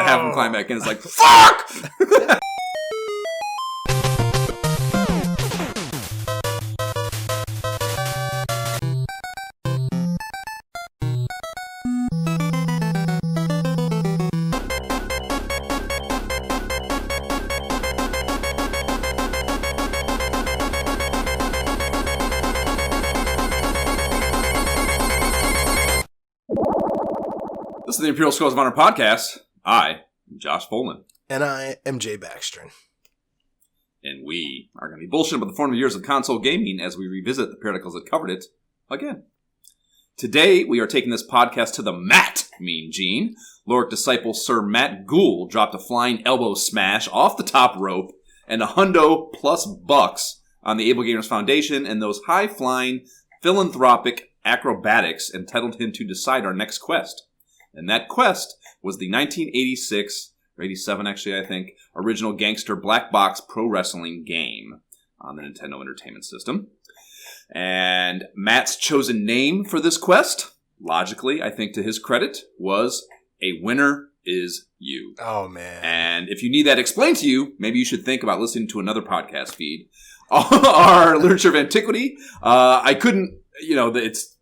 have him climb back in. It's like, fuck! This is the Imperial Scrolls of Honor podcast. I am Josh Folan. And I am Jay Baxtron. And we are going to be bullshitting about the formative years of console gaming as we revisit the periodicals that covered it again. Today, we are taking this podcast to the mat, Mean Gene. Lorik disciple Sir Matt Goul dropped a flying elbow smash off the top rope and a hundo-plus bucks on the AbleGamers Foundation, and those high-flying philanthropic acrobatics entitled him to decide our next quest. And that quest was the 1986, or 87 actually, I think, original GANGSTER black box pro wrestling game on the Nintendo Entertainment System. And Matt's chosen name for this quest, logically, I think to his credit, was A Winner Is You. Oh, man. And if you need that explained to you, maybe you should think about listening to another podcast feed. Our Literature of Antiquity, I couldn't, it's...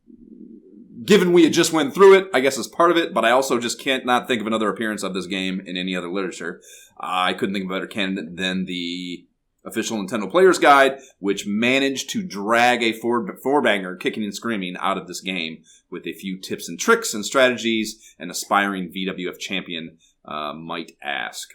Given we had just went through it, I guess is part of it, but I also just can't not think of another appearance of this game in any other literature. I couldn't think of a better candidate than the official Nintendo Player's Guide, which managed to drag a four-banger kicking and screaming out of this game with a few tips and tricks and strategies an aspiring VWF champion might ask.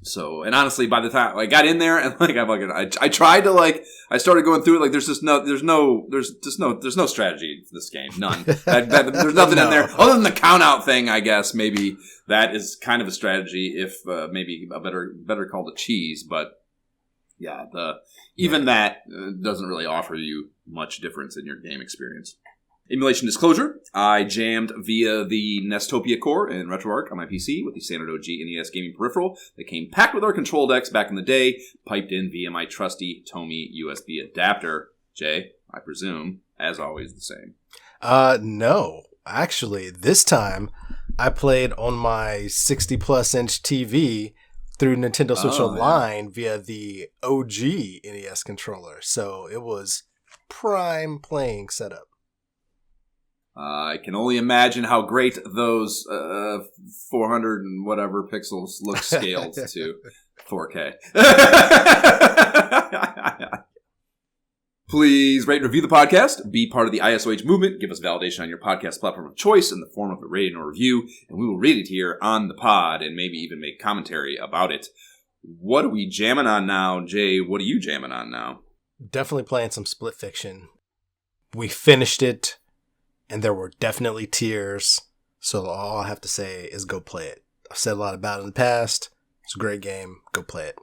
So, and honestly, by the time I got in there and I tried to I started going through it. There's no strategy in this game. None. There's nothing in there other than the count out thing. I guess maybe that is kind of a strategy, if maybe a better called a cheese. But yeah, that doesn't really offer you much difference in your game experience. Emulation disclosure, I jammed via the Nestopia core in RetroArch on my PC with the standard OG NES gaming peripheral that came packed with our control decks back in the day, piped in via my trusty Tomy USB adapter. Jay, I presume, as always, the same. No. Actually, this time I played on my 60-plus inch TV through Nintendo Switch Online via the OG NES controller. So it was prime playing setup. I can only imagine how great those 400 and whatever pixels look scaled to 4K. Please rate and review the podcast. Be part of the ISOH movement. Give us validation on your podcast platform of choice in the form of a rating or review, and we will read it here on the pod and maybe even make commentary about it. What are we jamming on now? Jay, what are you jamming on now? Definitely playing some Split Fiction. We finished it. And there were definitely tears. So all I have to say is go play it. I've said a lot about it in the past. It's a great game. Go play it.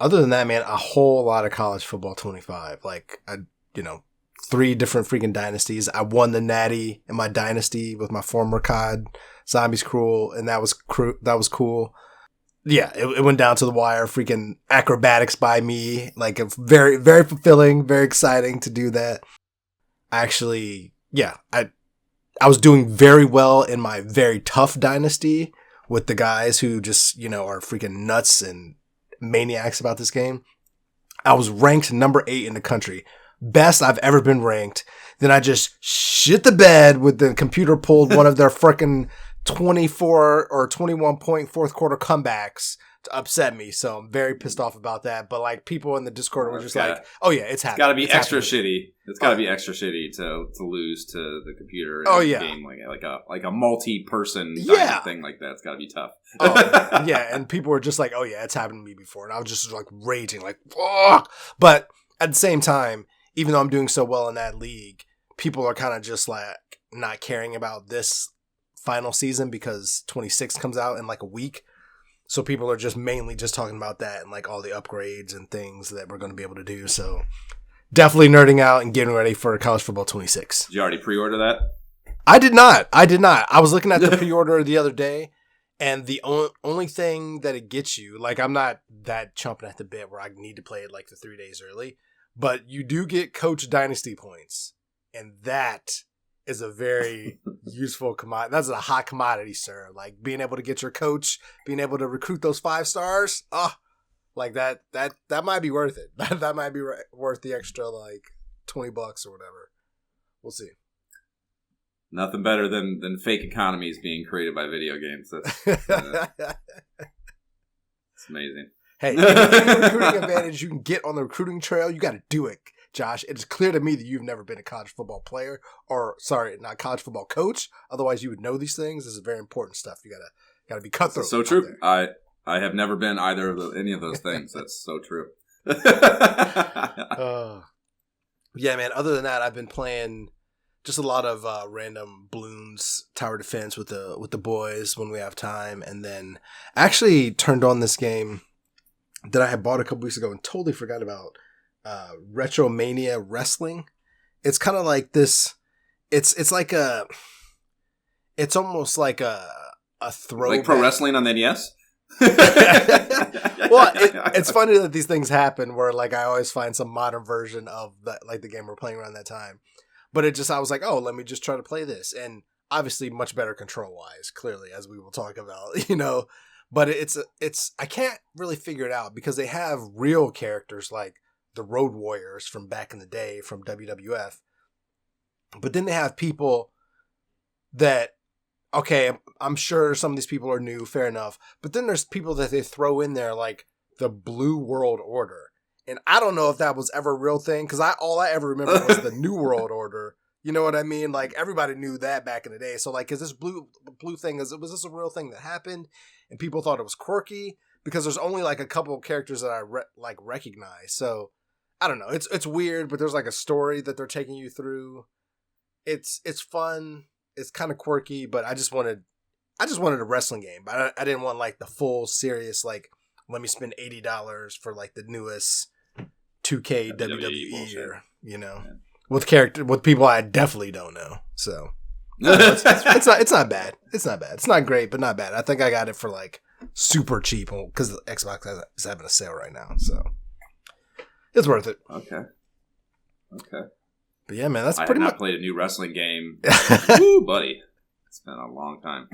Other than that, man, a whole lot of College Football 25. 3 different freaking dynasties. I won the Natty in my dynasty with my former COD, Zombies Cruel, and that was cool. Yeah, it went down to the wire. Freaking acrobatics by me. Very, very fulfilling, very exciting to do that. Actually... Yeah, I was doing very well in my very tough dynasty with the guys who just, are freaking nuts and maniacs about this game. I was ranked number 8 in the country. Best I've ever been ranked. Then I just shit the bed with the computer pulled one of their freaking 24 or 21 point fourth quarter comebacks to upset me. So I'm very pissed off about that. But people in the Discord were just oh yeah, it's happening. It's gotta be extra shitty. It's gotta be extra shitty to lose to the computer in a game like a multi-person thing like that. It's gotta be tough. Yeah, and people were just oh yeah, it's happened to me before. And I was just raging, fuck. But at the same time, even though I'm doing so well in that league, people are kind of just not caring about this final season because 26 comes out in a week. So people are just mainly just talking about that and all the upgrades and things that we're going to be able to do. So definitely nerding out and getting ready for College Football 26. Did you already pre-order that? I did not. I was looking at the pre-order the other day, and the only thing that it gets you, I'm not that chomping at the bit where I need to play it the 3 days early, but you do get Coach Dynasty points, and that is a very useful commodity. That's a hot commodity, sir. Like being able to get your coach, being able to recruit those 5 stars. Like that might be worth it. That might be worth the extra like $20 or whatever. We'll see. Nothing better than fake economies being created by video games. That's it's amazing. Hey, any recruiting advantage you can get on the recruiting trail, you got to do it. Josh, it's clear to me that you've never been a college football player not college football coach. Otherwise, you would know these things. This is very important stuff. You gotta be cutthroat. So true. I have never been either of any of those things. That's so true. Yeah, man. Other than that, I've been playing just a lot of random balloons, tower defense with the boys when we have time, and then actually turned on this game that I had bought a couple weeks ago and totally forgot about. Retromania Wrestling. It's kind of like this. It's almost like a throwback. Like pro wrestling on the NES. Well, it's funny that these things happen where like I always find some modern version of the game we're playing around that time. But I was like, oh, let me just try to play this, and obviously much better control wise, clearly, as we will talk about, But it's I can't really figure it out because they have real characters like the Road Warriors from back in the day from WWF. But then they have people that, okay, I'm sure some of these people are new, fair enough. But then there's people that they throw in there like the Blue World Order. And I don't know if that was ever a real thing because all I ever remember was the New World Order. You know what I mean? Like everybody knew that back in the day. So like, is this blue thing, was this a real thing that happened? And people thought it was quirky because there's only like a couple of characters that I recognize. So I don't know. It's weird, but there's like a story that they're taking you through. It's fun. It's kind of quirky, but I just wanted a wrestling game. But I didn't want like the full serious like let me spend $80 for like the newest 2K WWE or with people I definitely don't know. So it's not bad. It's not bad. It's not great, but not bad. I think I got it for like super cheap because the Xbox is having a sale right now. So. It's worth it. Okay. But yeah, man, that's I pretty much. I have not played a new wrestling game. Woo, buddy. It's been a long time.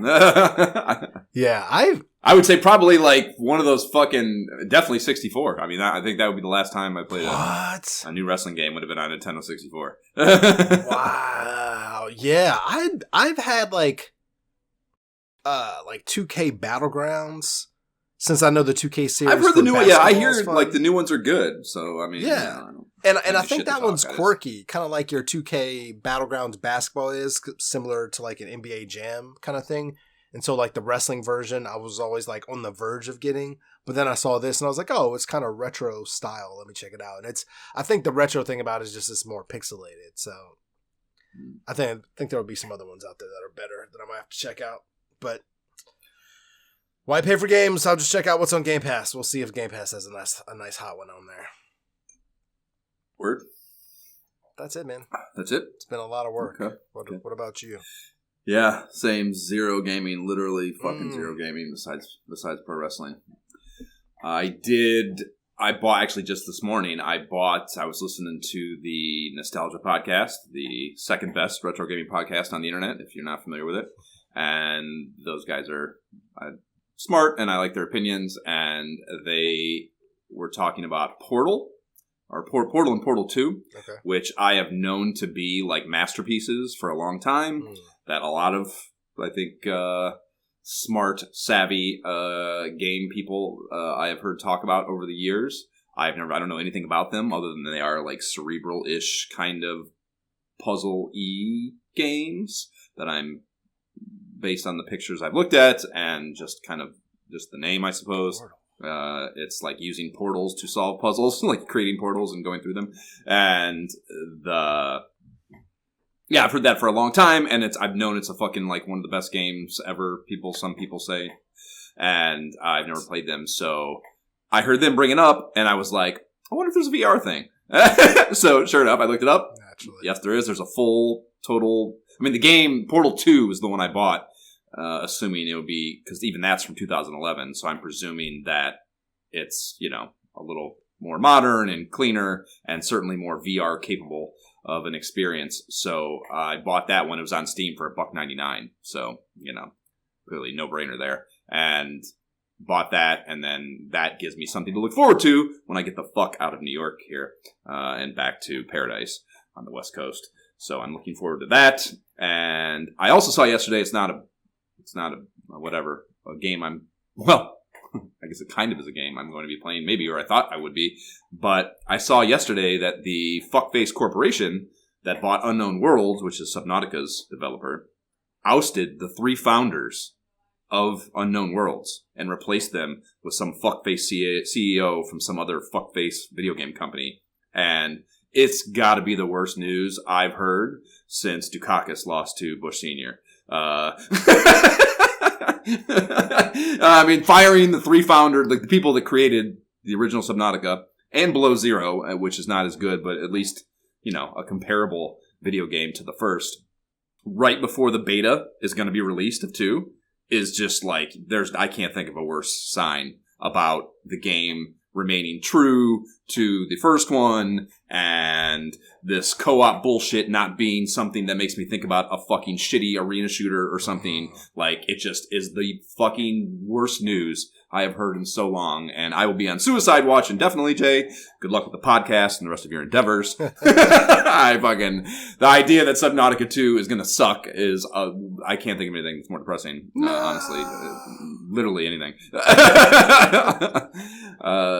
Yeah, I would say probably like one of those fucking definitely 64. I mean, I think that would be the last time I played a new wrestling game would have been on Nintendo 64. Wow. Yeah, I've had like 2K Battlegrounds. Since I know the 2K series, I've heard the new one. Yeah, I hear like the new ones are good. So I mean, yeah, and I think that one's quirky, kind of like your 2K Battlegrounds basketball is, similar to like an NBA Jam kind of thing. And so like the wrestling version, I was always like on the verge of getting, but then I saw this and I was like, oh, it's kind of retro style. Let me check it out. And I think the retro thing about it is just it's more pixelated. So I think there will be some other ones out there that are better that I might have to check out, but. Why pay for games? I'll just check out what's on Game Pass. We'll see if Game Pass has a nice hot one on there. Word. That's it, man. That's it? It's been a lot of work. Okay. What about you? Yeah, same. Zero gaming. Literally fucking zero gaming besides pro wrestling. I bought, actually just this morning, I was listening to the Nostalgia Podcast, the second best retro gaming podcast on the internet, if you're not familiar with it. And those guys are smart, and I like their opinions, and they were talking about Portal and Portal 2, okay, which I have known to be like masterpieces for a long time, that a lot of, I think, smart, savvy game people I have heard talk about over the years. I don't know anything about them other than they are like cerebral-ish kind of puzzle-y games that I'm based on the pictures I've looked at and just kind of just the name, I suppose. It's like using portals to solve puzzles, like creating portals and going through them. And I've heard that for a long time, and I've known it's a fucking like one of the best games ever. Some people say, and I've never played them. So I heard them bring it up, and I was like, I wonder if there's a VR thing. So sure enough, I looked it up. Naturally. Yes, there is. There's a full total. I mean, the game Portal 2 is the one I bought, assuming it would be, because even that's from 2011, so I'm presuming that it's, a little more modern and cleaner and certainly more VR capable of an experience. So I bought that when it was on Steam for $1.99. So, clearly no brainer there. And bought that, and then that gives me something to look forward to when I get the fuck out of New York here and back to Paradise on the West Coast. So I'm looking forward to that. And I also saw yesterday, it's not a game I guess it kind of is a game I'm going to be playing, maybe, or I thought I would be. But I saw yesterday that the fuckface corporation that bought Unknown Worlds, which is Subnautica's developer, ousted the 3 founders of Unknown Worlds and replaced them with some fuckface CEO from some other fuckface video game company. And it's got to be the worst news I've heard since Dukakis lost to Bush Sr. I mean, firing the 3 founders, like the people that created the original Subnautica and Below Zero, which is not as good, but at least, a comparable video game to the first, right before the beta is going to be released of 2, is just like, I can't think of a worse sign about the game remaining true to the first one, and this co-op bullshit not being something that makes me think about a fucking shitty arena shooter or something. Like, it just is the fucking worst news I have heard in so long, and I will be on suicide watch indefinitely, Jay. Good luck with the podcast and the rest of your endeavors. The idea that Subnautica 2 is gonna suck is, I can't think of anything that's more depressing, honestly. Literally anything.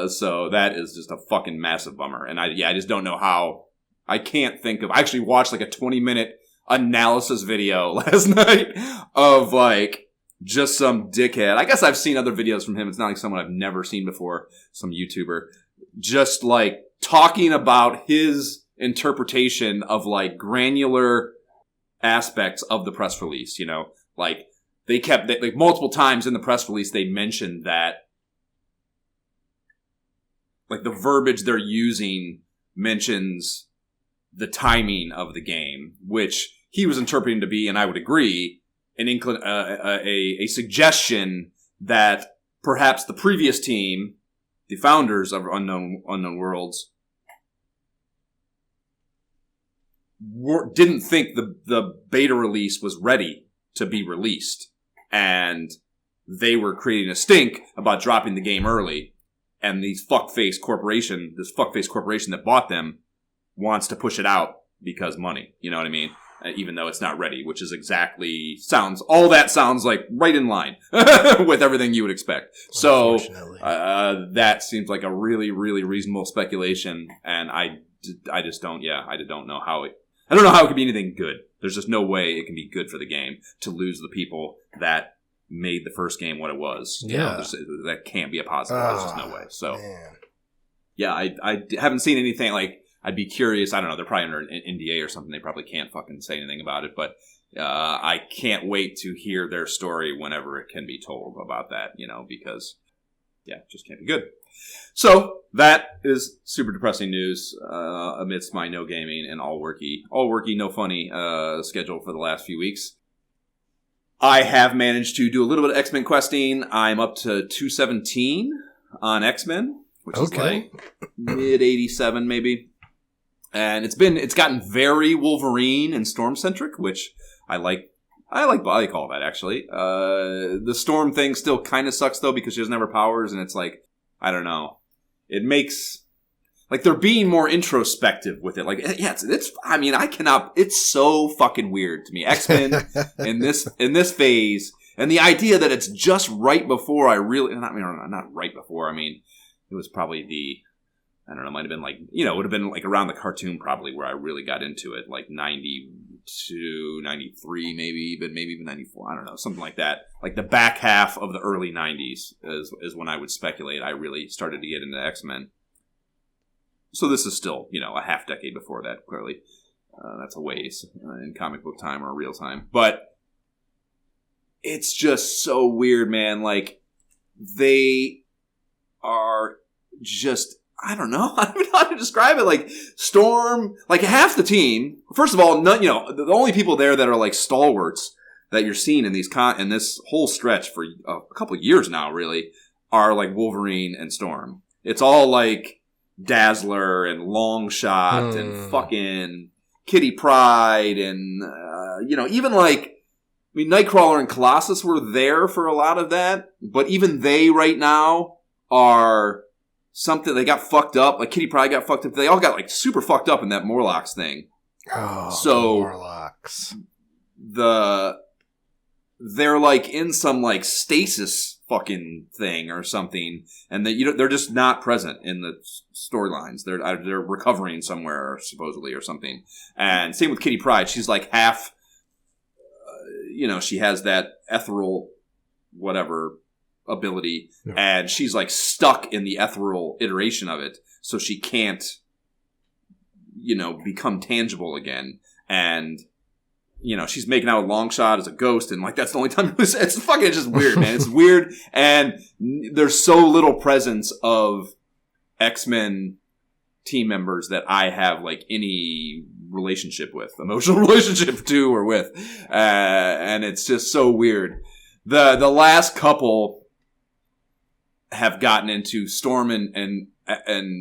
So that is just a fucking massive bummer. And I just don't know how. I can't think of. I actually watched like a 20-minute analysis video last night of just some dickhead. I guess I've seen other videos from him. It's not like someone I've never seen before, some YouTuber, just talking about his interpretation of granular aspects of the press release. They kept multiple times in the press release they mentioned that the verbiage they're using mentions the timing of the game, which he was interpreting to be, and I would agree, a suggestion that perhaps the previous team, the founders of Unknown Worlds, didn't think the beta release was ready to be released, and they were creating a stink about dropping the game early. And this fuckface corporation that bought them wants to push it out because money. You know what I mean? Even though it's not ready, which is all that sounds like right in line with everything you would expect. So that seems like a really, really reasonable speculation, and I just don't know how it could be anything good. There's just no way it can be good for the game to lose the people that made the first game what it was. That can't be a positive. There's just no way. So, man. I haven't seen anything. I'd be curious. I don't know. They're probably under an NDA or something. They probably can't fucking say anything about it. But I can't wait to hear their story whenever it can be told about that. Because it just can't be good. So that is super depressing news amidst my no gaming and all worky, no funny schedule for the last few weeks. I have managed to do a little bit of X-Men questing. I'm up to 217 on X-Men, which is mid 87 maybe. And it's gotten very Wolverine and Storm centric, which I like all that actually. The Storm thing still kind of sucks though because she doesn't have her powers, and it's I don't know. It makes they're being more introspective with it. It's so fucking weird to me. X-Men in this phase, and the idea that it's just right before not right before. I mean, it was probably it might have been it would have been around the cartoon probably where I really got into it, 92, 93 maybe, but maybe even 94. I don't know, something like that. The back half of the early 90s is when I would speculate I really started to get into X-Men. So this is still, a half decade before that, clearly. That's a ways in comic book time or real time. But it's just so weird, man. They are just, I don't know. I don't know how to describe it. Storm, half the team, first of all, the only people there that are stalwarts that you're seeing in in this whole stretch for a couple of years now, really, are Wolverine and Storm. It's all Dazzler and Longshot and fucking Kitty Pryde and, even like, Nightcrawler and Colossus were there for a lot of that, but even they right now are something, they got fucked up. Like Kitty Pryde got fucked up. They all got like super fucked up in that Morlocks thing. Oh, so Morlocks. They're like in some like stasis fucking thing or something, and they're just not present in the storylines. They're recovering somewhere supposedly or something. And same with Kitty Pryde. She's like half. She has that ethereal whatever ability, and she's like stuck in the ethereal iteration of it, so she can't, become tangible again. And, she's making out a long shot as a ghost, and like that's the only time it's just weird, man. It's weird, and there's so little presence of X-Men team members that I have like any relationship with, emotional relationship to or with, and it's just so weird. The last couple have gotten into Storm and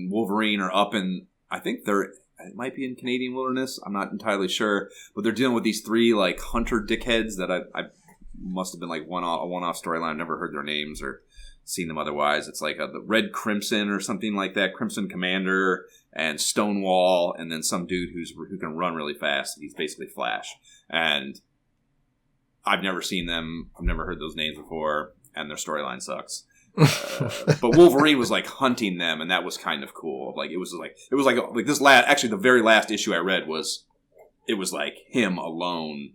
Wolverine are up in, I think it might be in Canadian Wilderness, I'm not entirely sure, but they're dealing with these 3 like hunter dickheads that I must have been like a one-off storyline. I've never heard their names or seen them otherwise. It's like the Red Crimson or something like that, Crimson Commander and Stonewall, and then some dude who can run really fast. He's basically Flash. And I've never seen them. I've never heard those names before, and their storyline sucks. But Wolverine was like hunting them, and that was kind of cool. Like it was like this actually the very last issue I read was like him alone,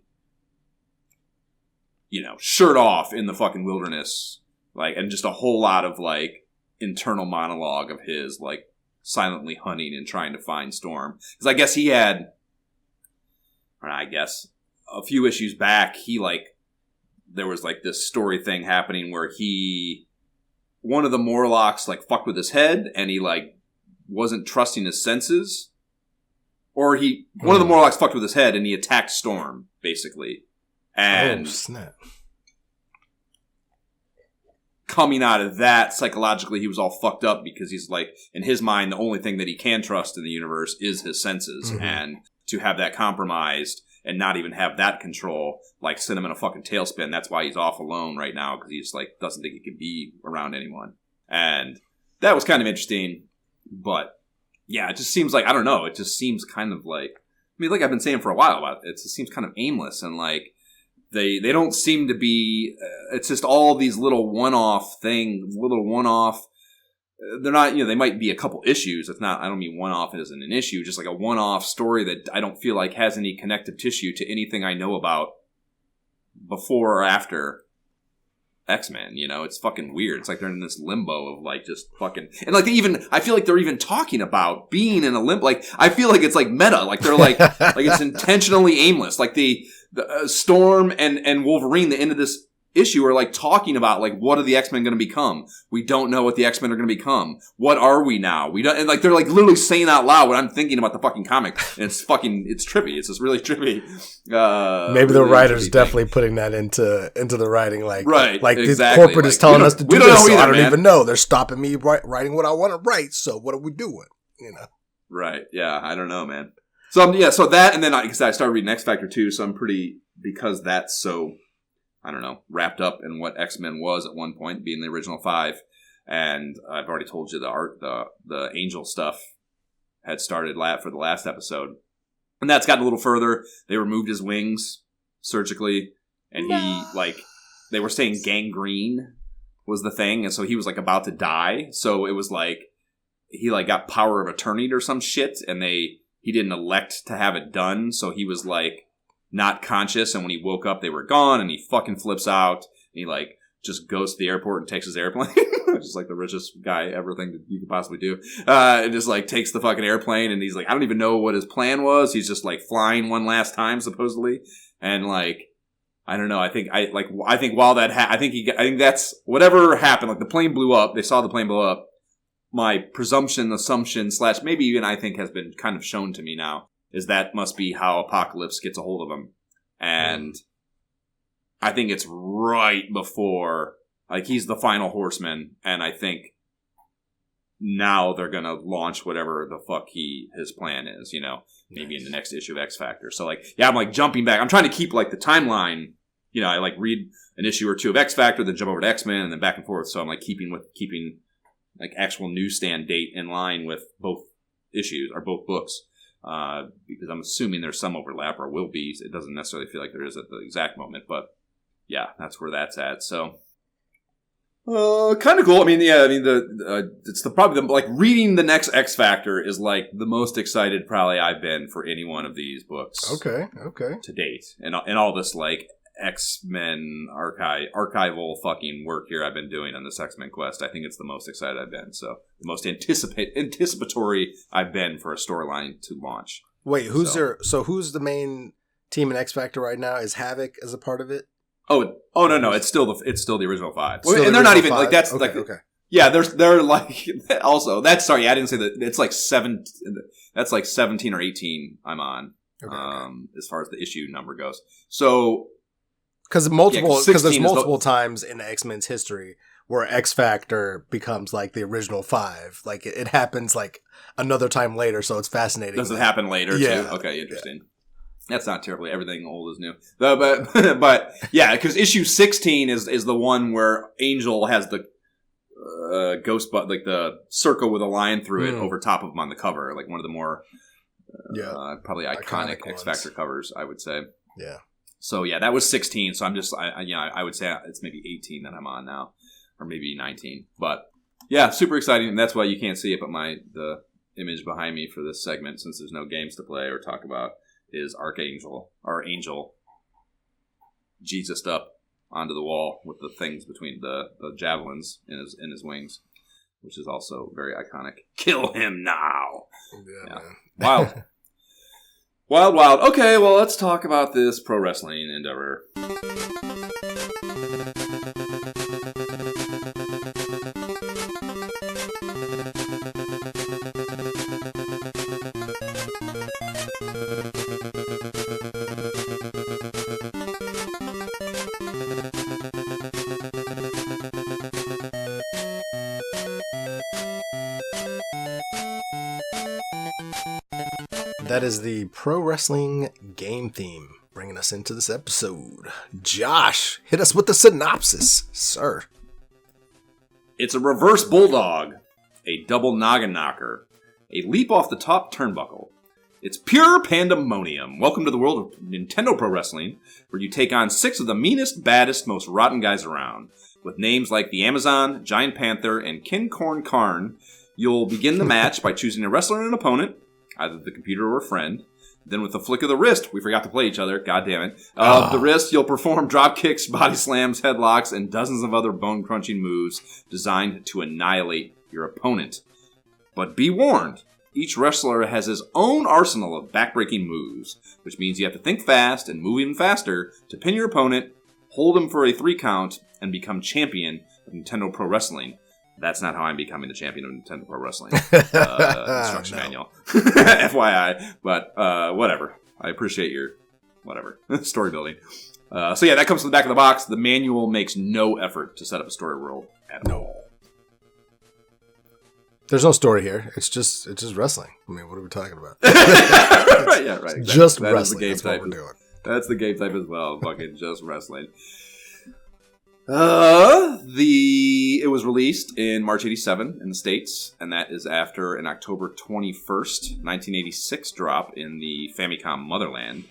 shirt off in the fucking wilderness. Like, and just a whole lot of, like, internal monologue of his, like, silently hunting and trying to find Storm. Because I guess he had, a few issues back, there was, like, this story thing happening where one of the Morlocks, like, fucked with his head, and he, like, wasn't trusting his senses. Or one of the Morlocks fucked with his head, and he attacked Storm, basically. And... Oh, snap. Coming out of that, psychologically, he was all fucked up because he's like, in his mind, the only thing that he can trust in the universe is his senses. Mm-hmm. And to have that compromised and not even have that control, like, send him in a fucking tailspin. That's why he's off alone right now, because he just, like, doesn't think he can be around anyone. And that was kind of interesting. But, yeah, it just seems like, I don't know, it just seems kind of like, like I've been saying for a while about it, it just seems kind of aimless and, like, They don't seem to be, it's just all these little one-off things, they're not, they might be a couple issues. It's not, I don't mean one-off isn't an issue, just like a one-off story that I don't feel like has any connective tissue to anything I know about before or after X-Men, It's fucking weird. It's like they're in this limbo of like just fucking, and like I feel like they're even talking about being in a limbo. Like, I feel like it's like meta, like they're like, like it's intentionally aimless. Like the Storm and Wolverine, the end of this issue, are like talking about like, what are the X-Men going to become? We don't know what the X-Men are going to become. What are we now? We don't, and like they're like literally saying out loud what I'm thinking about the fucking comic, and it's trippy. It's just really trippy. Maybe the writer's definitely putting that into the writing, like right, like exactly. The corporate is telling us to do this. Either, I don't even know. They're stopping me writing what I want to write. So what are we doing? Right? Yeah, I don't know, man. So so that, and then I started reading X Factor too. So I'm pretty, because that's so, I don't know, wrapped up in what X-Men was at one point, being the original 5. And I've already told you the Angel stuff had started for the last episode. And that's gotten a little further. They removed his wings surgically. And they were saying gangrene was the thing. And so he was like about to die. So it was like, he like got power of attorney or some shit. And he didn't elect to have it done. So he was like, not conscious, and when he woke up, they were gone, and he fucking flips out, and he, like, just goes to the airport and takes his airplane, which is, like, the richest guy ever thing that you could possibly do, and just, like, takes the fucking airplane, and he's like, I don't even know what his plan was, he's just, like, flying one last time, supposedly, and, like, I don't know, I think while that I think that's, whatever happened, like, the plane blew up, they saw the plane blow up, my assumption, / maybe even I think has been kind of shown to me now, is that must be how Apocalypse gets a hold of him. And I think it's right before, like, he's the final horseman, and I think now they're going to launch whatever the fuck his plan is, maybe in the next issue of X Factor. So, like, yeah, I'm, like, jumping back. I'm trying to keep, like, the timeline. I, like, read an issue or two of X Factor, then jump over to X-Men, and then back and forth. So I'm, like, keeping like, actual newsstand date in line with both issues, or both books. Because I'm assuming there's some overlap, or will be. It doesn't necessarily feel like there is at the exact moment, but yeah, that's where that's at. So, kind of cool. It's probably like reading the next X Factor is like the most excited probably I've been for any one of these books. Okay. To date, and all this like X-Men archival fucking work here I've been doing on this X-Men quest. I think it's the most excited I've been. So the most anticipatory I've been for a storyline to launch. Wait, who's the main team in X Factor right now? Is Havoc as a part of it? Oh no! It's still the original 5, and they're not even 5? Like that's okay, like okay. Yeah, they're like also that's sorry I didn't say that it's like 7. That's like 17 or 18 I'm on. Okay. As far as the issue number goes, so. Because there's multiple times in X-Men's history where X Factor becomes like the original 5. Like it happens like another time later, so it's fascinating. Does it happen later? Yeah. Too? Okay, interesting. Yeah. That's not terribly. Everything old is new. But yeah, because issue 16 is the one where Angel has the ghost, like the circle with a line through it over top of him on the cover, like one of the more probably iconic X Factor covers, I would say. Yeah. So yeah, that was 16. So I'm just, I would say it's maybe 18 that I'm on now, or maybe 19. But yeah, super exciting, and that's why you can't see it. But the image behind me for this segment, since there's no games to play or talk about, is Archangel or Angel, Jesused up onto the wall with the things between the javelins in his wings, which is also very iconic. Kill him now. Yeah. Wild. Wild. Okay, well, let's talk about this pro wrestling endeavor. That is the pro wrestling game theme bringing us into this episode. Josh, hit us with the synopsis, sir. It's a reverse bulldog, a double noggin knocker, a leap off the top turnbuckle. It's pure pandemonium. Welcome to the world of Nintendo Pro Wrestling, where you take on 6 of the meanest, baddest, most rotten guys around. With names like the Amazon, Giant Panther, and King Corn Karn, you'll begin the match by choosing a wrestler and an opponent, either the computer or a friend. Then with a flick of the wrist, we forgot to play each other, god damn it. The wrist, you'll perform drop kicks, body slams, headlocks, and dozens of other bone-crunching moves designed to annihilate your opponent. But be warned, each wrestler has his own arsenal of backbreaking moves, which means you have to think fast and move even faster to pin your opponent, hold him for a 3 count, and become champion of Nintendo Pro Wrestling. That's not how I'm becoming the champion of Nintendo Pro Wrestling. Instruction manual. FYI. But whatever. I appreciate your story building. So yeah, that comes from the back of the box. The manual makes no effort to set up a story world at all. There's no story here. It's just wrestling. I mean, what are we talking about? Right, yeah, right. Exactly. Just that wrestling. That's what we're doing. That's the game type as well. Fucking just wrestling. It was released in March 87 in the States, and that is after an October 21st, 1986 drop in the Famicom motherland.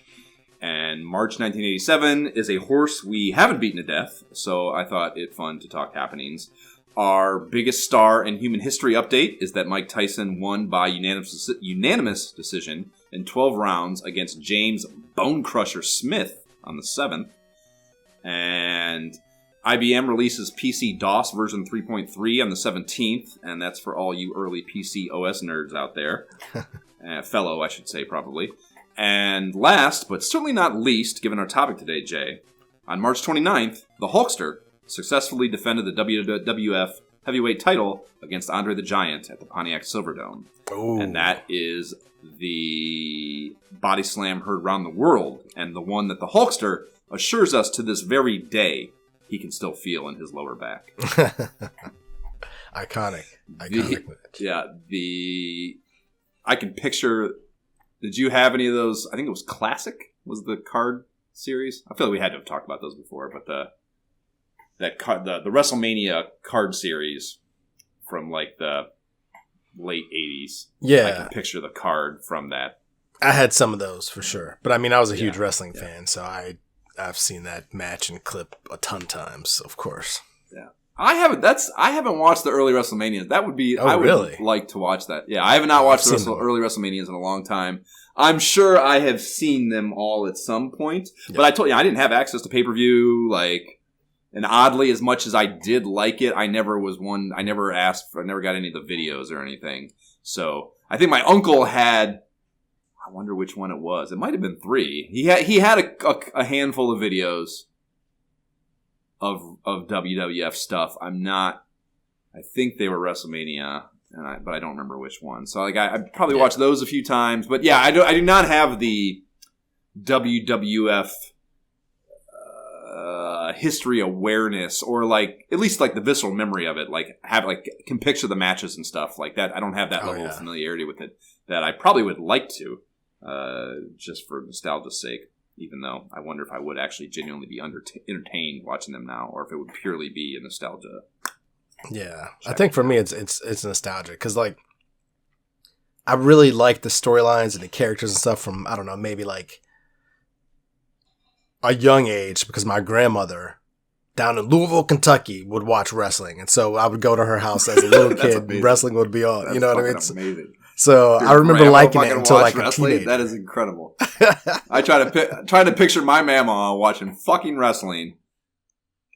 And March 1987 is a horse we haven't beaten to death, so I thought it fun to talk happenings. Our biggest star in human history update is that Mike Tyson won by unanimous decision in 12 rounds against James Bone Crusher Smith on the 7th. And IBM releases PC DOS version 3.3 on the 17th, and that's for all you early PC OS nerds out there. Fellow, I should say, probably. And last, but certainly not least, given our topic today, Jay, on March 29th, the Hulkster successfully defended the WWF heavyweight title against Andre the Giant at the Pontiac Silverdome. Ooh. And that is the body slam heard around the world, and the one that the Hulkster assures us to this very day he can still feel in his lower back. Iconic match. Yeah, I can picture. Did you have any of those? I think it was Classic. Was the card series? I feel like we had to have talked about those before, but the WrestleMania card series from like the late 80s. Yeah, I can picture the card from that. I had some of those for sure, but I mean, I was a huge wrestling fan, so I've seen that match and clip a ton of times, of course. Yeah. I haven't watched the early WrestleManias. That would be. I would really like to watch that. Yeah, I have not watched the early WrestleManias in a long time. I'm sure I have seen them all at some point, but I told you I didn't have access to pay-per-view. Like, and oddly, as much as I did like it, I never was one. I never got any of the videos or anything. So I think my uncle had. I wonder which one it was. It might have been 3. He had a handful of videos of WWF stuff. I think they were WrestleMania, but I don't remember which one. So like I probably watched those a few times. But yeah, I do not have the WWF history awareness, or like at least like the visceral memory of it. Like can picture the matches and stuff like that. I don't have that level of familiarity with it that I probably would like to, just for nostalgia's sake. Even though I wonder if I would actually genuinely be entertained watching them now, or if it would purely be a nostalgia. Yeah, I think for me it's nostalgia because like I really like the storylines and the characters and stuff from, I don't know, maybe like a young age, because my grandmother down in Louisville, Kentucky would watch wrestling, and so I would go to her house as a little kid and wrestling would be on. You know what I mean? Amazing. So I remember liking it until like a teenager. That is incredible. I try to picture my mama watching fucking wrestling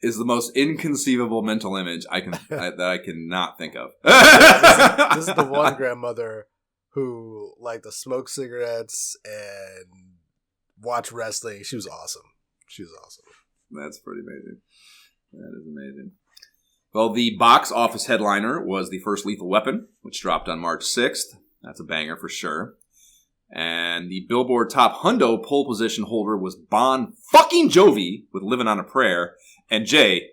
is the most inconceivable mental image that I cannot think of. This is the one grandmother who liked to smoke cigarettes and watch wrestling. She was awesome. That's pretty amazing. That is amazing. Well, the box office headliner was the first Lethal Weapon, which dropped on March 6th. That's a banger for sure. And the Billboard Top Hundo pole position holder was Bon fucking Jovi with Living on a Prayer. And Jay,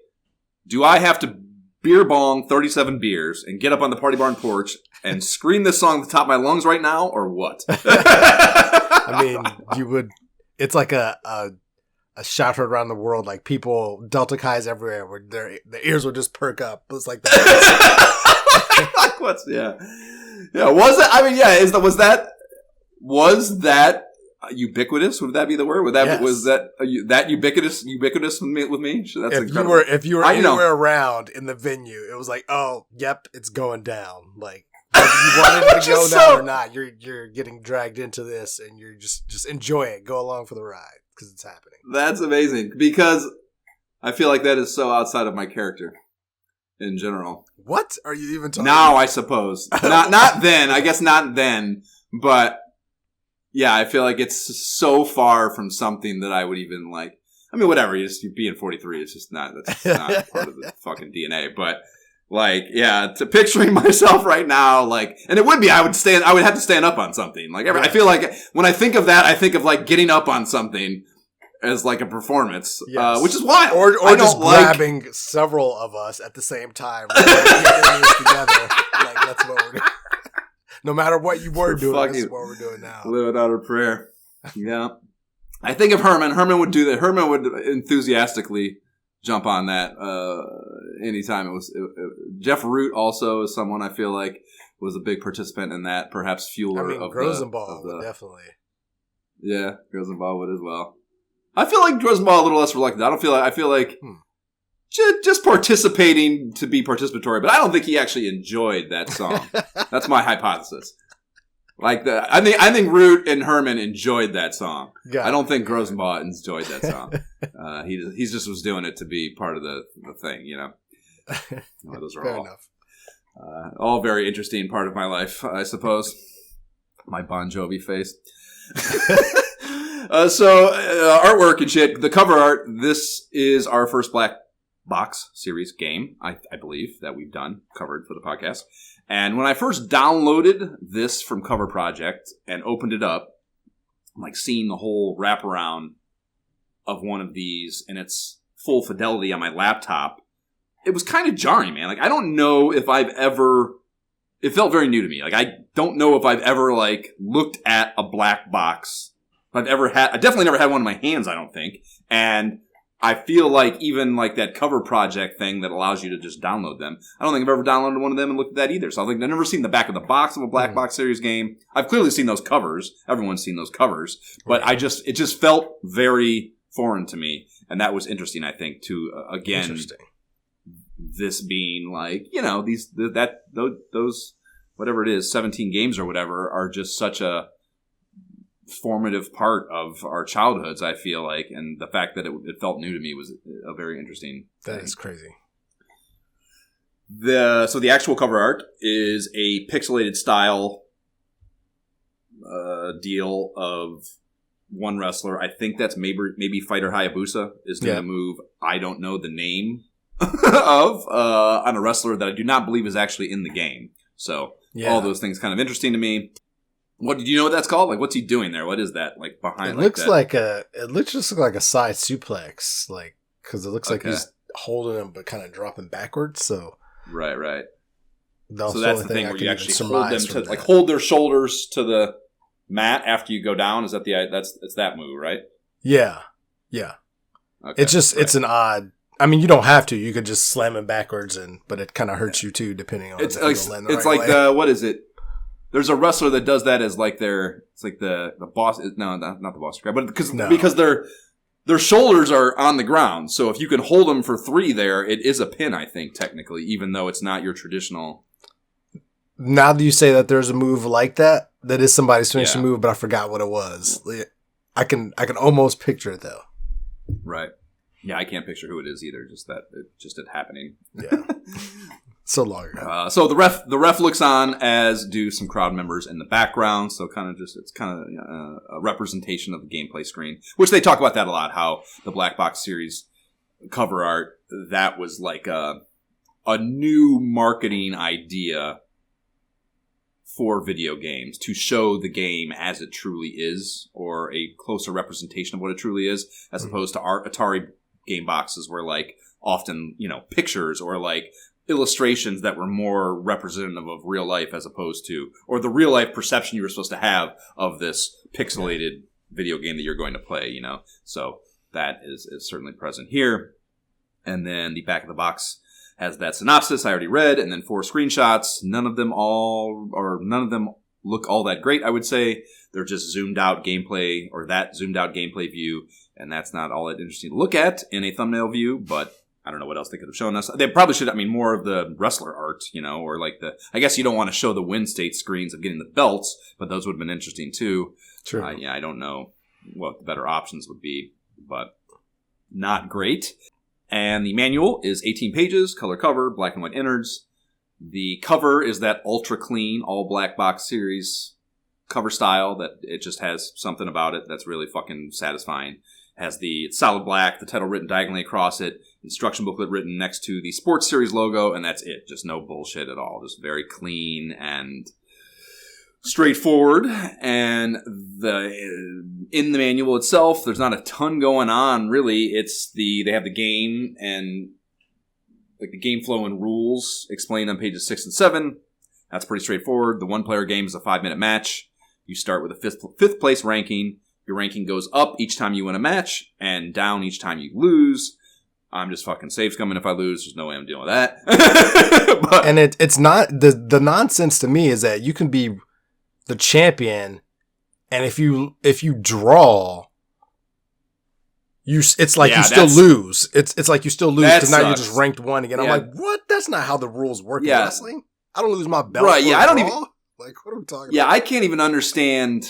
do I have to beer bong 37 beers and get up on the party barn porch and scream this song at the top of my lungs right now, or what? I mean, you would. It's like a shot heard around the world. Like people, Delta Chi's everywhere, where their ears would just perk up. It's like that. What's yeah? Was it? I mean, yeah. Was that ubiquitous? Would that be the word? Was that ubiquitous with me? That's incredible. If you were anywhere around in the venue, it was like, oh, yep, it's going down. Like whether you wanted it to go down or not, you're getting dragged into this, and you're just enjoy it, go along for the ride because it's happening. That's amazing, because I feel like that is so outside of my character in general. What are you even talking now, about? I suppose. Not then. I guess not then. But yeah, I feel like it's so far from something that I would even like. I mean, whatever. You're being 43. It's just not. That's not part of the fucking DNA. But like, yeah, to picturing myself right now, like, and it would be. I would have to stand up on something. Like, I feel like when I think of that, I think of like getting up on something as like a performance, which is why or just grabbing several of us at the same time, together. Like that's what we're doing. No matter what you were doing, that's what we're doing now. Living out a prayer. Yeah, I think of Herman. Herman would do that. Herman would enthusiastically jump on that anytime. It was Jeff Root also is someone I feel like was a big participant in that. Perhaps fueler of Rosenbaum would definitely. Yeah, Rosenbaum would as well. I feel like Rosenbaum a little less reluctant. I feel like just participating to be participatory, but I don't think he actually enjoyed that song. That's my hypothesis. Like I think Root and Herman enjoyed that song. I don't think Rosenbaum enjoyed that song. He just was doing it to be part of the thing, you know. Those are all very interesting part of my life, I suppose. My Bon Jovi face. Artwork and shit. The cover art. This is our first Black Box series game, I believe, that we've covered for the podcast. And when I first downloaded this from Cover Project and opened it up, I'm like seeing the whole wraparound of one of these in its full fidelity on my laptop, it was kind of jarring, man. Like, I don't know if I've ever, it felt very new to me. Like, I don't know if I've ever, like, looked at a black box. I definitely never had one in my hands, I don't think. And I feel like even, like, that cover project thing that allows you to just download them, I don't think I've ever downloaded one of them and looked at that either. So I think I've never seen the back of the box of a black box series game. I've clearly seen those covers. Everyone's seen those covers. But it just felt very foreign to me. And that was interesting, I think, to, again, this being like, you know, those whatever it is, 17 games or whatever, are just such a formative part of our childhoods, I feel like, and the fact that it felt new to me was a very interesting thing. That is crazy. So the actual cover art is a pixelated style deal of one wrestler. I think that's maybe Fighter Hayabusa is doing a move I don't know the name of on a wrestler that I do not believe is actually in the game. So all those things kind of interesting to me. What do you know what that's called? Like, what's he doing there? What is that like behind? It looks like a side suplex, like, because it looks like he's holding him but kind of dropping backwards. So right. So that's the thing where you actually hold them to like hold their shoulders to the mat after you go down. Is that it's that move, right? Yeah. Okay, it's an odd. I mean, you don't have to. You could just slam him backwards, but it kind of hurts you too, depending on. It's like what is it? There's a wrestler that does that as like it's like the boss. No, not the boss guy, but because their shoulders are on the ground. So if you can hold them for 3 there, it is a pin, I think, technically, even though it's not your traditional. Now that you say that there's a move like that is somebody's finishing move, but I forgot what it was. I can almost picture it though. Right. Yeah, I can't picture who it is either. Just it happening. Yeah. So long ago. So the ref looks on, as do some crowd members in the background. So it's kind of a representation of the gameplay screen, which they talk about that a lot. How the Black Box series cover art, that was like a new marketing idea for video games to show the game as it truly is, or a closer representation of what it truly is, as opposed to Atari game boxes where like often, you know, pictures or like illustrations that were more representative of real life as opposed to, or the real life perception you were supposed to have of this pixelated video game that you're going to play, you know? So that is certainly present here. And then the back of the box has that synopsis I already read, and then 4 screenshots. None of them look all that great, I would say. They're just zoomed out gameplay, or that zoomed out gameplay view, and that's not all that interesting to look at in a thumbnail view, but I don't know what else they could have shown us. They probably should, more of the wrestler art, you know, or like I guess you don't want to show the win state screens of getting the belts, but those would have been interesting too. True. I don't know what the better options would be, but not great. And the manual is 18 pages, color cover, black and white innards. The cover is that ultra clean, all black box series cover style that it just has something about it that's really fucking satisfying. Has the solid black, the title written diagonally across it, instruction booklet written next to the sports series logo, and that's it. Just no bullshit at all. Just very clean and straightforward. And in the manual itself, there's not a ton going on, really. They have the game and like the game flow and rules explained on pages 6 and 7. That's pretty straightforward. The 1-player game is a 5-minute match. You start with a fifth place ranking. Your ranking goes up each time you win a match, and down each time you lose. I'm just fucking safe scumming if I lose. There's no way I'm dealing with that. And it's not the nonsense to me is that you can be the champion, and if you draw, it's like you still lose. It's like you still lose because now you're just ranked 1 again. I'm like, what? That's not how the rules work in wrestling. I don't lose my belt. Right? Yeah, I don't even. Like, what are we talking about? Yeah, I can't even understand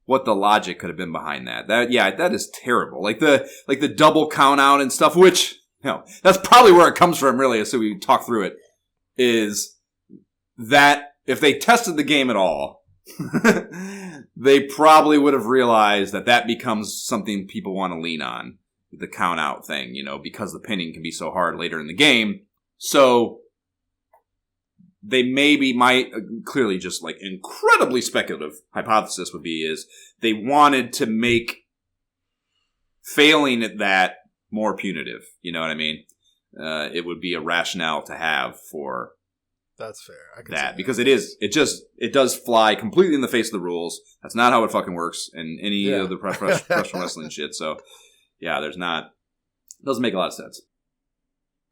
what the logic could have been behind that. That is terrible. Like the double count out and stuff, which, you know, that's probably where it comes from, really, so we talk through it, is that if they tested the game at all, they probably would have realized that becomes something people want to lean on, the count out thing, you know, because the pinning can be so hard later in the game. So they might clearly just like incredibly speculative hypothesis would be is they wanted to make failing at that more punitive. You know what I mean? it would be a rationale to have for That's fair. I can that see because it does fly completely in the face of the rules. That's not how it fucking works in any of the professional wrestling shit. So yeah, it doesn't make a lot of sense.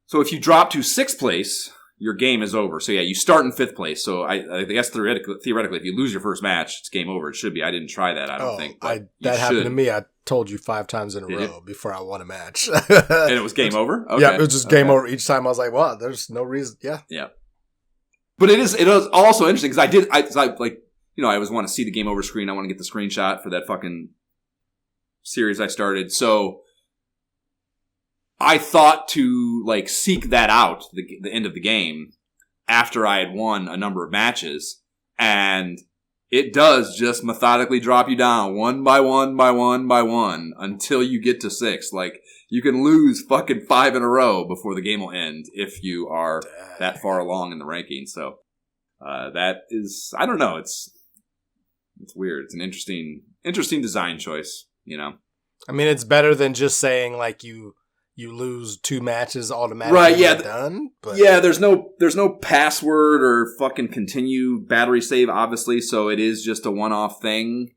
So if you drop to 6th place, your game is over. So yeah, you start in 5th place. So I guess theoretically, if you lose your first match, it's game over. It should be. I didn't try that. I don't think. That happened to me. I told you 5 times in a row before I won a match. And it was game over? Okay. Yeah, it was just game over each time. I was like, well, there's no reason. Yeah. Yeah. But it is also interesting because I always want to see the game over screen. I want to get the screenshot for that fucking series I started. So I thought to seek that out, the end of the game, after I had won a number of matches, and it does just methodically drop you down one by one by one by one until you get to 6. Like, you can lose fucking 5 in a row before the game will end if you are that far along in the ranking. So that is, I don't know, it's weird. It's an interesting design choice, you know. I mean, it's better than just saying you lose 2 matches automatically. Right, yeah. Done. But yeah, there's no password or fucking continue battery save, obviously, so it is just a one-off thing.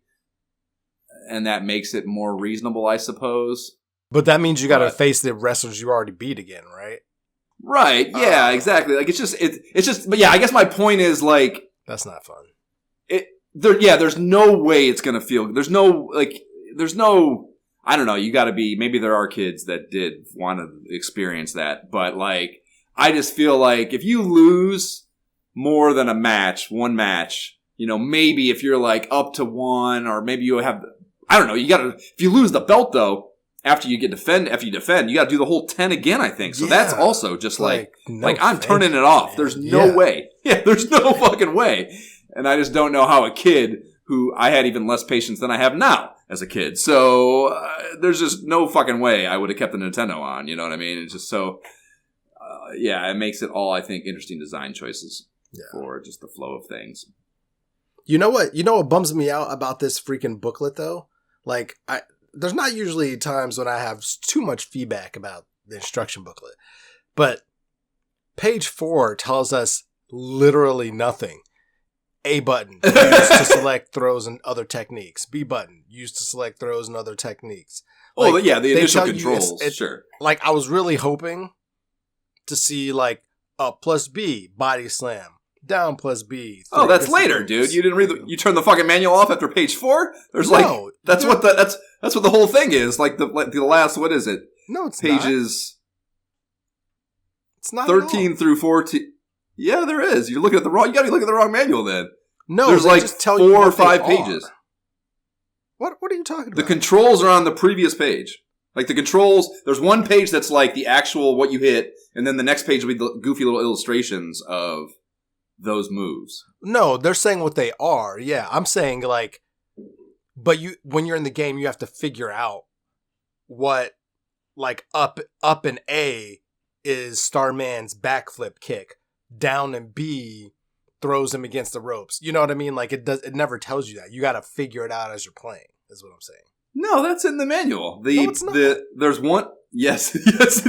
And that makes it more reasonable, I suppose. But that means you gotta face the wrestlers you already beat again, right? Right, yeah, exactly. Like, it's just, but yeah, I guess my point is, that's not fun. There's no way it's gonna feel, there's no, I don't know, you gotta be, maybe there are kids that did want to experience that, but I just feel like if you lose more than one match, maybe if you're up to 1, or maybe you have, I don't know, if you lose the belt though, after you defend, you gotta do the whole 10 again, I think. So that's also just I'm turning it off. There's no way. Yeah, there's no fucking way. And I just don't know how a kid who I had even less patience than I have now as a kid. So there's just no fucking way I would have kept the Nintendo on. You know what I mean? It's just so, it makes it all, I think, interesting design choices for just the flow of things. You know what bums me out about this freaking booklet though? There's not usually times when I have too much feedback about the instruction booklet, but page 4 tells us literally nothing. A button, used to select throws and other techniques. B button, used to select throws and other techniques. The initial controls, sure. I was really hoping to see up plus B, body slam, down plus B. Oh, that's later, dude. You didn't read you turned the fucking manual off after page 4? There's that's what the whole thing is. The last, what is it? No, it's pages. It's not 13 through 14. Yeah, there is. You're looking at the wrong. You got to be looking at the wrong manual then. No, there's just tell 4 or 5 pages. What are you talking about? The controls are on the previous page. The controls. There's one page that's the actual what you hit, and then the next page will be the goofy little illustrations of those moves. No, they're saying what they are. Yeah, I'm saying but when you're in the game, you have to figure out what up and A is Starman's backflip kick. Down and B throws him against the ropes. You know what I mean? It never tells you that. You got to figure it out as you're playing, is what I'm saying. No, that's in the manual. No, it's not. There's one. Yes,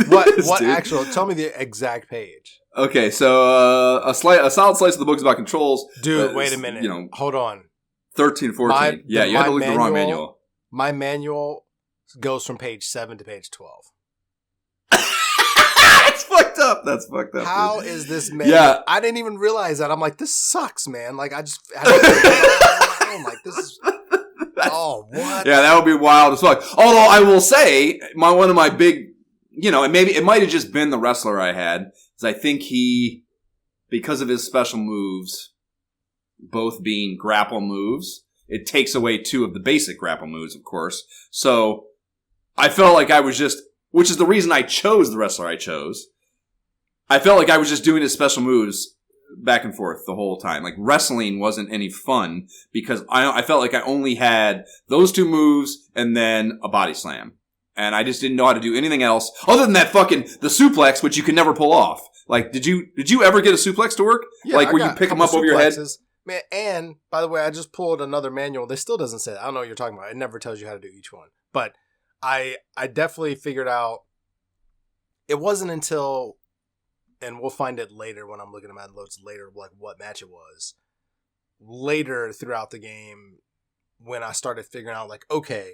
what actual? Tell me the exact page. Okay, so a solid slice of the book is about controls. Dude, wait a minute. Hold on. 13, 14. You had to look at the wrong manual. My manual goes from page 7 to page 12. That's fucked up. How dude. Is this man? Yeah. I didn't even realize that. I'm like, this sucks, man. I just had to I'm like, this is what? Yeah, that would be wild as fuck. Although I will say, one of my big, and maybe it might have just been the wrestler I had, is I think he, because of his special moves, both being grapple moves, it takes away 2 of the basic grapple moves, of course. So I felt like I was just, which is the reason I chose the wrestler I chose. I felt like I was just doing his special moves back and forth the whole time. Wrestling wasn't any fun because I felt like I only had those 2 moves and then a body slam. And I just didn't know how to do anything else other than that the suplex, which you can never pull off. Did you ever get a suplex to work? Yeah, where you pick them up over your head? Man, and by the way, I just pulled another manual. This still doesn't say that. I don't know what you're talking about. It never tells you how to do each one. But I definitely figured out it wasn't until, and we'll find it later when I'm looking at my notes later, like what match it was. Later throughout the game, when I started figuring out, like, okay,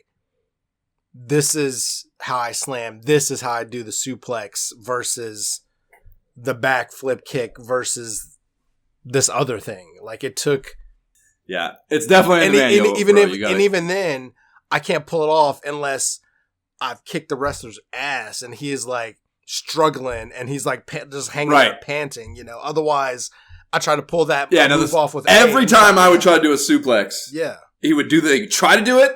this is how I slam, this is how I do the suplex versus the backflip kick versus this other thing. Like, it took... Yeah, it's definitely in the manual. Even then, I can't pull it off unless I've kicked the wrestler's ass and he is, like, struggling and he's, like, just hanging there panting, you know? Otherwise, I try to pull that move off with... Every time I would try to do a suplex, he would try to do it,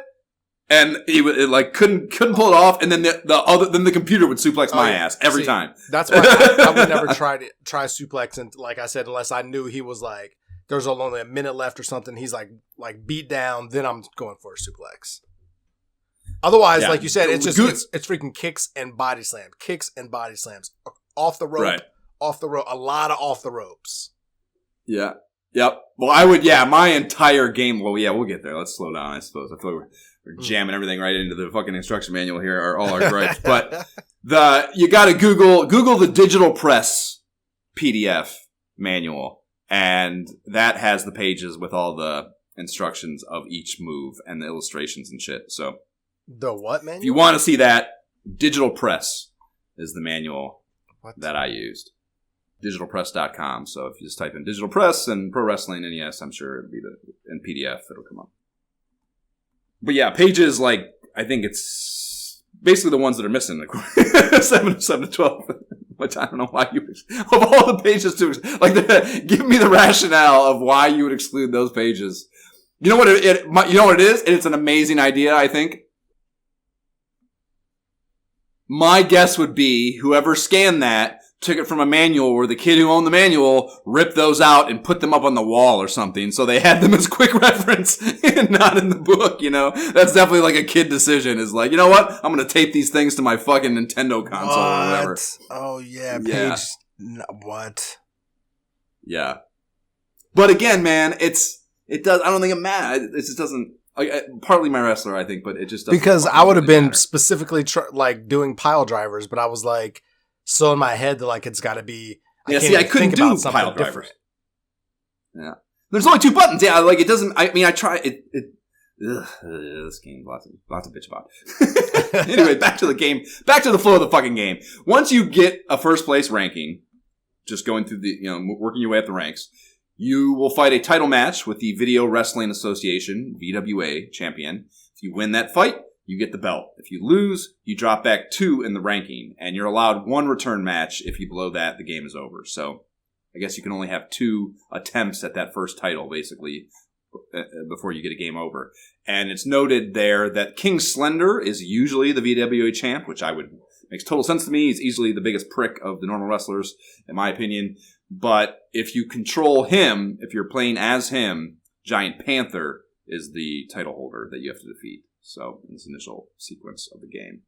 and he would couldn't pull it off, and then the computer would suplex my ass every time. That's why I would never try suplex, and like I said, unless I knew he was like there's only a minute left or something. He's like beat down, then I'm going for a suplex. Otherwise, like you said, it's freaking kicks and body slams, off the rope, a lot of off the ropes. Yeah. Yep. Well, my entire game. Well, yeah, we'll get there. Let's slow down, I suppose. I feel like we're jamming everything right into the fucking instruction manual here, or all our gripes. But you got to Google the digital press PDF manual, and that has the pages with all the instructions of each move and the illustrations and shit. So the what manual? If you want to see that, digital press is the manual that I used. Digitalpress.com. So if you just type in digital press and pro wrestling NES, I'm sure it'll be in PDF. It'll come up. But yeah, pages I think it's basically the ones that are missing. 7 to 12. Which I don't know why you of all the pages to give me the rationale of why you would exclude those pages. You know what you know what it is? It's an amazing idea. I think. My guess would be whoever scanned that took it from a manual where the kid who owned the manual ripped those out and put them up on the wall or something. So they had them as quick reference and not in the book, you know? That's definitely like a kid decision is like, you know what? I'm going to tape these things to my fucking Nintendo console or whatever. Oh, yeah. Page. No, what? Yeah. But again, man, I don't think it matters. It just doesn't. Partly my wrestler, I think, but it just doesn't. Because I would have been specifically doing pile drivers, but I was like, so in my head that it's got to be. I couldn't do pile drivers. Yeah, there's only 2 buttons. Yeah, it doesn't. I mean, I try it. This game, lots of bitch about. Anyway, back to the game. Back to the flow of the fucking game. Once you get a first place ranking, just going through working your way up the ranks, you will fight a title match with the Video Wrestling Association (VWA) champion. If you win that fight, you get the belt. If you lose, you drop back 2 in the ranking, and you're allowed 1 return match. If you blow that, the game is over. So I guess you can only have 2 attempts at that first title, basically, before you get a game over. And it's noted there that King Slender is usually the VWA champ, which makes total sense to me. He's easily the biggest prick of the normal wrestlers, in my opinion. But if you control him, if you're playing as him, Giant Panther is the title holder that you have to defeat. So, in this initial sequence of the game.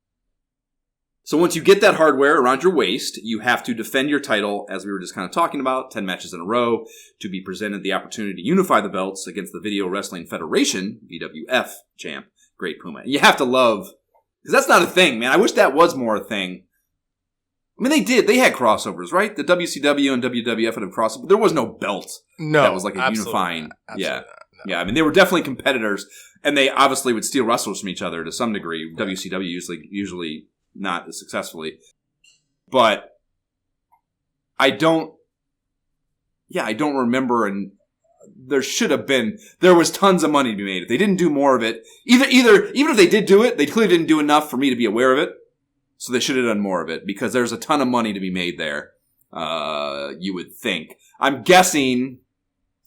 So once you get that hardware around your waist, you have to defend your title, as we were just kind of talking about, 10 matches in a row, to be presented the opportunity to unify the belts against the Video Wrestling Federation, VWF champ, Great Puma. And you have to love, because that's not a thing, man. I wish that was more a thing. I mean, they had crossovers, right? The WCW and WWF had a crossover. There was no belt. No. That was like a unifying. Yeah. No. Yeah, I mean, they were definitely competitors, and they obviously would steal wrestlers from each other to some degree. Yeah. WCW usually not as successfully. But I don't remember, and there was tons of money to be made. If they didn't do more of it, even if they did do it, they clearly didn't do enough for me to be aware of it. So they should have done more of it, because there's a ton of money to be made there, you would think. I'm guessing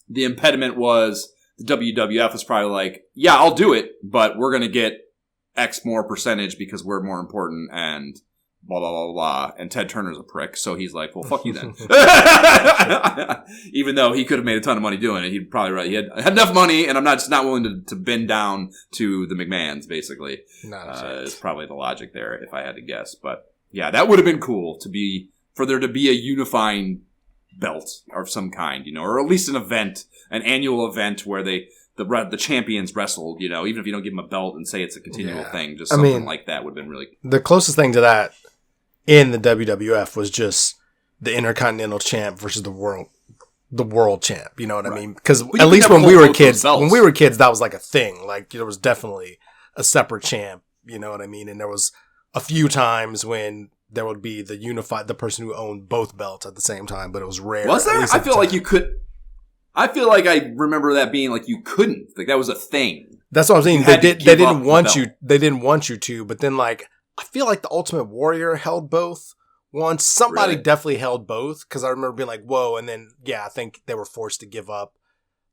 the impediment was the WWF was probably like, yeah, I'll do it, but we're going to get X more percentage because we're more important and blah, blah, blah, blah. And Ted Turner's a prick, so he's like, well, fuck you then. Even though he could have made a ton of money doing it, he'd probably he had enough money, and I'm not willing to bend down to the McMahons, basically. It's probably the logic there, if I had to guess. But yeah, that would have been cool for there to be a unifying belt of some kind, or at least an annual event where the champions wrestled, even if you don't give them a belt and say it's a continual thing, just something like that would have been really cool. The closest thing to that in the WWF was just the Intercontinental Champ versus the world champ. You know what I mean? Because at least when we were kids, that was like a thing. Like there was definitely a separate champ. You know what I mean? And there was a few times when there would be the person who owned both belts at the same time, but it was rare. Was there? I feel like you could. I feel like I remember that being like you couldn't. Like that was a thing. That's what I'm saying. They didn't want you. They didn't want you to. But then, like, I feel like the Ultimate Warrior held both once. Somebody definitely held both because I remember being like, "Whoa!" And then, yeah, I think they were forced to give up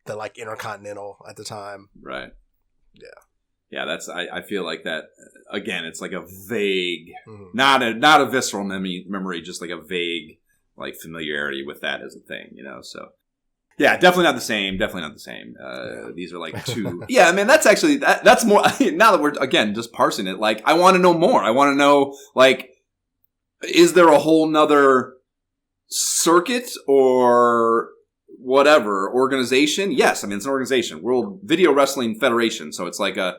the like Intercontinental at the time. Right. Yeah. Yeah, that's. I feel like that again. It's like a vague, not a visceral memory, just like a vague like familiarity with that as a thing. You know, so. Yeah, definitely not the same. These are like two. Yeah, I mean, that's actually, that's more, now that we're, again, just parsing it, like, I want to know more. I want to know, like, is there a whole nother circuit or whatever organization? Yes, I mean, it's an organization. World Video Wrestling Federation. So it's like a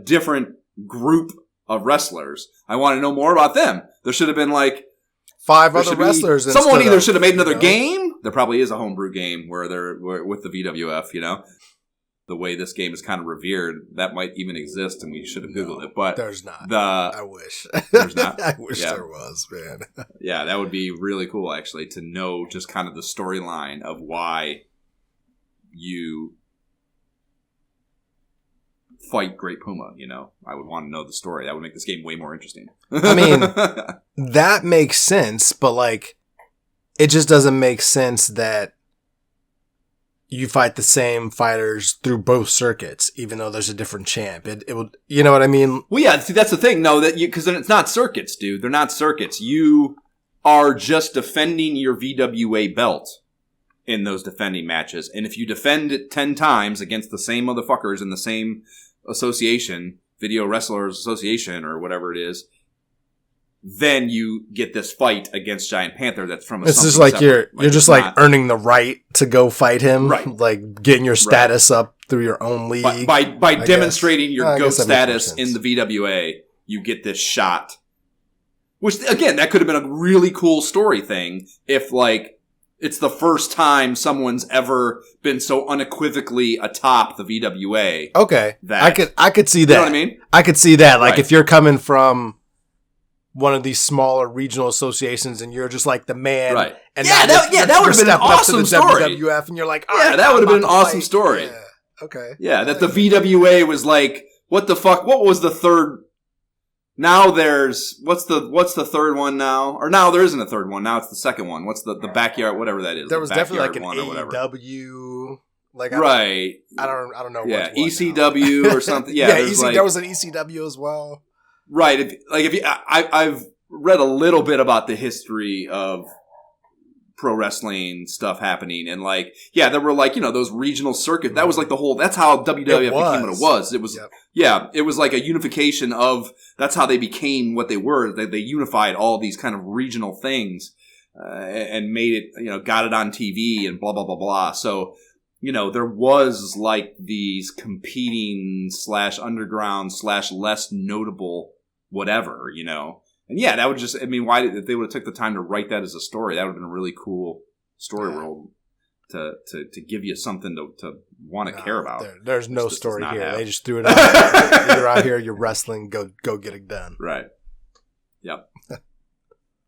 different group of wrestlers. I want to know more about them. There should have been like, 5 other wrestlers. Someone either should have made another game. There probably is a homebrew game where they're with the VWF, you know. The way this game is kind of revered, that might even exist, and we should have Googled it. But there's not. I wish. There's not. I wish there was, man. Yeah, that would be really cool, actually, to know just kind of the storyline of why you fight Great Puma, you know. I would want to know the story. That would make this game way more interesting. I mean, that makes sense, but like, it just doesn't make sense that you fight the same fighters through both circuits, even though there's a different champ. It would, you know what I mean? Well, yeah, see, that's the thing. No, because then it's not circuits, dude. They're not circuits. You are just defending your VWA belt in those defending matches. And if you defend it 10 times against the same motherfuckers in the same association, Video Wrestlers Association or whatever it is, then you get this fight against Giant Panther that's from a It's just like you're just like earning the right to go fight him. Right. Like getting your status up through your own league. By demonstrating your GOAT status in the VWA, you get this shot. Which, again, that could have been a really cool story thing if, like, it's the first time someone's ever been so unequivocally atop the VWA. Okay. I could see that. You know what I mean? I could see that. Like, if you're coming from one of these smaller regional associations and you're just like the man. Right. And that would have been an awesome story. WWF and you're like, yeah, that would have been an awesome story. Yeah. Okay. Yeah, that the VWA was like, what the fuck? What was the third? Now there's, what's the third one now? Or now there isn't a third one. Now it's the second one. What's the backyard, whatever that is. There was definitely like an AEW. Like, right. I don't know. Yeah, ECW or something. Yeah, there was an ECW as well. Right. I've read a little bit about the history of pro wrestling stuff happening, and like, yeah, there were like, you know, those regional circuits. That was like the whole. That's how WWF became what it was. It was, yeah, it was like a unification of. That's how they became what they were. They unified all these kind of regional things and made it, you know, got it on TV and blah blah blah blah. So, you know, there was like these competing / underground / less notable whatever, you know. And yeah, that would just, I mean, if they would have took the time to write that as a story, that would have been a really cool story world to give you something to want to care about. There's no story here. They just threw it out. You're out here, you're wrestling, go get it done. Right. Yep.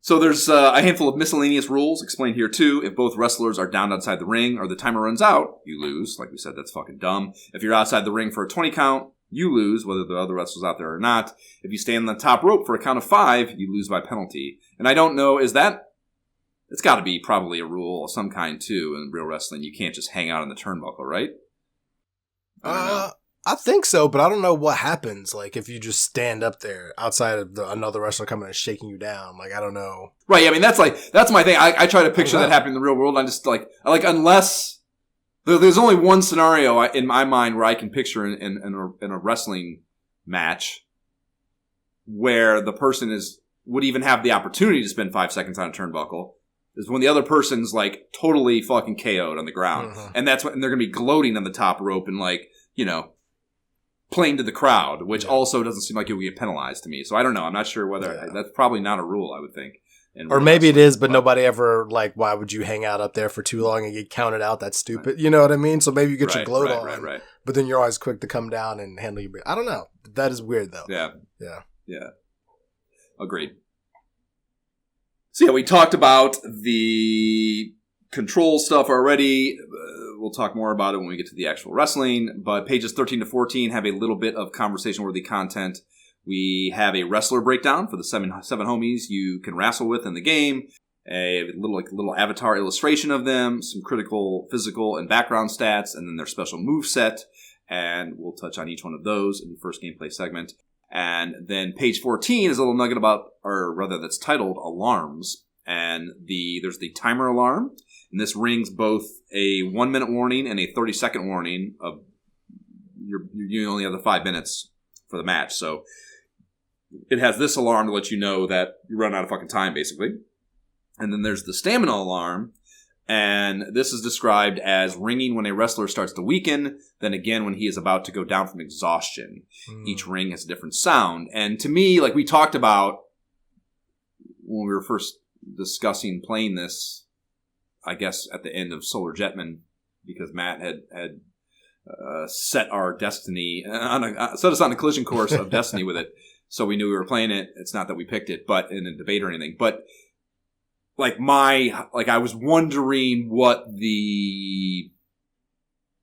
So there's a handful of miscellaneous rules explained here too. If both wrestlers are down outside the ring or the timer runs out, you lose. Like we said, that's fucking dumb. If you're outside the ring for a 20 count, you lose, whether the other wrestlers out there or not. If you stand on the top rope for a count of 5, you lose by penalty. And I don't know, it's got to be probably a rule of some kind too in real wrestling. You can't just hang out on the turnbuckle, right? I think so, but I don't know what happens. Like if you just stand up there outside of another wrestler coming and shaking you down. Like I don't know. Right. I mean that's my thing. I try to picture that happening in the real world. I'm just like unless there's only one scenario in my mind where I can picture in a wrestling match where the person would even have the opportunity to spend 5 seconds on a turnbuckle. Is when the other person's like totally fucking KO'd on the ground, and that's when they're gonna be gloating on the top rope and like, you know, playing to the crowd, which also doesn't seem like it would get penalized to me. So I don't know. I'm not sure whether that's probably not a rule. I would think. in or real maybe it wrestling. is, but nobody ever, like, why would you hang out up there for too long and get counted out? That's stupid. You know what I mean? So maybe you get your gloat on, right. but then you're always quick to come down and handle your... I don't know. That is weird, though. Yeah. Agreed. So yeah, we talked about the control stuff already. We'll talk more about it when we get to the actual wrestling. But pages 13 to 14 have a little bit of conversation-worthy content. We have a wrestler breakdown for the seven homies you can wrestle with in the game. A little avatar illustration of them, some critical, physical, and background stats, and then their special move set. And we'll touch on each one of those in the first gameplay segment. And then page 14 is a little nugget about, or rather that's titled Alarms. And there's the timer alarm. And this rings both a 1-minute warning and a 30-second warning of you only have the 5 minutes for the match. So it has this alarm to let you know that you run out of fucking time, basically. And then there's the stamina alarm. And this is described as ringing when a wrestler starts to weaken, then again when he is about to go down from exhaustion. Each ring has a different sound. And to me, like we talked about when we were first discussing playing this, I guess at the end of Solar Jetman, because Matt had set our destiny, set us on a collision course of destiny with it. So we knew we were playing it. It's not that we picked it, but in a debate or anything. But I was wondering what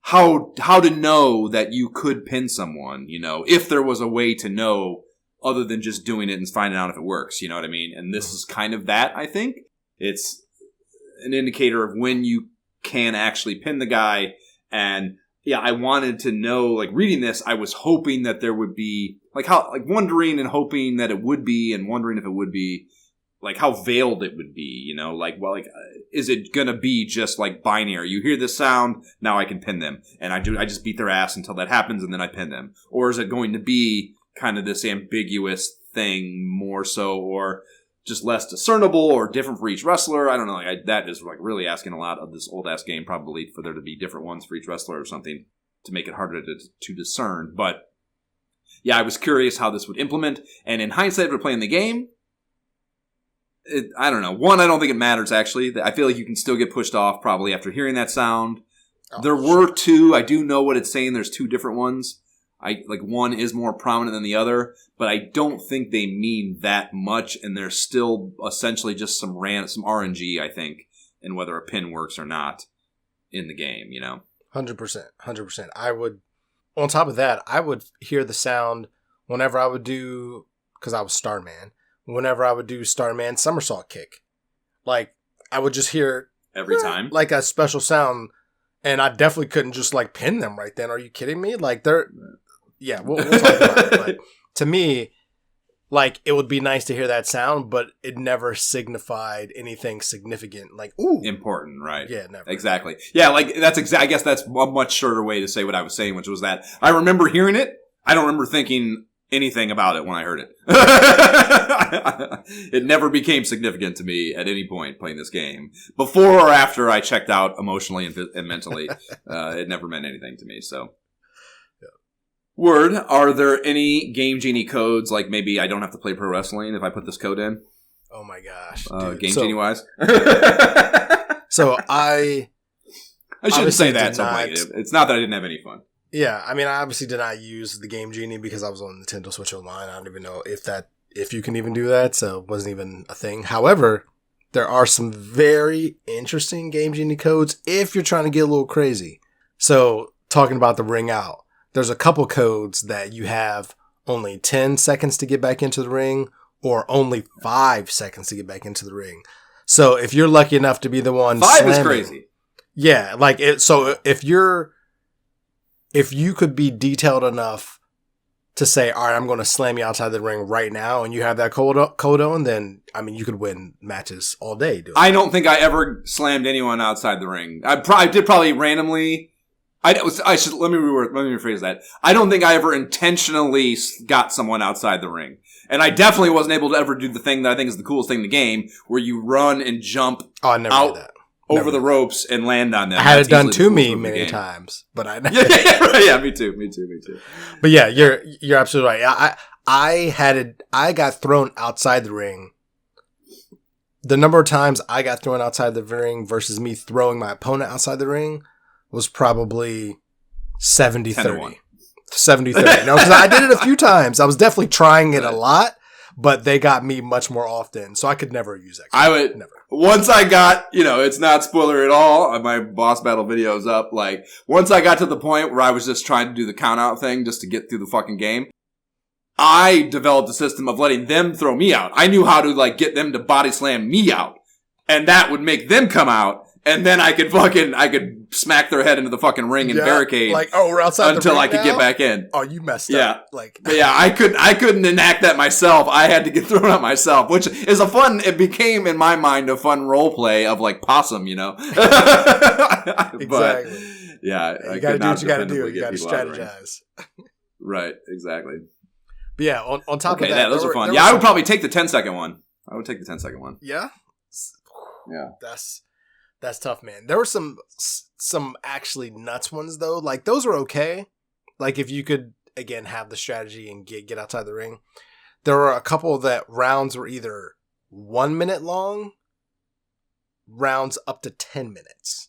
how to know that you could pin someone, if there was a way to know other than just doing it and finding out if it works, you know what I mean? And this is kind of that, I think. It's an indicator of when you can actually pin the guy. And yeah, I wanted to know, reading this, I was hoping that there would be, wondering and hoping that it would be, and wondering if it would be, how veiled it would be, is it going to be just binary? You hear this sound, now I can pin them. And I just beat their ass until that happens, and then I pin them. Or is it going to be kind of this ambiguous thing more so, or just less discernible or different for each wrestler? I don't know. That is really asking a lot of this old-ass game, probably, for there to be different ones for each wrestler or something to make it harder to discern. But yeah, I was curious how this would implement. And in hindsight, we're playing the game. I don't know. One, I don't think it matters, actually. I feel like you can still get pushed off probably after hearing that sound. There were two. I do know what it's saying. There's two different ones. One is more prominent than the other, but I don't think they mean that much, and there's still essentially just some RNG, I think, in whether a pin works or not in the game, 100%. I would, on top of that, I would hear the sound whenever I would do, because I was Starman, whenever I would do Starman somersault kick. I would just hear every time, a special sound, and I definitely couldn't just pin them right then. Are you kidding me? Yeah, we'll talk about it. But to me, it would be nice to hear that sound, but it never signified anything significant. Ooh, important, right? Yeah, never. Exactly. Yeah, that's I guess that's a much shorter way to say what I was saying, which was that I remember hearing it. I don't remember thinking anything about it when I heard it. It never became significant to me at any point playing this game. Before or after I checked out emotionally and mentally, it never meant anything to me. So. Word, are there any Game Genie codes, maybe I don't have to play pro wrestling if I put this code in? Oh my gosh. Game Genie wise? So I shouldn't say that so negative. It's not that I didn't have any fun. Yeah, I mean, I obviously did not use the Game Genie because I was on Nintendo Switch Online. I don't even know if you can even do that, so it wasn't even a thing. However, there are some very interesting Game Genie codes if you're trying to get a little crazy. So, talking about the ring out. There's a couple codes that you have only 10 seconds to get back into the ring or only 5 seconds to get back into the ring. So if you're lucky enough to be the one 5 slamming, is crazy. Yeah, so if you could be detailed enough to say, all right, I'm going to slam you outside the ring right now, and you have that code on, then, I mean, you could win matches all day doing I don't think I ever slammed anyone outside the ring. I did probably randomly. Let me rephrase that. I don't think I ever intentionally got someone outside the ring. And I definitely wasn't able to ever do the thing that I think is the coolest thing in the game, where you run and jump I never out did that. over the ropes and land on them. I had it done to me many times, but I never. Yeah, me too. But yeah, you're absolutely right. I got thrown outside the ring the number of times I got thrown outside the ring versus me throwing my opponent outside the ring was probably 70-30. 70-30. No, because I did it a few times. I was definitely trying it a lot, but they got me much more often, so I could never use X. I would never. Once I got, it's not spoiler at all. My boss battle video is up. Like, once I got to the point where I was just trying to do the count out thing just to get through the fucking game, I developed a system of letting them throw me out. I knew how to, like, get them to body slam me out. And that would make them come out. And then I could smack their head into the fucking ring and barricade. Like, we're outside until the ring I could now? Get back in. Oh, you messed up. Like, but yeah, I couldn't enact that myself. I had to get thrown out myself, which is it became in my mind a fun role play of like possum, Exactly. But, yeah. You gotta do what you gotta do. You gotta strategize. Right, exactly. But yeah, on top of that. Yeah, those are fun. Yeah, I would probably take the 10-second one. I would take the 10-second one. Yeah? Yeah. That's tough, man. There were some actually nuts ones though. Like those were okay. Like if you could again have the strategy and get outside the ring. There were a couple that rounds were either 1 minute long, rounds up to 10 minutes.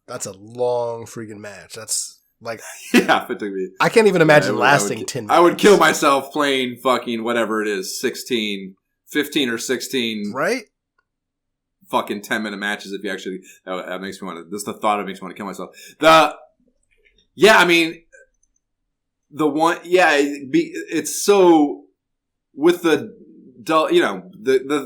That's a long freaking match. That's like yeah, if it took me. I can't even imagine lasting 10 minutes. I would kill myself playing fucking whatever it is, 15 or 16. Right? Fucking 10-minute matches if you actually that makes me want to. This the thought of makes me want to kill myself. It's so with the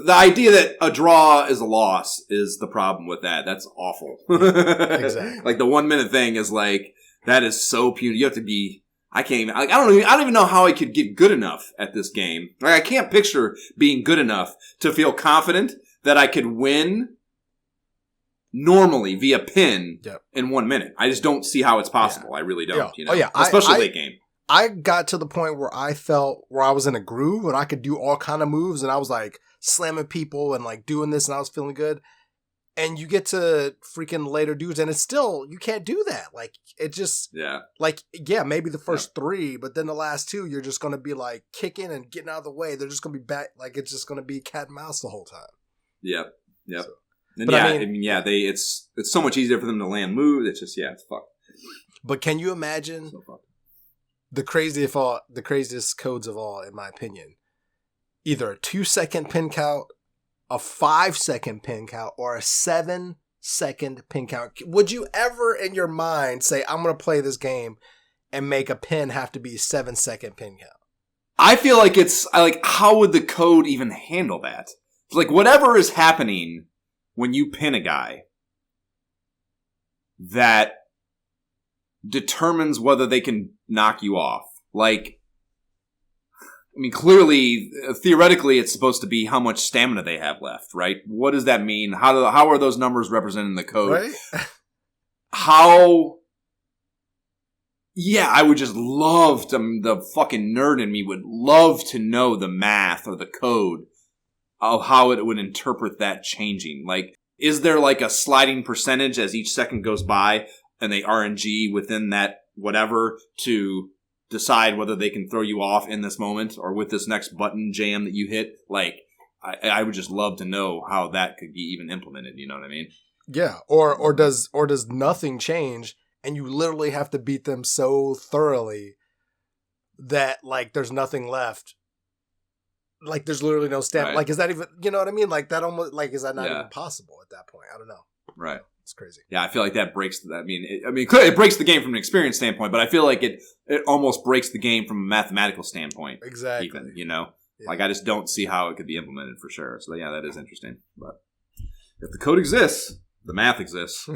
idea that a draw is a loss is the problem with that. That's awful. Exactly. Like the 1 minute thing is like that is so puny. You have to be. I can't even. I don't even know how I could get good enough at this game. Like I can't picture being good enough to feel confident that I could win normally via pin in 1 minute. I just don't see how it's possible. Yeah. I really don't. Especially late game. I got to the point where I felt where I was in a groove and I could do all kind of moves and I was like slamming people and like doing this and I was feeling good. And you get to freaking later dudes and it's still, you can't do that. Like it just, maybe the first 3, but then the last 2, you're just going to be like kicking and getting out of the way. They're just going to be back. Like it's just going to be cat and mouse the whole time. Yep. So, and but it's so much easier for them to land moves. It's just, it's fucked. But can you imagine the craziest codes of all, in my opinion? Either a 2-second pin count, a 5-second pin count, or a 7-second pin count. Would you ever in your mind say, I'm going to play this game and make a pin have to be 7-second pin count? I feel like how would the code even handle that? Like, whatever is happening when you pin a guy that determines whether they can knock you off. Like, I mean, clearly, theoretically, it's supposed to be how much stamina they have left, right? What does that mean? How are those numbers represented in the code? Right? I would just love to, the fucking nerd in me would love to know the math or the code of how it would interpret that changing. Like, is there like a sliding percentage as each second goes by and they RNG within that whatever to decide whether they can throw you off in this moment or with this next button jam that you hit? Like, I would just love to know how that could be even implemented. You know what I mean? Yeah. Or does nothing change and you literally have to beat them so thoroughly that like there's nothing left? Like there's literally no stamina. Right. Like is that even, you know what I mean? Like that almost, like is that not even possible at that point? I don't know. Right. It's crazy. Yeah, I feel like that breaks. Clearly it breaks the game from an experience standpoint, but I feel like it almost breaks the game from a mathematical standpoint. Exactly. Even, like I just don't see how it could be implemented for sure. So yeah, that is interesting. But if the code exists, the math exists.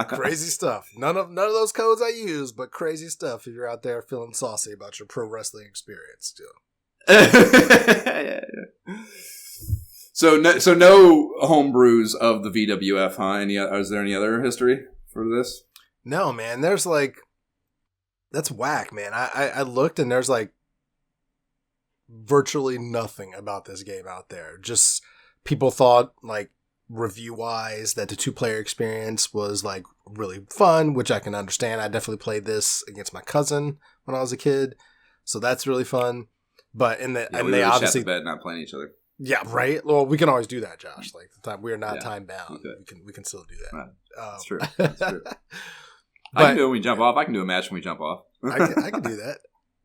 Crazy stuff. None of those codes I use, but crazy stuff. If you're out there feeling saucy about your pro wrestling experience, too. So no homebrews of the VWF, huh? Is there any other history for this? No, man. There's like, that's whack, man. I looked and there's like virtually nothing about this game out there. Just people thought like review wise that the 2-player experience was like really fun, which I can understand. I definitely played this against my cousin when I was a kid, so that's really fun. But they obviously bed not playing each other. Yeah, right. Well, we can always do that, Josh. Like the time we are not time bound. Okay. We can still do that. Right. That's true. That's true. But, I can do it when we jump off. I can do a match when we jump off. I can do that.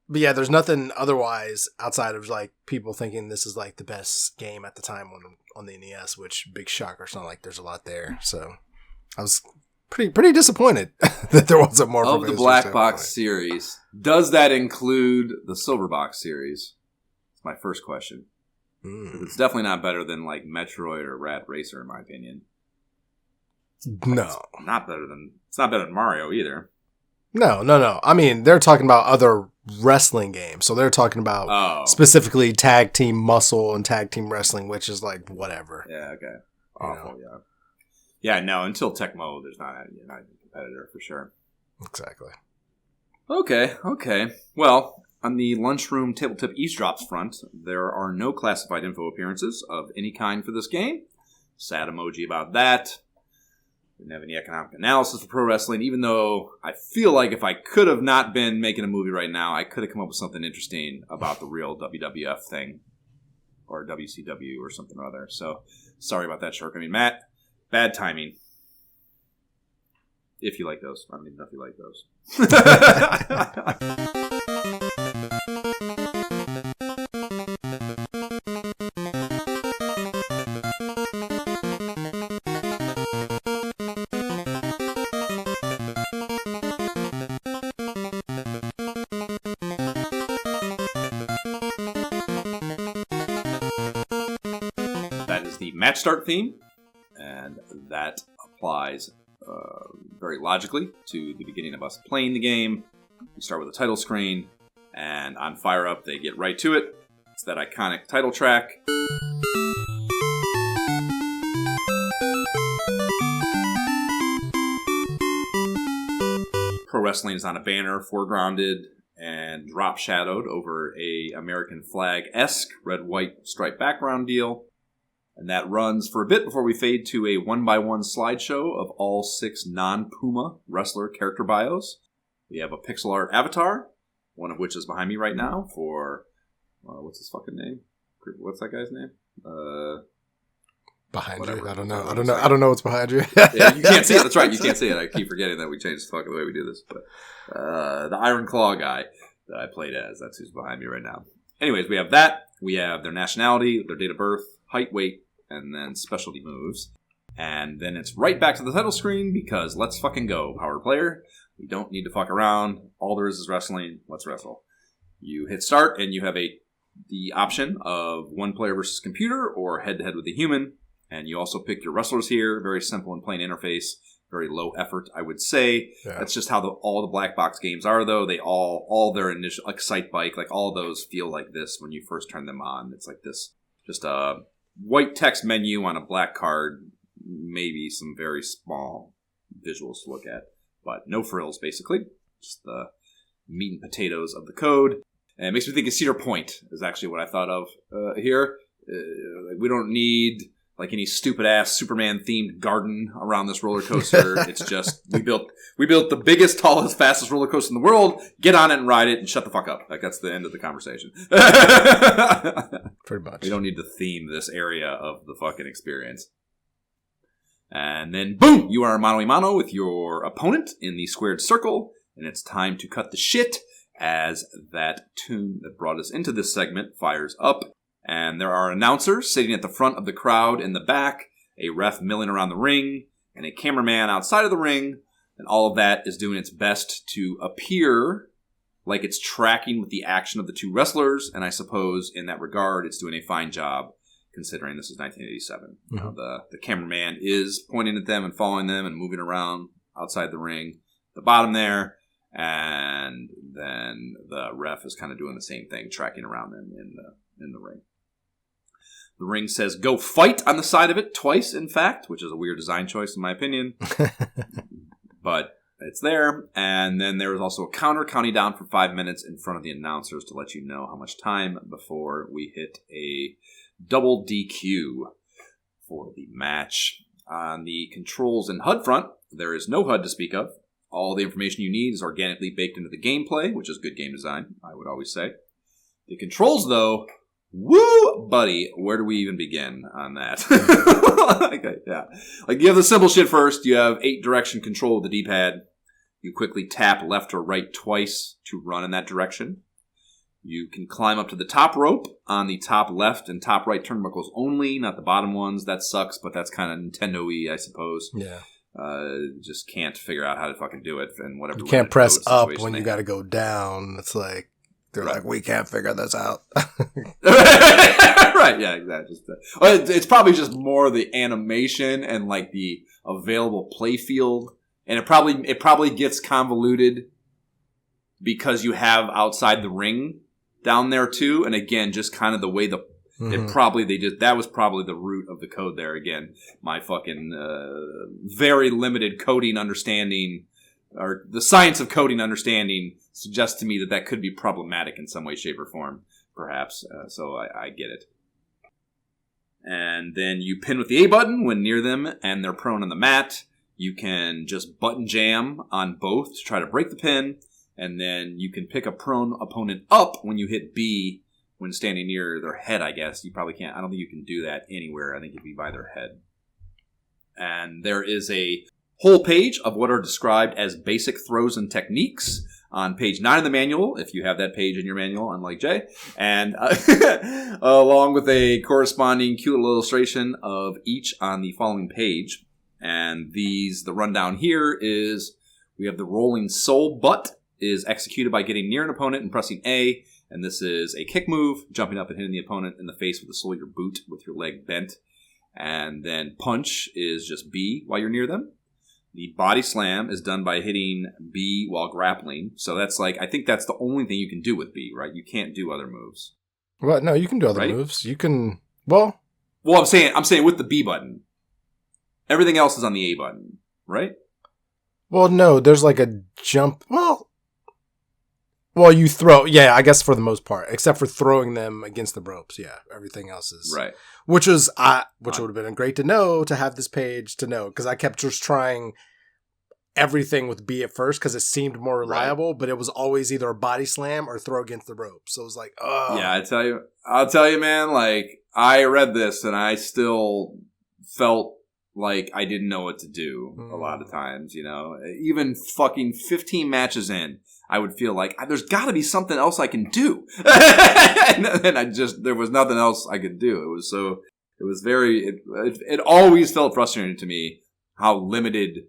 But yeah, there's nothing otherwise outside of like people thinking this is like the best game at the time on the NES, which big shocker. It's not like there's a lot there. So I was pretty disappointed that there wasn't more of the black box series. Does that include the silver box series? That's my first question. It's definitely not better than like Metroid or Rat Racer, in my opinion. No, it's not better than Mario either. No. I mean, they're talking about other wrestling games, so they're talking about specifically tag team muscle and tag team wrestling, which is like whatever. Yeah. Okay. Awful. Yeah. Yeah. No. Until Tecmo, there's not a competitor for sure. Exactly. Okay. Well, on the lunchroom tabletop eavesdrops front, there are no classified info appearances of any kind for this game. Sad emoji about that. Didn't have any economic analysis for pro wrestling, even though I feel like if I could have not been making a movie right now, I could have come up with something interesting about the real WWF thing. Or WCW or something or other. So, sorry about that, Shark. I mean, Matt, bad timing. If you like those. I don't even know if you like those. Match start theme, and that applies very logically to the beginning of us playing the game. We start with a title screen, and on Fire Up, they get right to it. It's that iconic title track. Pro wrestling is on a banner, foregrounded and drop shadowed over a American flag-esque red-white striped background deal. And that runs for a bit before we fade to a 1x1 slideshow of all 6 non-Puma wrestler character bios. We have a pixel art avatar, one of which is behind me right now for, what's his fucking name? What's that guy's name? Behind whatever. You? I don't know what's behind you. Yeah, you can't see it. That's right. You can't see it. I keep forgetting that we changed the fucking way we do this. But the Iron Claw guy that I played as, that's who's behind me right now. Anyways, we have that. We have their nationality, their date of birth, height, weight, and then specialty moves. And then it's right back to the title screen because let's fucking go, power player. We don't need to fuck around. All there is wrestling. Let's wrestle. You hit start and you have the option of one player versus computer or head-to-head with a human. And you also pick your wrestlers here. Very simple and plain interface. Very low effort, I would say. Yeah. That's just how all the black box games are, though. They all their initial, like Sight Bike, like all those feel like this when you first turn them on. It's like this, just a white text menu on a black card, maybe some very small visuals to look at, but no frills, basically. Just the meat and potatoes of the code. And it makes me think of Cedar Point is actually what I thought of here. We don't need like any stupid-ass Superman-themed garden around this roller coaster. It's just, we built the biggest, tallest, fastest roller coaster in the world, get on it and ride it, and shut the fuck up. Like, that's the end of the conversation. Pretty much. We don't need to theme this area of the fucking experience. And then, boom! You are mano-a-mano with your opponent in the squared circle, and it's time to cut the shit as that tune that brought us into this segment fires up. And there are announcers sitting at the front of the crowd in the back, a ref milling around the ring, and a cameraman outside of the ring. And all of that is doing its best to appear like it's tracking with the action of the two wrestlers. And I suppose in that regard, it's doing a fine job considering this is 1987. Mm-hmm. The cameraman is pointing at them and following them and moving around outside the ring, the bottom there. And then the ref is kind of doing the same thing, tracking around them in the ring. The ring says, "Go fight" on the side of it twice, in fact, which is a weird design choice in my opinion. But it's there. And then there is also a counter counting down for 5 minutes in front of the announcers to let you know how much time before we hit a double DQ for the match. On the controls and HUD front, there is no HUD to speak of. All the information you need is organically baked into the gameplay, which is good game design, I would always say. The controls, though, Woo, buddy, where do we even begin on that? Yeah. Like, you have the simple shit first. You have 8 direction control of the D-pad. You quickly tap left or right twice to run in that direction. You can climb up to the top rope on the top left and top right turnbuckles only, not the bottom ones. That sucks, but that's kind of Nintendo-y, I suppose. Yeah. Just can't figure out how to fucking do it and whatever. You can't press up when you got to go down. It's like, they're like, we can't figure this out. Right, yeah, exactly. It's probably just more the animation and like the available play field. And it probably gets convoluted because you have outside the ring down there too. And again, just kind of the way that was probably the root of the code there. Again, my fucking very limited coding understanding, or the science of coding understanding, suggests to me that could be problematic in some way, shape, or form, perhaps. So I get it. And then you pin with the A button when near them and they're prone on the mat. You can just button jam on both to try to break the pin. And then you can pick a prone opponent up when you hit B when standing near their head, I guess. You probably can't. I don't think you can do that anywhere. I think it'd be by their head. And there is a whole page of what are described as basic throws and techniques on page 9 of the manual, if you have that page in your manual, unlike Jay. And along with a corresponding cute little illustration of each on the following page. And the rundown here is we have the rolling soul butt is executed by getting near an opponent and pressing A. And this is a kick move, jumping up and hitting the opponent in the face with the sole of your boot with your leg bent. And then punch is just B while you're near them. The body slam is done by hitting B while grappling. So that's I think that's the only thing you can do with B, right? You can't do other moves. Well, no, you can do other moves. You can, well, I'm saying with the B button. Everything else is on the A button, right? Well, no, there's like a jump. Well, you throw, yeah, I guess for the most part, except for throwing them against the ropes. Yeah, everything else is right. Which would have been great to know, to have this page to know, because I kept just trying everything with B at first because it seemed more reliable, but it was always either a body slam or throw against the ropes. So it was like, oh, yeah. I'll tell you, man. Like, I read this and I still felt like I didn't know what to do a lot of times. You know, even fucking 15 matches in, I would feel like there's got to be something else I can do. And there was nothing else I could do. It always felt frustrating to me how limited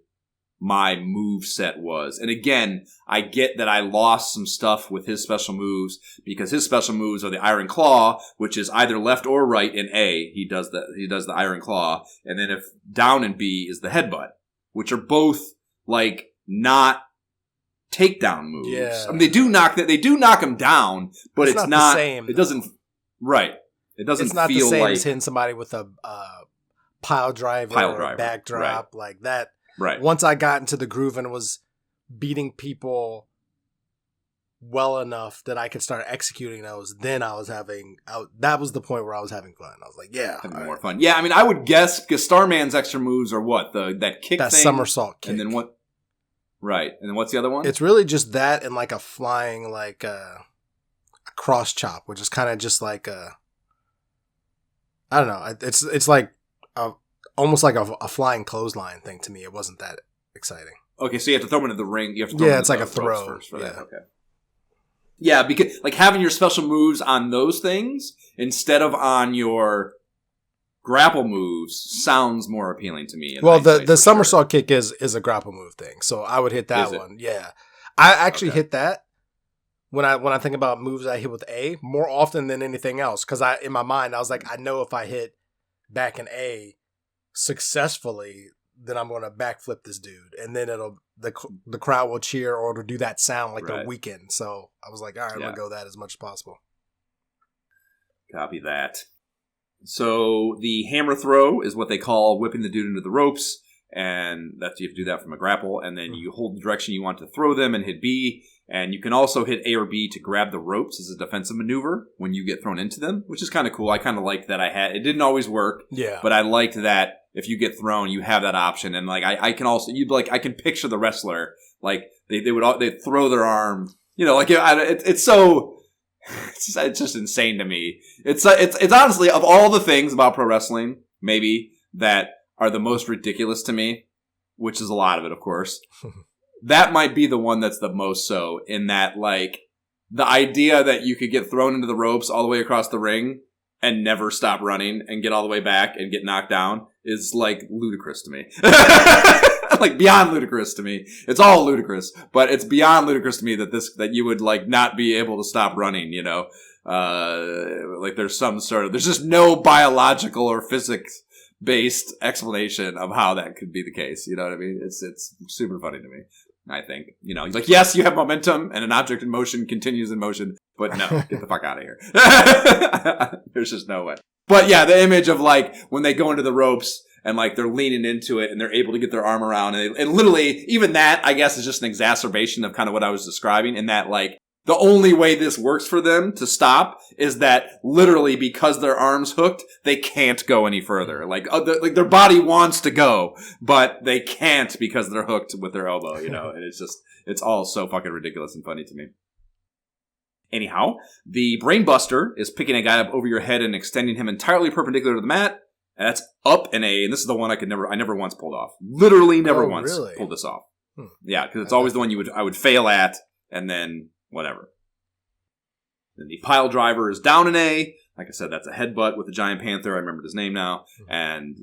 my move set was. And again, I get that I lost some stuff with his special moves because his special moves are the Iron Claw, which is either left or right in A. He does the Iron Claw. And then if down in B is the Headbutt, which are both not takedown moves. Yeah. I mean, they do knock him down, but it's not the same. It doesn't, right. It doesn't it's not feel the same like as hitting somebody with a pile driver or a backdrop like that. Right. Once I got into the groove and was beating people well enough that I could start executing those, then that was the point where I was having fun. I was like, yeah. Having more fun. Yeah, I mean, I would guess because Starman's extra moves are what? That kick that thing? Somersault kick. And then what? Right. And then what's the other one? It's really just that and like a flying, a cross chop, which is kind of just like I don't know. It's like almost like a flying clothesline thing to me. It wasn't that exciting. Okay, so you have to throw them into the ring. You have to throw them it's like a throw first. Right? Yeah. Okay. Yeah, because having your special moves on those things instead of on your grapple moves sounds more appealing to me. Well, the somersault kick is a grapple move thing, so I would hit that one. Yeah, I actually hit that when I think about moves I hit with A more often than anything else, because in my mind I was like, I know if I hit back in A successfully, then I'm going to backflip this dude, and then the crowd will cheer or it'll do that sound like they're weakened. So I was like, all right, I'm going to go that as much as possible. Copy that. So the hammer throw is what they call whipping the dude into the ropes, and you have to do that from a grapple, and then you hold the direction you want to throw them and hit B, and you can also hit A or B to grab the ropes as a defensive maneuver when you get thrown into them, which is kind of cool. I kind of liked that it didn't always work, but I liked that if you get thrown, you have that option, and I can also I can picture the wrestler they'd throw their arm, it's so it's just insane to me. It's honestly, of all the things about pro wrestling, maybe, that are the most ridiculous to me, which is a lot of it, of course, that might be the one that's the most so, in that, like, the idea that you could get thrown into the ropes all the way across the ring and never stop running and get all the way back and get knocked down is, like, ludicrous to me. Like, beyond ludicrous to me. It's all ludicrous, but it's beyond ludicrous to me that you would, like, not be able to stop running, you know? Like, there's just no biological or physics-based explanation of how that could be the case, you know what I mean? It's super funny to me, I think. You know, like, yes, you have momentum, and an object in motion continues in motion, but no, get the fuck out of here. There's just no way. But yeah, the image of, like, when they go into the ropes and, like, they're leaning into it and they're able to get their arm around, and literally, even that, I guess, is just an exacerbation of kind of what I was describing, in that, like, the only way this works for them to stop is that literally, because their arm's hooked, they can't go any further. Like, their body wants to go, but they can't because they're hooked with their elbow, you know? And it's all so fucking ridiculous and funny to me. Anyhow, the Brainbuster is picking a guy up over your head and extending him entirely perpendicular to the mat. And that's up an A, and this is the one I never once pulled off. Literally never once pulled this off. Yeah, because it's always the one I would fail at, and then whatever. Then the Pile Driver is down an A. Like I said, that's a headbutt with the Giant Panther. I remembered his name now. And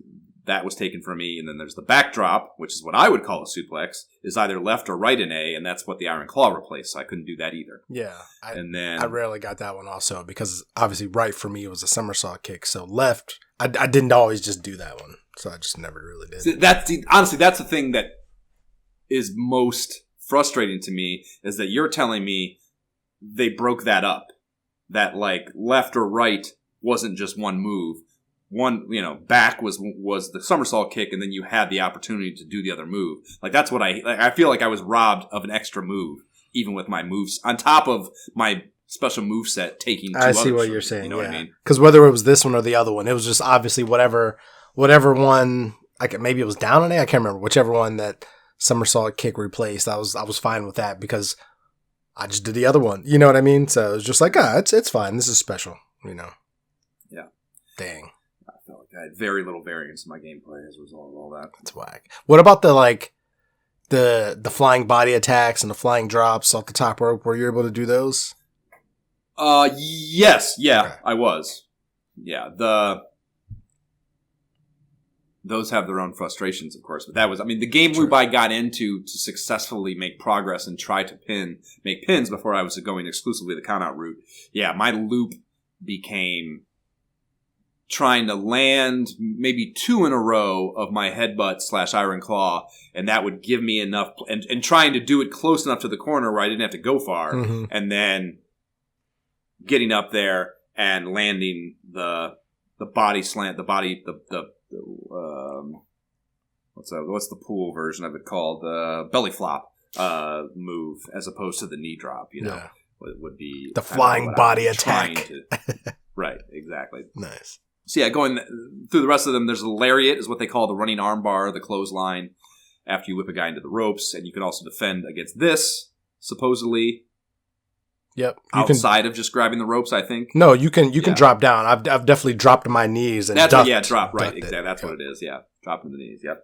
that was taken from me. And then there's the Backdrop, which is what I would call a suplex, is either left or right in A, and that's what the Iron Claw replaced. So I couldn't do that either. Yeah. I rarely got that one also, because obviously right for me was a somersault kick. So left, I didn't always just do that one. So I just never really did. Honestly, that's the thing that is most frustrating to me, is that you're telling me they broke that up. That, like, left or right wasn't just one move. One, you know, back was the somersault kick, and then you had the opportunity to do the other move. Like, that's what I feel like I was robbed of an extra move, even with my moves, on top of my special move set taking two others. I see what you're saying, you know what I mean? Because whether it was this one or the other one, it was just obviously whatever one, maybe it was down an A, I can't remember, whichever one that somersault kick replaced, I was fine with that, because I just did the other one. You know what I mean? So it was just like, it's fine. This is special, you know? Yeah. Dang. I felt like I had very little variance in my gameplay as a result of all that. That's whack. What about the flying body attacks and the flying drops off the top rope? Were you able to do those? Yes. Yeah, okay. I was. Yeah. Those have their own frustrations, of course, but the game loop I got into to successfully make progress and try to make pins before I was going exclusively the count-out route. Yeah, my loop became trying to land maybe 2 in a row of my headbutt / Iron Claw, and that would give me enough, and trying to do it close enough to the corner where I didn't have to go far, and then getting up there and landing the body slant, what's the pool version of it called? Belly flop move, as opposed to the knee drop, you know? Yeah. Would be the flying body attack. Right, exactly. Nice. So yeah, going through the rest of them, there's the lariat, is what they call the running arm bar, the clothesline, after you whip a guy into the ropes, and you can also defend against this, supposedly. Yep. Outside of just grabbing the ropes, I think. No, you can drop down. I've definitely dropped to my knees and drop, right, exactly. That's what it is, yeah. Drop to the knees, yep.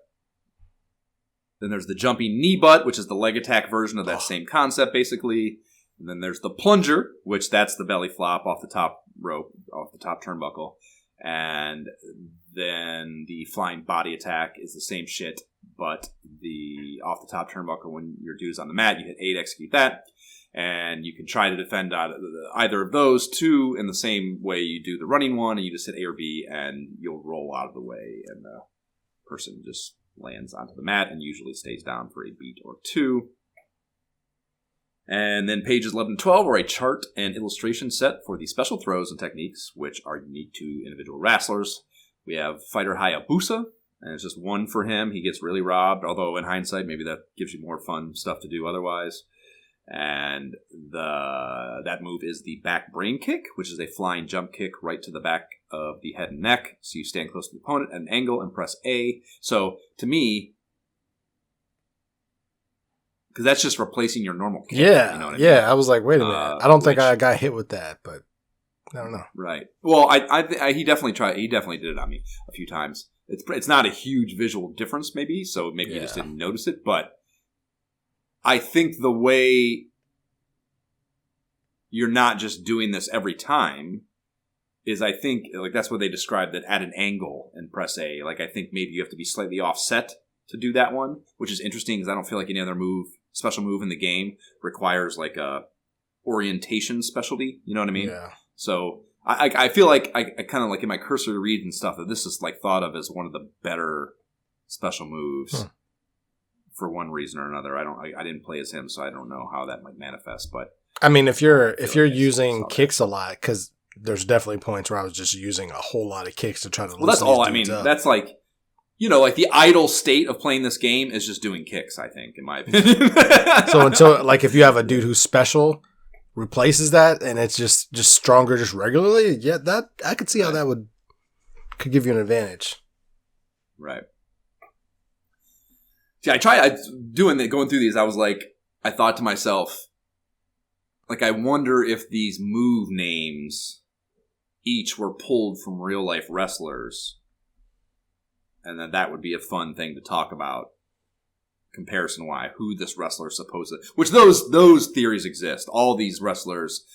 Then there's the jumping knee butt, which is the leg attack version of that same concept, basically. And then there's the plunger, which that's the belly flop off the top rope, off the top turnbuckle. And then the flying body attack is the same shit, but the off the top turnbuckle, when your dude's on the mat, you hit A to execute that. And you can try to defend out of either of those two in the same way you do the running one, and you just hit A or B, and you'll roll out of the way, and the person just lands onto the mat and usually stays down for a beat or two. And then pages 11 and 12 are a chart and illustration set for the special throws and techniques, which are unique to individual wrestlers. We have Fighter Hayabusa, and it's just one for him. He gets really robbed, although in hindsight, maybe that gives you more fun stuff to do otherwise. And that move is the back brain kick, which is a flying jump kick right to the back of the head and neck. So you stand close to the opponent at an angle and press A. So to me, Because that's just replacing your normal kick. Yeah, you know what I mean? I was like, wait a minute. I don't think I got hit with that, but I don't know. Right. Well, he definitely tried. He definitely did it on me a few times. It's not a huge visual difference, maybe. So maybe you just didn't notice it. But I think the way you're not just doing this every time is, I think, like that's what they described, that at an angle and press A. Like I think maybe you have to be slightly offset to do that one, which is interesting because I don't feel like any other special move in the game requires like a orientation specialty. You know what I mean? Yeah. So I feel like I kind of like in my cursor read and stuff that this is like thought of as one of the better special moves for one reason or another. I didn't play as him, so I don't know how that might manifest. But I mean, if you're using kicks a lot, because there's definitely points where I was just using a whole lot of kicks to try to. Well, that's all. I mean, that's like. Like the idle state of playing this game is just doing kicks, I think, in my opinion. So like if you have a dude who's special replaces that and it's just stronger just regularly, that I could see how that could give you an advantage. Right. See, going through these, I was like, I thought to myself, like, I wonder if these move names each were pulled from real life wrestlers. And then that would be a fun thing to talk about, comparison-wise, who this wrestler is supposed to... Which those theories exist. All these wrestlers,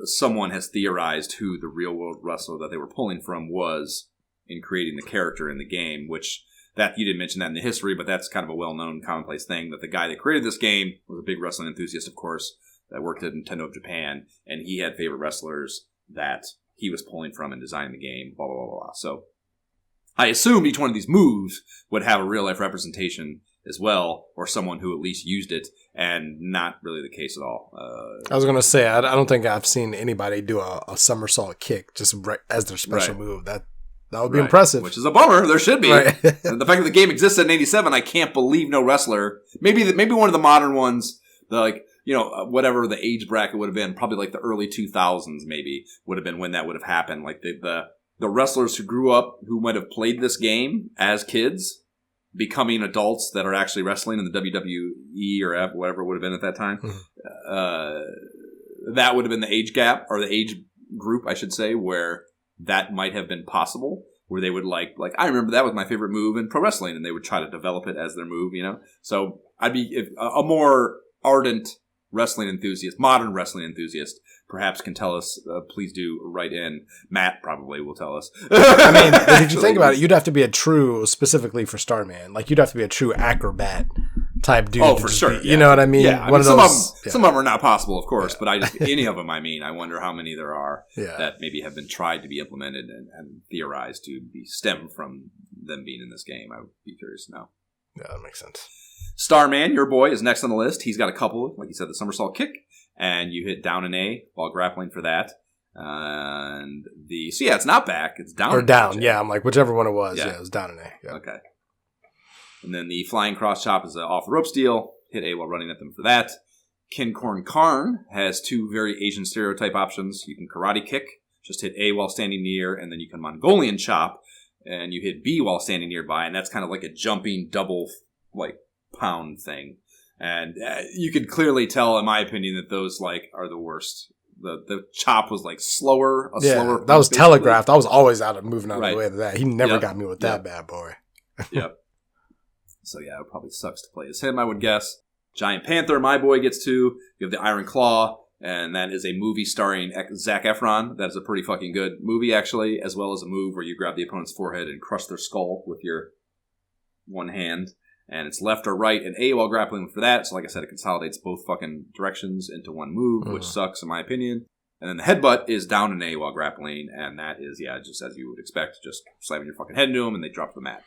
someone has theorized who the real-world wrestler that they were pulling from was in creating the character in the game, which... that you didn't mention that in the history, but that's kind of a well-known, commonplace thing, that the guy that created this game was a big wrestling enthusiast, of course, that worked at Nintendo of Japan, and he had favorite wrestlers that he was pulling from and designing the game, blah, blah, blah, blah. So... I assumed each one of these moves would have a real-life representation as well, or someone who at least used it, and not really the case at all. I was going to say, I don't think I've seen anybody do a somersault kick just as their special move. That would be impressive. Which is a bummer. There should be. Right. And the fact that the game existed in 87, I can't believe no wrestler. Maybe one of the modern ones, whatever the age bracket would have been, probably like the early 2000s maybe, would have been when that would have happened. Like the wrestlers who grew up, who might have played this game as kids, becoming adults that are actually wrestling in the WWE or whatever it would have been at that time, that would have been the age gap, or the age group, I should say, where that might have been possible, where they would like I remember that was my favorite move in pro wrestling, and they would try to develop it as their move, So I'd be a more ardent wrestling enthusiast, modern wrestling enthusiast, perhaps can tell us. Please do write in. Matt probably will tell us. I mean, if you think about it, you'd have to be specifically for Starman, like you'd have to be a true acrobat type dude. Oh, for sure. You know what I mean? Yeah. Some of them are not possible, of course, but any of them, I wonder how many there are that maybe have been tried to be implemented and theorized to be stemmed from them being in this game. I would be curious to know. Yeah, that makes sense. Starman, your boy, is next on the list. He's got a couple, like you said, the somersault kick, and you hit down and A while grappling for that. It's not back. It's down. Or down, yeah. I'm like, whichever one it was. Yeah, it was down and A. Yeah. Okay. And then the flying cross chop is off the rope steal. Hit A while running at them for that. Kincorn Karn has two very Asian stereotype options. You can karate kick, just hit A while standing near, and then you can Mongolian chop, and you hit B while standing nearby, and that's kind of like a jumping double, pound thing. And you could clearly tell, in my opinion, that those are the worst. The chop was slower, slower. That was telegraphed. I was always moving out of the way to that. He never got me with that bad boy. Yep. So yeah, it probably sucks to play as him, I would guess. Giant Panther, my boy, gets two. You have the Iron Claw, and that is a movie starring Zac Efron. That is a pretty fucking good movie, actually, as well as a move where you grab the opponent's forehead and crush their skull with your one hand. And it's left or right and A while grappling for that. So like I said, it consolidates both fucking directions into one move, which sucks in my opinion. And then the headbutt is down and A while grappling. And that is, just as you would expect, just slamming your fucking head into them and they drop the mat.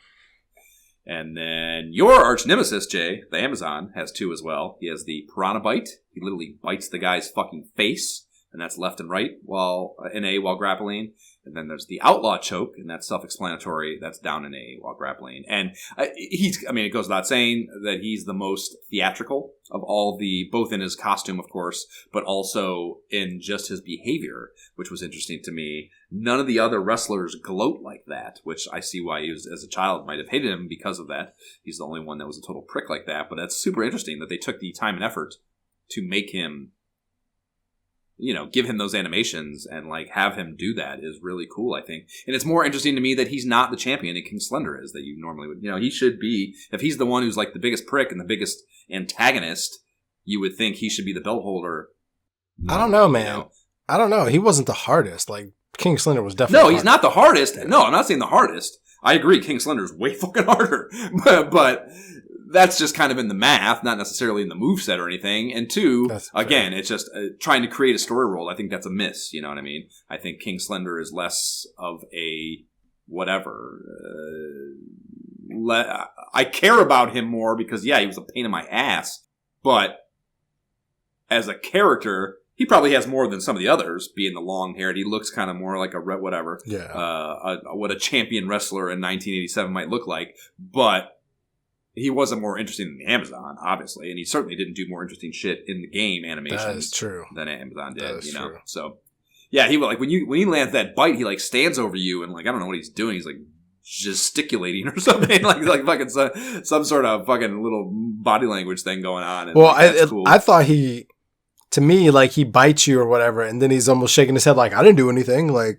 And then your arch nemesis, Jay, the Amazon, has two as well. He has the Piranha Bite. He literally bites the guy's fucking face and that's left and right while in A while grappling. And then there's the outlaw choke, and that's self-explanatory. That's down in A while grappling. And it goes without saying that he's the most theatrical of all both in his costume, of course, but also in just his behavior, which was interesting to me. None of the other wrestlers gloat like that, which I see why he was, as a child, might have hated him because of that. He's the only one that was a total prick like that. But that's super interesting that they took the time and effort to make him, give him those animations and have him do that is really cool, I think. And it's more interesting to me that he's not the champion that King Slender is that you normally would. He should be, if he's the one who's the biggest prick and the biggest antagonist, you would think he should be the belt holder. I don't know, man. I don't know. He wasn't the hardest. King Slender was definitely. No, he's not the hardest. No, I'm not saying the hardest. I agree. King Slender is way fucking harder, but that's just kind of in the math, not necessarily in the moveset or anything. And two, again, it's just trying to create a story role. I think that's a miss. You know what I mean? I think King Slender is less of a whatever. I care about him more because, he was a pain in my ass. But as a character, he probably has more than some of the others, being the long-haired. He looks kind of more like whatever. Yeah. What a champion wrestler in 1987 might look like. But he wasn't more interesting than the Amazon, obviously, and he certainly didn't do more interesting shit in the game animations. That is true. Than Amazon did, That is true. So, yeah, he when he lands that bite, he stands over you and I don't know what he's doing. He's gesticulating or something, like fucking some sort of fucking little body language thing going on. And, cool. I thought he bites you or whatever, and then he's almost shaking his head I didn't do anything,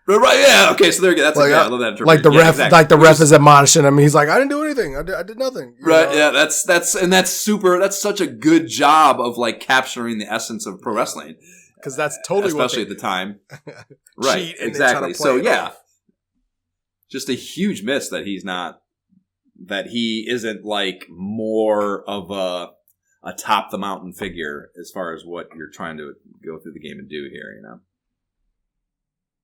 Right, yeah, okay, so there you go. That's I love that the ref, exactly. The ref is admonishing him. He's I didn't do anything. I did nothing. Right, yeah, that's super. That's such a good job of capturing the essence of pro wrestling, because that's totally especially at the time. Right, exactly. So just a huge miss that he isn't more of a top the mountain figure as far as what you're trying to go through the game and do here.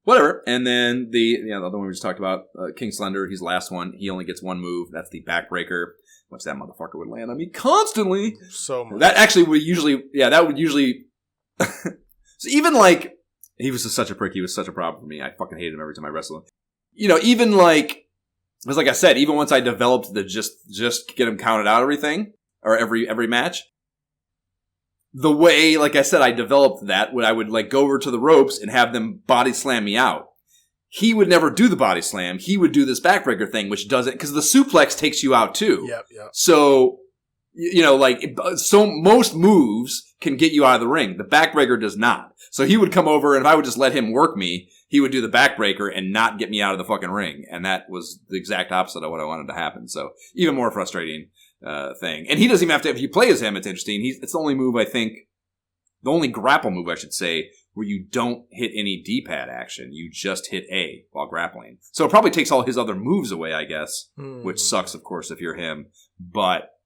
Whatever. And then the other one we just talked about, King Slender, he's the last one. He only gets one move. That's the backbreaker, which that motherfucker would land on me constantly. So much. That actually would usually, so even he was just such a prick. He was such a problem for me. I fucking hated him every time I wrestled him. Even because I said, even once I developed the just get him counted out everything, or every match, the way, I said, I developed that when I would go over to the ropes and have them body slam me out. He would never do the body slam. He would do this backbreaker thing, which doesn't, because the suplex takes you out too. Yep. So, so most moves can get you out of the ring. The backbreaker does not. So he would come over, and if I would just let him work me, he would do the backbreaker and not get me out of the fucking ring. And that was the exact opposite of what I wanted to happen. So even more frustrating. Thing. And he doesn't even have to, if you play as him, it's interesting. It's the only move, I think, the only grapple move, I should say, where you don't hit any D-pad action. You just hit A while grappling. So it probably takes all his other moves away, I guess, which sucks, of course, if you're him. But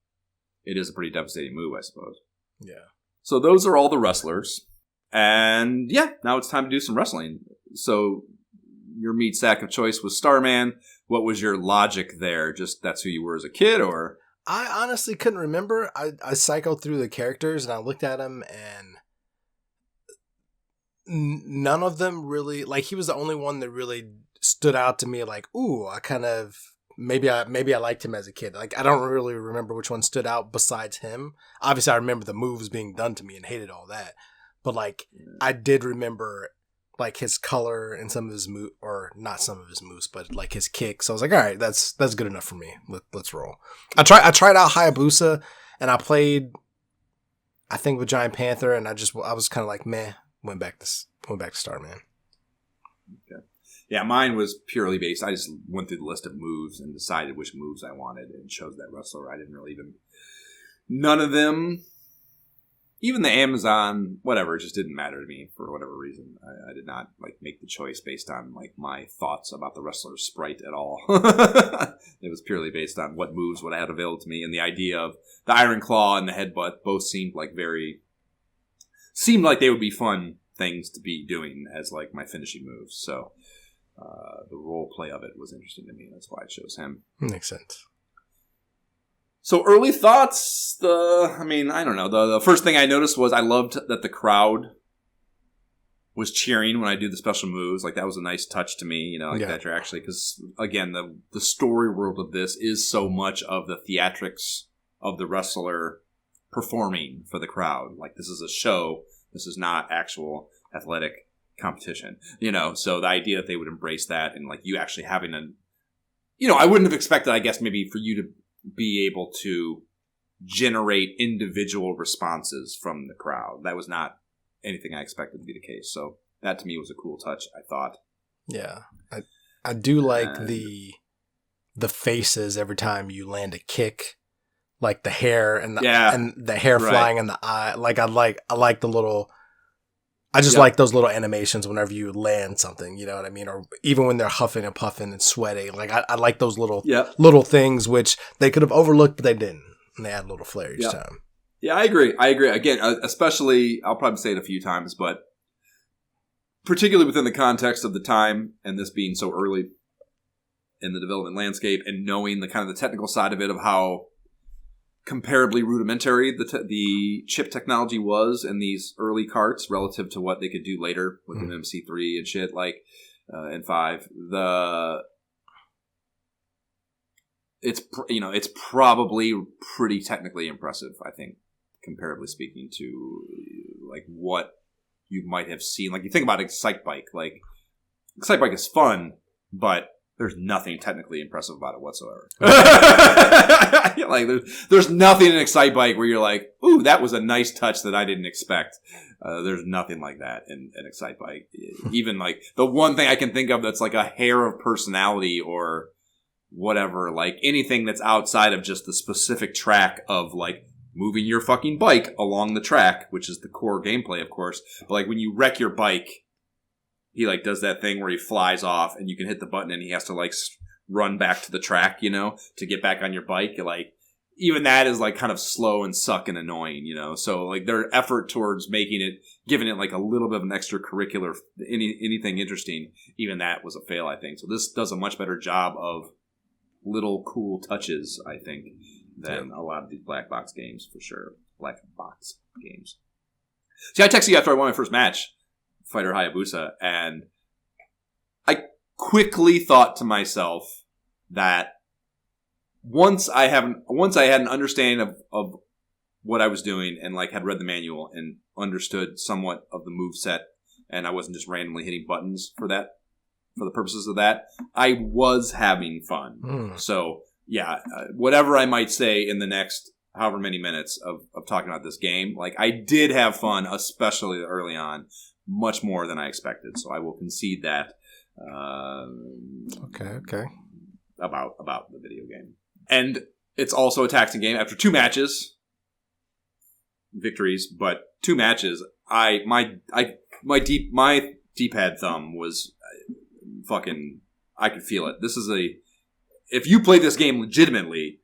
it is a pretty devastating move, I suppose. Yeah. So those are all the wrestlers. And now it's time to do some wrestling. So your meat sack of choice was Starman. What was your logic there? Just that's who you were as a kid, or? I honestly couldn't remember. I cycled through the characters and I looked at them, and none of them really, he was the only one that really stood out to me. Ooh, I kind of, maybe I liked him as a kid. I don't really remember which one stood out besides him. Obviously, I remember the moves being done to me and hated all that. But I did remember his color and some of his moves, or not some of his moves, but his kicks. So I was all right, that's good enough for me. Let's roll. I tried out Hayabusa, and I played, I think, with Giant Panther, and I was kind of meh. Went back to Starman. Okay. Yeah, mine was purely based. I just went through the list of moves and decided which moves I wanted and chose that wrestler. I didn't really none of them. Even the Amazon, whatever, it just didn't matter to me for whatever reason. I did not make the choice based on my thoughts about the wrestler's sprite at all. It was purely based on what moves would I have available to me, and the idea of the Iron Claw and the Headbutt both seemed like they would be fun things to be doing as my finishing moves. So the role play of it was interesting to me. That's why I chose him. Makes sense. So early thoughts, I don't know. The first thing I noticed was I loved that the crowd was cheering when I do the special moves. Like, that was a nice touch to me, you know, like that you're actually, because again, the story world of this is so much of the theatrics of the wrestler performing for the crowd. Like, this is a show. This is not actual athletic competition, you know? So the idea that they would embrace that and like you actually having I wouldn't have expected, I guess, maybe for you to be able to generate individual responses from the crowd. That was not anything I expected to be the case. So that to me was a cool touch, I thought. Yeah. I do like the faces every time you land a kick, like the hair and the hair flying in the eye. Like I like the little, I just like those little animations whenever you land something, you know what I mean? Or even when they're huffing and puffing and sweating. Like I like those little things which they could have overlooked, but they didn't. And they add a little flair each time. Yeah, I agree. Again, especially, I'll probably say it a few times, but particularly within the context of the time and this being so early in the development landscape and knowing the kind of the technical side of it, of how comparably rudimentary the chip technology was in these early carts relative to what they could do later with an MC3 and shit, like, and 5. It's probably pretty technically impressive, I think, comparably speaking to like what you might have seen. Like, you think about Excite Bike. Like, Excite Bike is fun, but there's nothing technically impressive about it whatsoever. Like, there's nothing in Excite Bike where you're like, ooh, that was a nice touch that I didn't expect. There's nothing like that in Excite Bike. Even like the one thing I can think of that's like a hair of personality or whatever, like anything that's outside of just the specific track of like moving your fucking bike along the track, which is the core gameplay, of course. But like when you wreck your bike, he like does that thing where he flies off and you can hit the button and he has to like run back to the track, you know, to get back on your bike. Like, even that is like kind of slow and suck and annoying, you know? So like their effort towards giving it like a little bit of an extracurricular, anything interesting, even that was a fail, I think. So this does a much better job of little cool touches, I think, than a lot of these black box games, for sure. Black box games. See, I texted you after I won my first match, Fighter Hayabusa, and I quickly thought to myself that once I had an understanding of what I was doing and like had read the manual and understood somewhat of the move set, and I wasn't just randomly hitting buttons for the purposes of that, I was having fun. So yeah, whatever I might say in the next however many minutes of talking about this game, like I did have fun, especially early on, much more than I expected. So I will concede that. Okay. About the video game. And it's also a taxing game. After 2 matches, victories, but 2 matches, my D-pad thumb was fucking, I could feel it. This is if you play this game legitimately,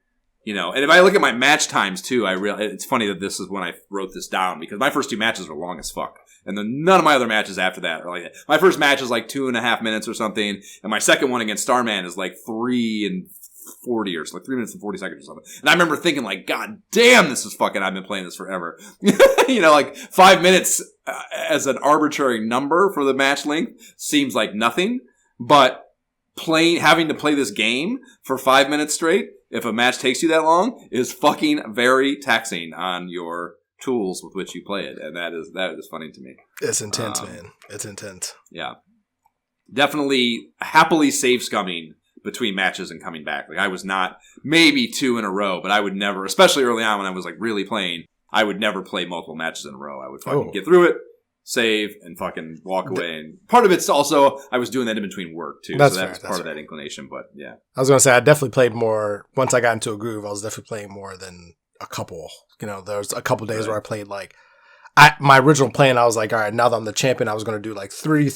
you know, and if I look at my match times too, it's funny that this is when I wrote this down, because my first 2 matches were long as fuck. And then none of my other matches after that are like that. My first match is like 2.5 minutes or something, and my second one against Starman is like 3 and 40 or so, like 3 minutes and 40 seconds or something. And I remember thinking like, God damn, this is fucking, I've been playing this forever. You know, like 5 minutes as an arbitrary number for the match length seems like nothing, but having to play this game for 5 minutes straight, if a match takes you that long, is fucking very taxing on your tools with which you play it. And that is funny to me. It's intense, man. It's intense. Yeah. Definitely happily save scumming between matches and coming back. Like, I was not, maybe 2 in a row, but I would never, especially early on when I was like really playing, I would never play multiple matches in a row. I would fucking get through it, save, and fucking walk away. And part of it's also, I was doing that in between work too. That's so fair, that was part of that inclination, but yeah. I was going to say, I definitely played more, once I got into a groove, I was definitely playing more than a couple. You know, there was a couple days where I played like, my original plan, I was like, all right, now that I'm the champion, I was going to do like 3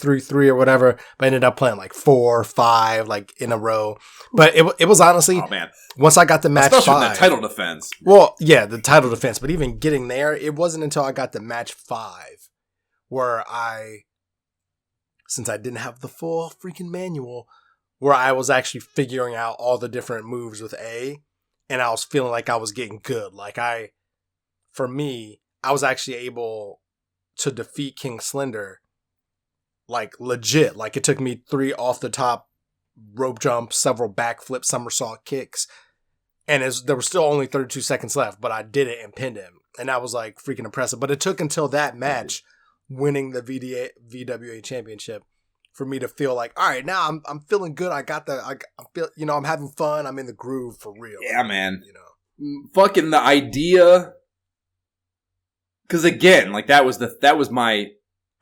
or whatever, but I ended up playing like 4, 5, like in a row. But it was honestly, oh man, once I got the match especially 5. Especially the title defense. Well, yeah, the title defense, but even getting there, it wasn't until I got the match 5 where since I didn't have the full freaking manual, where I was actually figuring out all the different moves with A, and I was feeling like I was getting good. Like for me, I was actually able to defeat King Slender Like legit. Like it took me 3 off the top rope jumps, several backflip somersault kicks. And there was still only 32 seconds left, but I did it and pinned him. And that was like freaking impressive. But it took until that match, winning the VWA championship, for me to feel like, all right, now I'm feeling good. I feel, I'm having fun. I'm in the groove for real. Yeah, man. Fucking the idea. Because again, like that was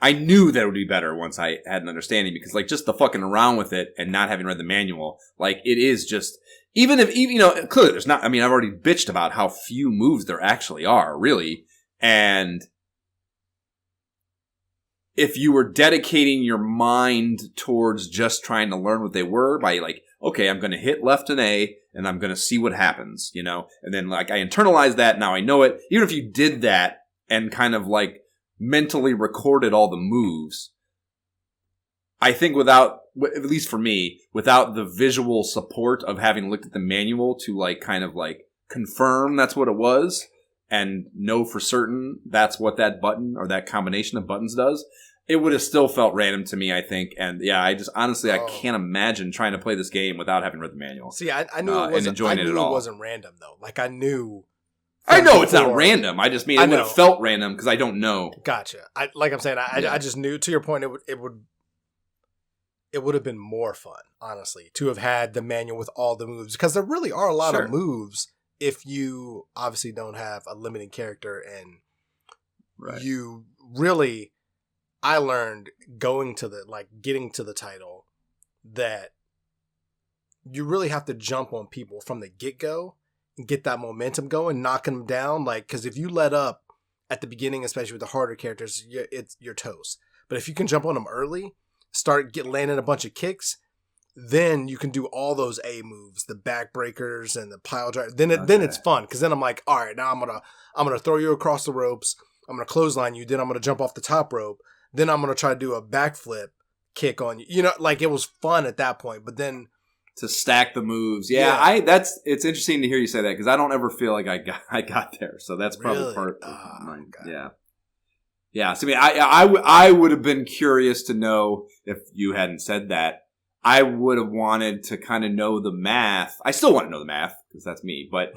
I knew that it would be better once I had an understanding, because like just the fucking around with it and not having read the manual, like it is just, even clearly there's not, I've already bitched about how few moves there actually are, really. And if you were dedicating your mind towards just trying to learn what they were by like, okay, I'm going to hit left and A and I'm going to see what happens, and then like I internalized that. Now I know it. Even if you did that and kind of like mentally recorded all the moves, I think without, at least for me, without the visual support of having looked at the manual to like kind of like confirm that's what it was and know for certain that's what that button or that combination of buttons does, it would have still felt random to me, I think. And yeah, I just honestly, I can't imagine trying to play this game without having read the manual. See, I knew it wasn't, and enjoying it at all. It wasn't random though. Like I know it's not random. I just mean it would have felt random because I don't know. Gotcha. I just knew, to your point, it would have been more fun, honestly, to have had the manual with all the moves, because there really are a lot of moves if you obviously don't have a limiting character, and you really, I learned getting to the title that you really have to jump on people from the get-go and get that momentum going, knocking them down. Like, because if you let up at the beginning, especially with the harder characters, you're toast. But if you can jump on them early, landing a bunch of kicks, then you can do all those A moves, the backbreakers and the pile drive. Then it's fun, because then I'm like, all right, now I'm gonna throw you across the ropes. I'm gonna clothesline you. Then I'm gonna jump off the top rope. Then I'm gonna try to do a backflip kick on you. Like it was fun at that point. But then to stack the moves, it's interesting to hear you say that, because I don't ever feel like I got there. So that's probably part of mine. Yeah. So I would have been curious to know, if you hadn't said that. I would have wanted to kind of know the math. I still want to know the math, because that's me. But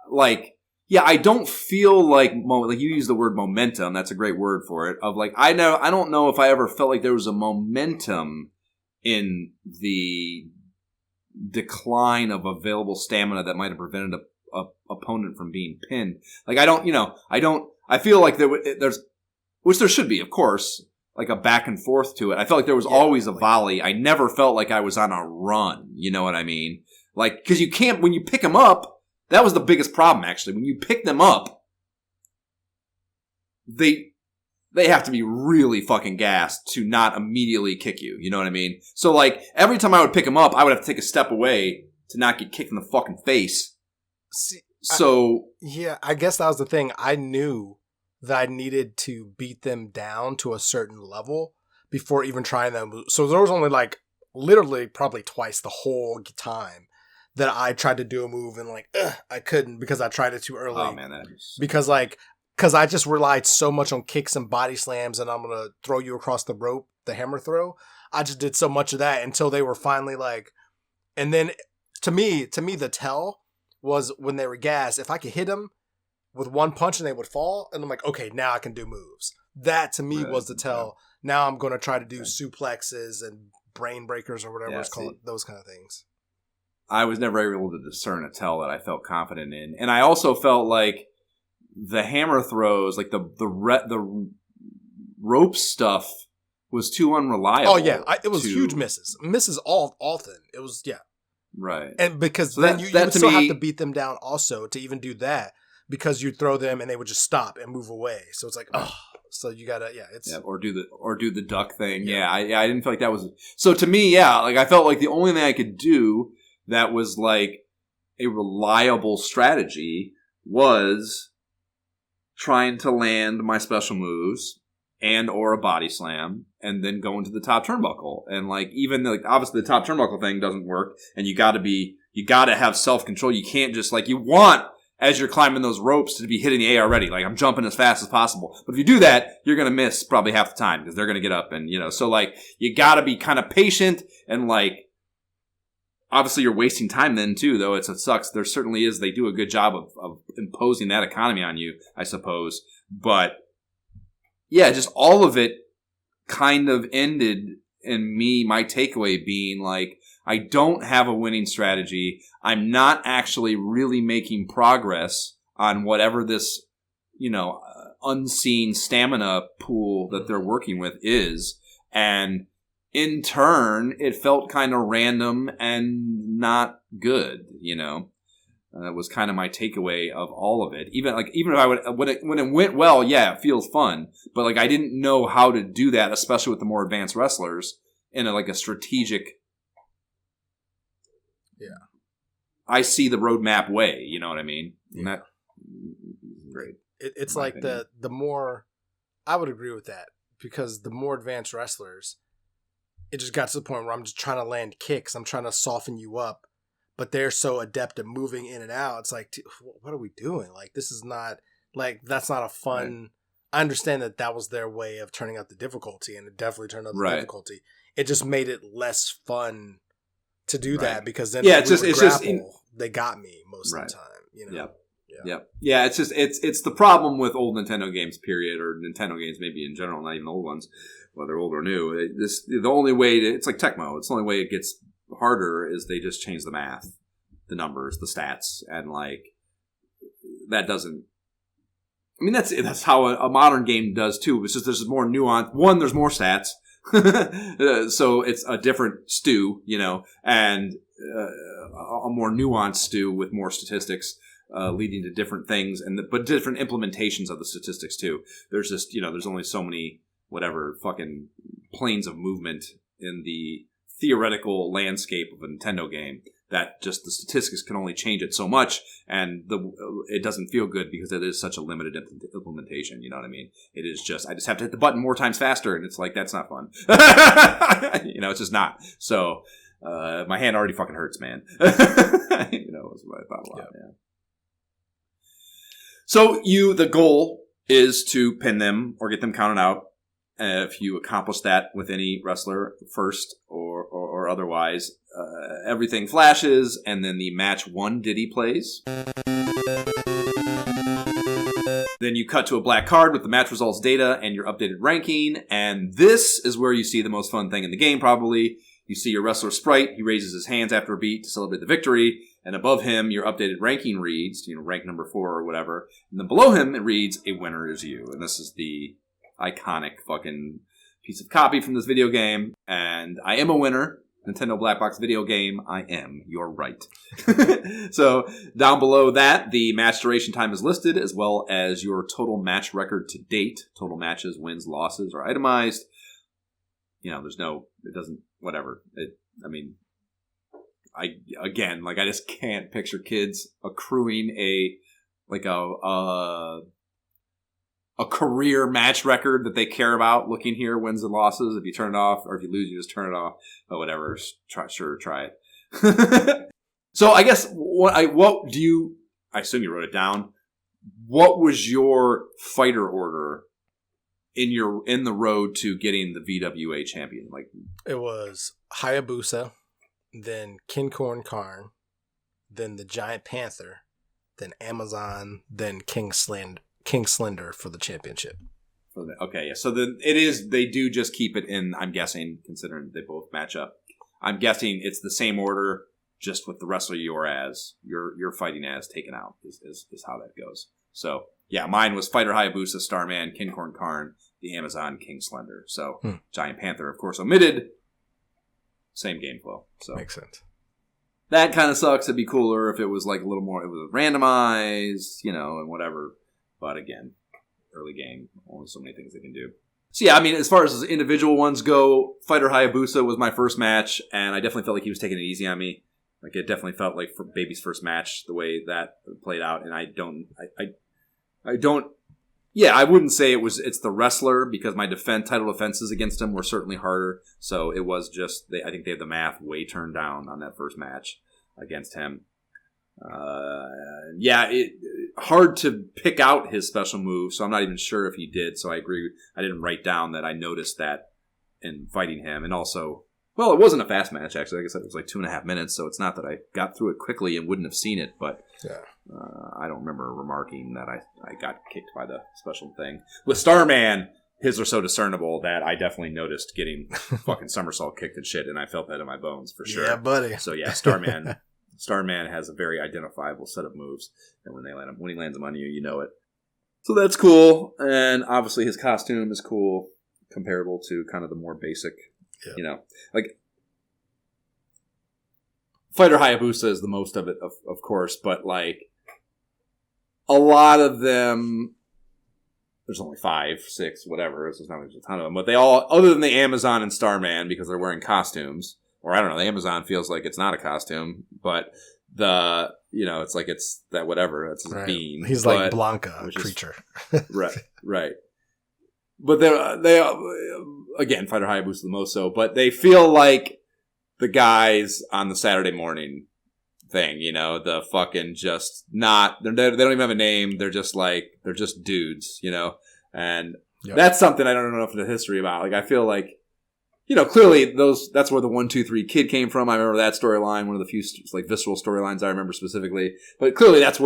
like, yeah, I don't feel like you use the word momentum. That's a great word for it. Of like, I don't know if I ever felt like there was a momentum in the decline of available stamina that might have prevented a opponent from being pinned. Like I feel like there's, which there should be, of course, like a back and forth to it. I felt like there was always a volley. I never felt like I was on a run. You know what I mean? Like, because you can't, when you pick them up, that was the biggest problem, actually. When you pick them up, they have to be really fucking gassed to not immediately kick you. You know what I mean? So, like, every time I would pick them up, I would have to take a step away to not get kicked in the fucking face. I guess that was the thing. I knew that I needed to beat them down to a certain level before even trying them. So there was only like literally probably twice the whole time that I tried to do a move and like, I couldn't, because I tried it too early. Oh man, that is... Because I just relied so much on kicks and body slams, and I'm going to throw you across the rope, the hammer throw. I just did so much of that until they were finally like, and then to me, the tell was when they were gassed, if I could hit them with one punch and they would fall, and I'm like, okay, now I can do moves. That to me was the tell. Now I'm going to try to do suplexes and brain breakers or whatever it's called, those kind of things. I was never able to discern a tell that I felt confident in. And I also felt like the hammer throws, like the rope stuff was too unreliable. Oh yeah, it was huge misses. Misses often. It was, Right. And because so then you would still have to beat them down also to even do that. Because you'd throw them and they would just stop and move away. So it's like, so you gotta, or do the duck thing. Yeah. I didn't feel like that was, so to me, like I felt like the only thing I could do that was like a reliable strategy was trying to land my special moves and or a body slam and then go into the top turnbuckle. And like, even like, obviously the top turnbuckle thing doesn't work, and you gotta have self-control. You can't just like, you want, as you're climbing those ropes to be hitting the A already. Like, I'm jumping as fast as possible. But if you do that, you're going to miss probably half the time because they're going to get up and, so like, you got to be kind of patient and like, obviously you're wasting time then too, though it sucks. There certainly is. They do a good job of imposing that economy on you, I suppose. But yeah, just all of it kind of ended in my takeaway being like, I don't have a winning strategy. I'm not actually really making progress on whatever this, unseen stamina pool that they're working with is. And in turn, it felt kind of random and not good, That was kind of my takeaway of all of it. Even if I would, when it went well, yeah, it feels fun. But like, I didn't know how to do that, especially with the more advanced wrestlers in a strategic. Yeah. I see the roadmap way, you know what I mean? Yeah. That, great. It's like opinion. the more, I would agree with that because the more advanced wrestlers, it just got to the point where I'm just trying to land kicks. I'm trying to soften you up. But they're so adept at moving in and out. It's like, what are we doing? Like, this is not, like, that's not a fun... Right. I understand that was their way of turning out the difficulty, and it definitely turned out the difficulty. It just made it less fun to do that because then they got me most of the time. Yeah, it's just, it's the problem with old Nintendo games, period, or Nintendo games maybe in general, not even old ones, whether old or new. The only way it's like Tecmo. It's the only way it gets harder is they just change the math, the numbers, the stats, and like that doesn't. I mean, that's how a modern game does too. It's just there's more nuance. One, there's more stats, so it's a different stew, and a more nuanced stew with more statistics, leading to different things, but different implementations of the statistics too. There's just there's only so many fucking planes of movement in the theoretical landscape of a Nintendo game that just the statistics can only change it so much, and it doesn't feel good because it is such a limited implementation. You know what I mean? It is just I just have to hit the button more times faster, and it's like that's not fun. It's just not. So my hand already fucking hurts, man. Is what I thought a lot. Yeah. So the goal is to pin them or get them counted out. If you accomplish that with any wrestler first or otherwise, everything flashes, and then the match 1 ditty plays. Then you cut to a black card with the match results data and your updated ranking, and this is where you see the most fun thing in the game, probably. You see your wrestler sprite. He raises his hands after a beat to celebrate the victory, and above him, your updated ranking reads, rank number 4 or whatever, and then below him, it reads, "A winner is you," and this is the iconic fucking piece of copy from this video game, and I am a winner. Nintendo Black Box video game, I am. You're right. So down below that, the match duration time is listed, as well as your total match record to date. Total matches, wins, losses are itemized. There's no, it doesn't, whatever. I just can't picture kids accruing a career match record that they care about. Looking here, wins and losses. If you turn it off, or if you lose, you just turn it off. But whatever, try it. So I guess I assume you wrote it down. What was your fighter order in the road to getting the VWA champion? Like, it was Hayabusa, then Kincorn Karn, then the Giant Panther, then Amazon, then King Slender for the championship. Okay, yeah. So then they do just keep it in, I'm guessing, considering they both match up. I'm guessing it's the same order, just with the wrestler you're fighting as taken out is how that goes. So yeah, mine was Fighter Hayabusa, Starman, Kincorn Karn, the Amazon, King Slender. So Giant Panther, of course, omitted. Same game flow. So makes sense. That kind of sucks. It'd be cooler if it was like a little more, it was randomized, and whatever. But again, early game, only so many things they can do. So yeah, as far as individual ones go, Fighter Hayabusa was my first match, and I definitely felt like he was taking it easy on me. Like, it definitely felt like for Baby's first match, the way that played out, and I wouldn't say it's the wrestler, because my title defenses against him were certainly harder, so it was just, I think they had the math way turned down on that first match against him. Hard to pick out his special move, so I'm not even sure if he did. So I agree. I didn't write down that I noticed that in fighting him. And also, well, it wasn't a fast match, actually. Like I said, it was like 2.5 minutes, so it's not that I got through it quickly and wouldn't have seen it, but I don't remember remarking that I got kicked by the special thing. With Starman, his are so discernible that I definitely noticed getting fucking somersault kicked and shit, and I felt that in my bones for sure. Yeah, buddy. So yeah, Starman has a very identifiable set of moves, and when he lands them on you, you know it. So that's cool, and obviously his costume is cool, comparable to kind of the more basic, like Fighter Hayabusa is the most of it, of course, but like a lot of them, there's only 5, 6, whatever. There's not a ton of them, but they all, other than the Amazon and Starman, because they're wearing costumes. Or I don't know, the Amazon feels like it's not a costume, but it's like it's that whatever, it's his beam. He's like Blanca, a creature. Right. But they again, Fighter Hayabusa the most so, but they feel like the guys on the Saturday morning thing, the fucking just not, they don't even have a name, they're just dudes, and that's something I don't know enough of the history about. Like, I feel like, clearly that's where the 1, 2, 3 kid came from. I remember that storyline, one of the few like visceral storylines I remember specifically. But clearly that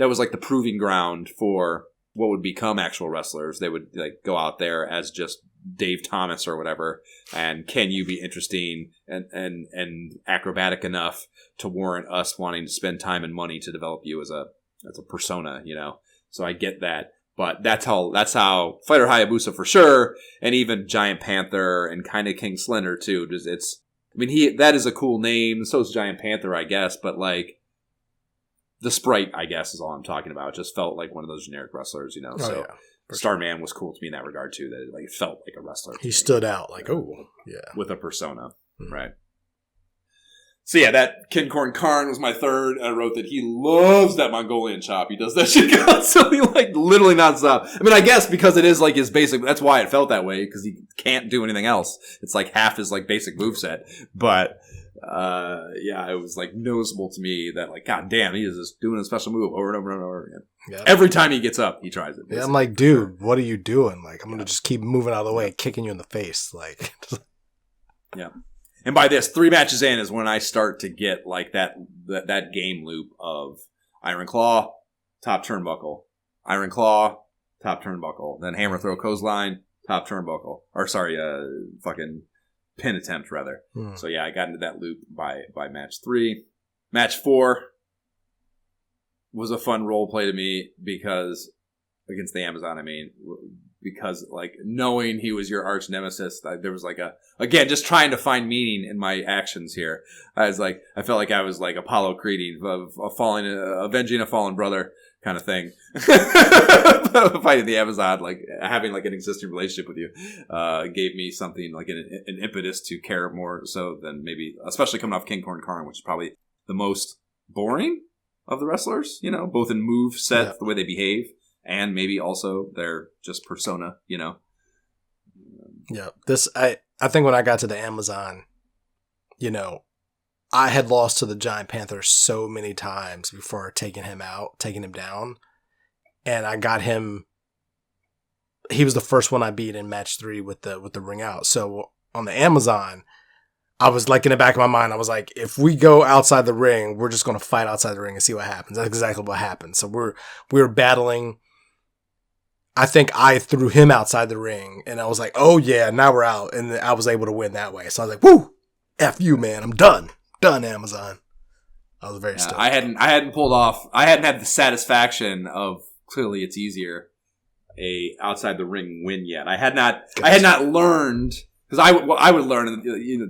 was like the proving ground for what would become actual wrestlers. They would like go out there as just Dave Thomas or whatever. And can you be interesting and acrobatic enough to warrant us wanting to spend time and money to develop you as a persona, So I get that. But that's how Fighter Hayabusa for sure, and even Giant Panther and kind of King Slender too. That is a cool name. So is Giant Panther, I guess. But like the sprite, I guess, is all I'm talking about. It just felt like one of those generic wrestlers, Starman was cool to me in that regard too. That it felt like a wrestler. He stood out with a persona, right? So yeah, that Kincorn Karn was my third. I wrote that he loves that Mongolian chop. He does that shit constantly, like literally nonstop. I mean, I guess because it is like his basic. That's why it felt that way, because he can't do anything else. It's like half his like basic moveset. But it was like noticeable to me that like, god damn, he is just doing a special move over and over and over again. Yeah. Every time he gets up, he tries it. Basically. Yeah, I'm like, dude, what are you doing? Like, I'm gonna just keep moving out of the way, kicking you in the face, like. Yeah. And by this, 3 matches in is when I start to get like that game loop of Iron Claw, top turnbuckle, Iron Claw, top turnbuckle, then hammer throw clothesline, top turnbuckle, or sorry, fucking pin attempt rather. So yeah, I got into that loop by match 3. Match 4 was a fun role play to me because against the Amazon, because like knowing he was your arch nemesis, there was like again, just trying to find meaning in my actions here. I felt like I was like Apollo Creed of avenging a fallen brother kind of thing. Fighting the Amazon, like having like an existing relationship with you, gave me something like an impetus to care more so than maybe, especially coming off Kincorn Karn, which is probably the most boring of the wrestlers, both in move set, the way they behave, and maybe also their just persona, Yeah. I think when I got to the Amazon, I had lost to the Giant Panther so many times before taking him down. And I got him. He was the first one I beat in match 3 with the ring out. So on the Amazon, I was like in the back of my mind, I was like, if we go outside the ring, we're just going to fight outside the ring and see what happens. That's exactly what happened. So we were battling. I think I threw him outside the ring, and I was like, oh yeah, now we're out. And I was able to win that way. So I was like, woo, F you, man. I'm done. Done, Amazon. I was very stoked. I hadn't had the satisfaction of, clearly it's easier, a outside the ring win yet. I had not learned, because I would learn,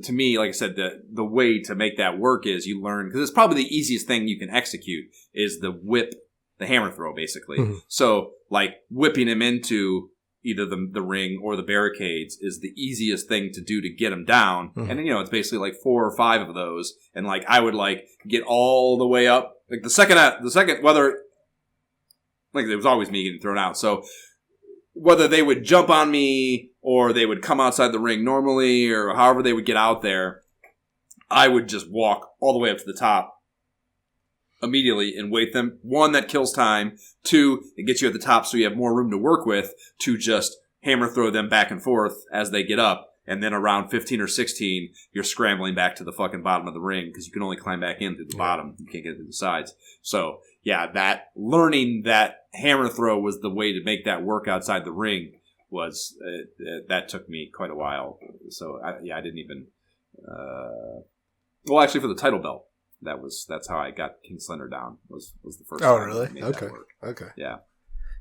to me, like I said, the way to make that work is you learn, because it's probably the easiest thing you can execute is the whip, the hammer throw, basically. Mm-hmm. So, like, whipping him into either the ring or the barricades is the easiest thing to do to get him down. Mm-hmm. And, it's basically like 4 or 5 of those. And, like, I would, like, get all the way up. Like, the second, whether, like, it was always me getting thrown out. So, whether they would jump on me or they would come outside the ring normally or however they would get out there, I would just walk all the way up to the top immediately and weight them. One, that kills time. Two, it gets you at the top so you have more room to work with to just hammer throw them back and forth as they get up. And then around 15 or 16, you're scrambling back to the fucking bottom of the ring because you can only climb back in through the bottom. You can't get through the sides. So, yeah, that learning that hammer throw was the way to make that work outside the ring was that took me quite a while. So, I didn't even well, actually, for the title belt, that's how I got King Slender down. Was the first. Oh, time really? I made Okay. that work. Okay. Yeah.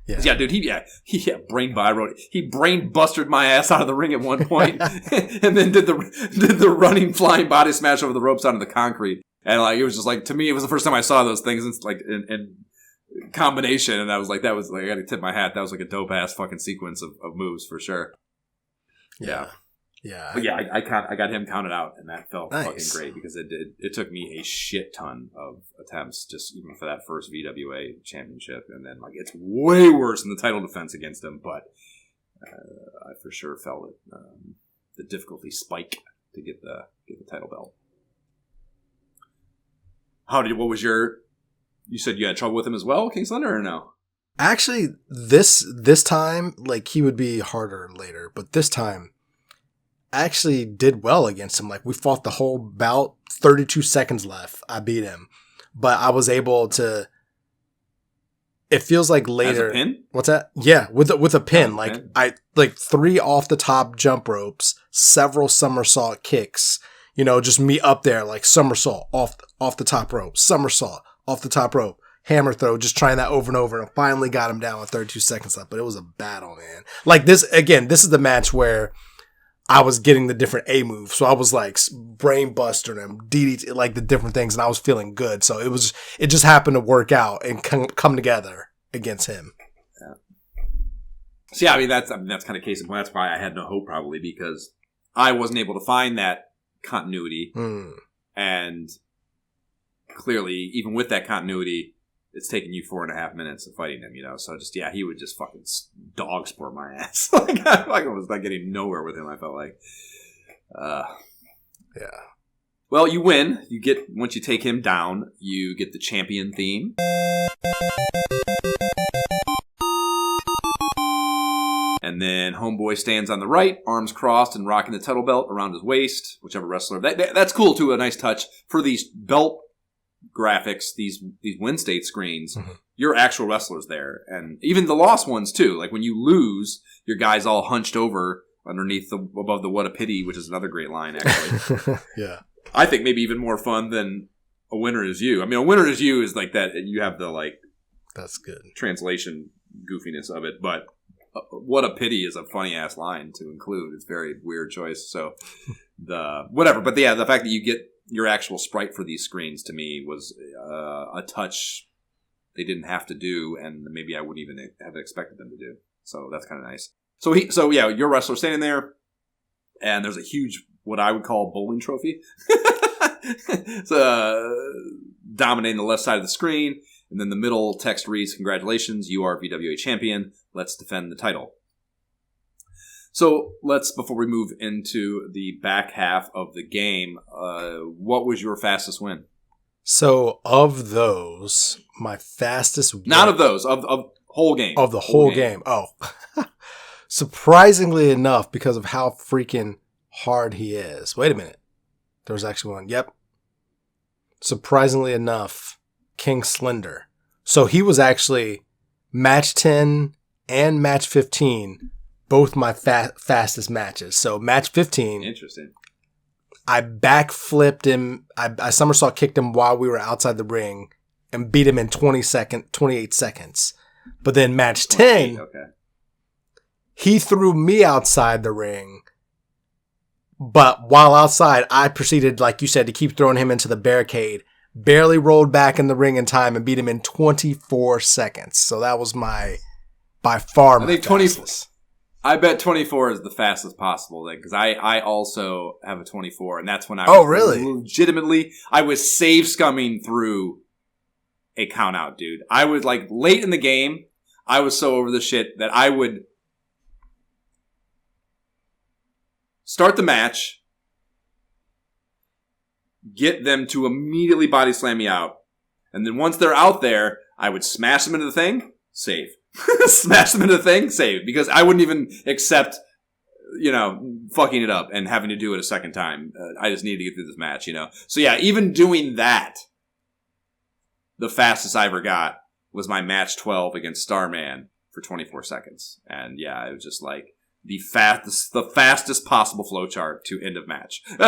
Yeah. Yeah, dude. He brain busted my ass out of the ring at one point, and then did the running flying body smash over the ropes onto the concrete. And like it was just like, to me, it was the first time I saw those things. It's like in combination, and I was like, I got to tip my hat. That was like a dope ass fucking sequence of moves for sure. Yeah. Yeah. But yeah, I got him counted out, and that felt Nice. fucking great because it took me a shit ton of attempts just even for that first VWA championship, and then like it's way worse in the title defense against him, but I for sure felt it the difficulty spike to get the title belt. What was you said you had trouble with him as well, King Slender, or no? Actually, this time, like, he would be harder later, but this time I actually did well against him. Like, we fought the whole bout, 32 seconds left. I beat him. But I was able to, it feels like later. As a pin? What's that? Yeah, with a pin. As a pin? I 3 off the top jump ropes, several somersault kicks, just me up there, like somersault off the top rope, somersault off the top rope, hammer throw, just trying that over and over, and I finally got him down with 32 seconds left. But it was a battle, man. Like this is the match where I was getting the different A moves. So I was like brain buster and DDT, like the different things, and I was feeling good. So it just happened to work out and come together against him. Yeah. So yeah, I mean that's kind of case in point. That's why I had no hope, probably, because I wasn't able to find that continuity, and clearly, even with that continuity, it's taking you 4.5 minutes of fighting him, So he would just fucking dog sport my ass. I was not getting nowhere with him. I felt like, yeah. Well, you win. Once you take him down, you get the champion theme. And then Homeboy stands on the right, arms crossed and rocking the title belt around his waist, whichever wrestler. That's cool too, a nice touch for these belt graphics, these win state screens. Mm-hmm. Your actual wrestlers there, and even the lost ones too. Like when you lose, your guy's all hunched over underneath above the "What a Pity," which is another great line, actually. Yeah, I think maybe even more fun than "A Winner Is You." I mean, "A Winner Is You" is like that. You have the that's good translation goofiness of it, but "What a Pity" is a funny ass line to include. It's a very weird choice. So whatever, but yeah, the fact that you get your actual sprite for these screens, to me, was a touch they didn't have to do, and maybe I wouldn't even have expected them to do. So that's kind of nice. So yeah, your wrestler standing there, and there's a huge, what I would call, bowling trophy. It's dominating the left side of the screen, and then the middle text reads, "Congratulations, you are VWA champion. Let's defend the title." So before we move into the back half of the game, what was your fastest win? So of those, my fastest win... Not of those, of whole game. Of the whole game. Oh. Surprisingly enough, because of how freaking hard he is. Wait a minute. There was actually one. Yep. Surprisingly enough, King Slender. So he was actually match 10 and match 15, both my fastest matches. So match 15. Interesting. I backflipped him. I somersault kicked him while we were outside the ring and beat him in 28 seconds. But then match 10, okay. He threw me outside the ring. But while outside, I proceeded, like you said, to keep throwing him into the barricade. Barely rolled back in the ring in time and beat him in 24 seconds. So that was by far my fastest. I bet 24 is the fastest possible then, because I also have a 24, and that's when I legitimately, I was save scumming through a count out, dude. I was like late in the game, I was so over the shit that I would start the match, get them to immediately body slam me out, And then once they're out there, I would smash them into the thing, save. Smash them into the thing, save. Because I wouldn't even accept, fucking it up and having to do it a second time. I just need to get through this match, So yeah, even doing that, the fastest I ever got was my match 12 against Starman for 24 seconds. And yeah, it was just like the fastest possible flowchart to end of match. Dude,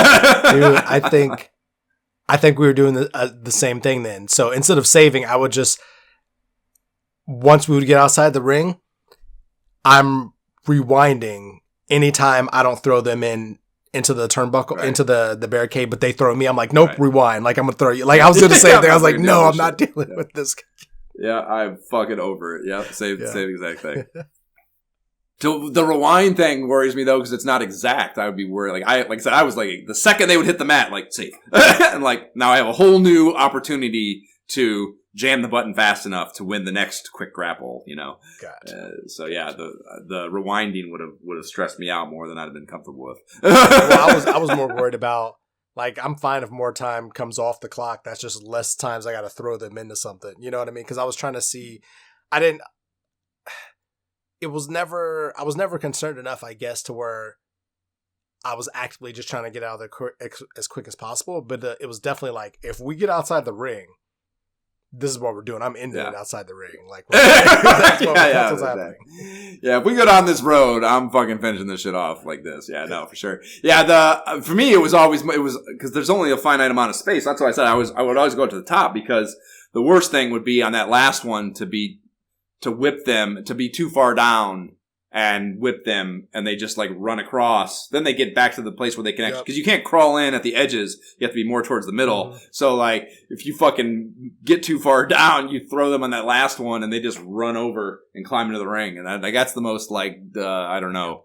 I think we were doing the same thing then. So instead of saving, I would just, once we would get outside the ring, I'm rewinding anytime I don't throw them into the turnbuckle, into the barricade, but they throw me. I'm like, nope, rewind. Like, I'm going to throw you. Like, I was doing the same thing. I was like, no, I'm not dealing with this. Yeah, I'm fucking over it. Yep, same exact thing. So the rewind thing worries me though, because it's not exact. I would be worried. Like I said, I was like, the second they would hit the mat, like, save. And like, now I have a whole new opportunity to jam the button fast enough to win the next quick grapple, Gotcha. So yeah, the rewinding would have stressed me out more than I'd have been comfortable with. Well, I was more worried about, like, I'm fine if more time comes off the clock. That's just less times I got to throw them into something. You know what I mean? Because I was trying to see, I was never concerned enough, I guess, to where I was actively just trying to get out of there as quick as possible. But it was definitely like, if we get outside the ring, this is what we're doing. I'm ending it outside the ring. Like, that's what's happening. Yeah, if we go down this road, I'm fucking finishing this shit off like this. Yeah, no, for sure. Yeah, for me, it was because there's only a finite amount of space. That's why I said I would always go to the top, because the worst thing would be on that last one to whip them, to be too far down and whip them, and they just like run across. Then they get back to the place where they can actually, because you can't crawl in at the edges. You have to be more towards the middle. Mm-hmm. So like, if you fucking get too far down, you throw them on that last one and they just run over and climb into the ring. And that's the most like, I don't know,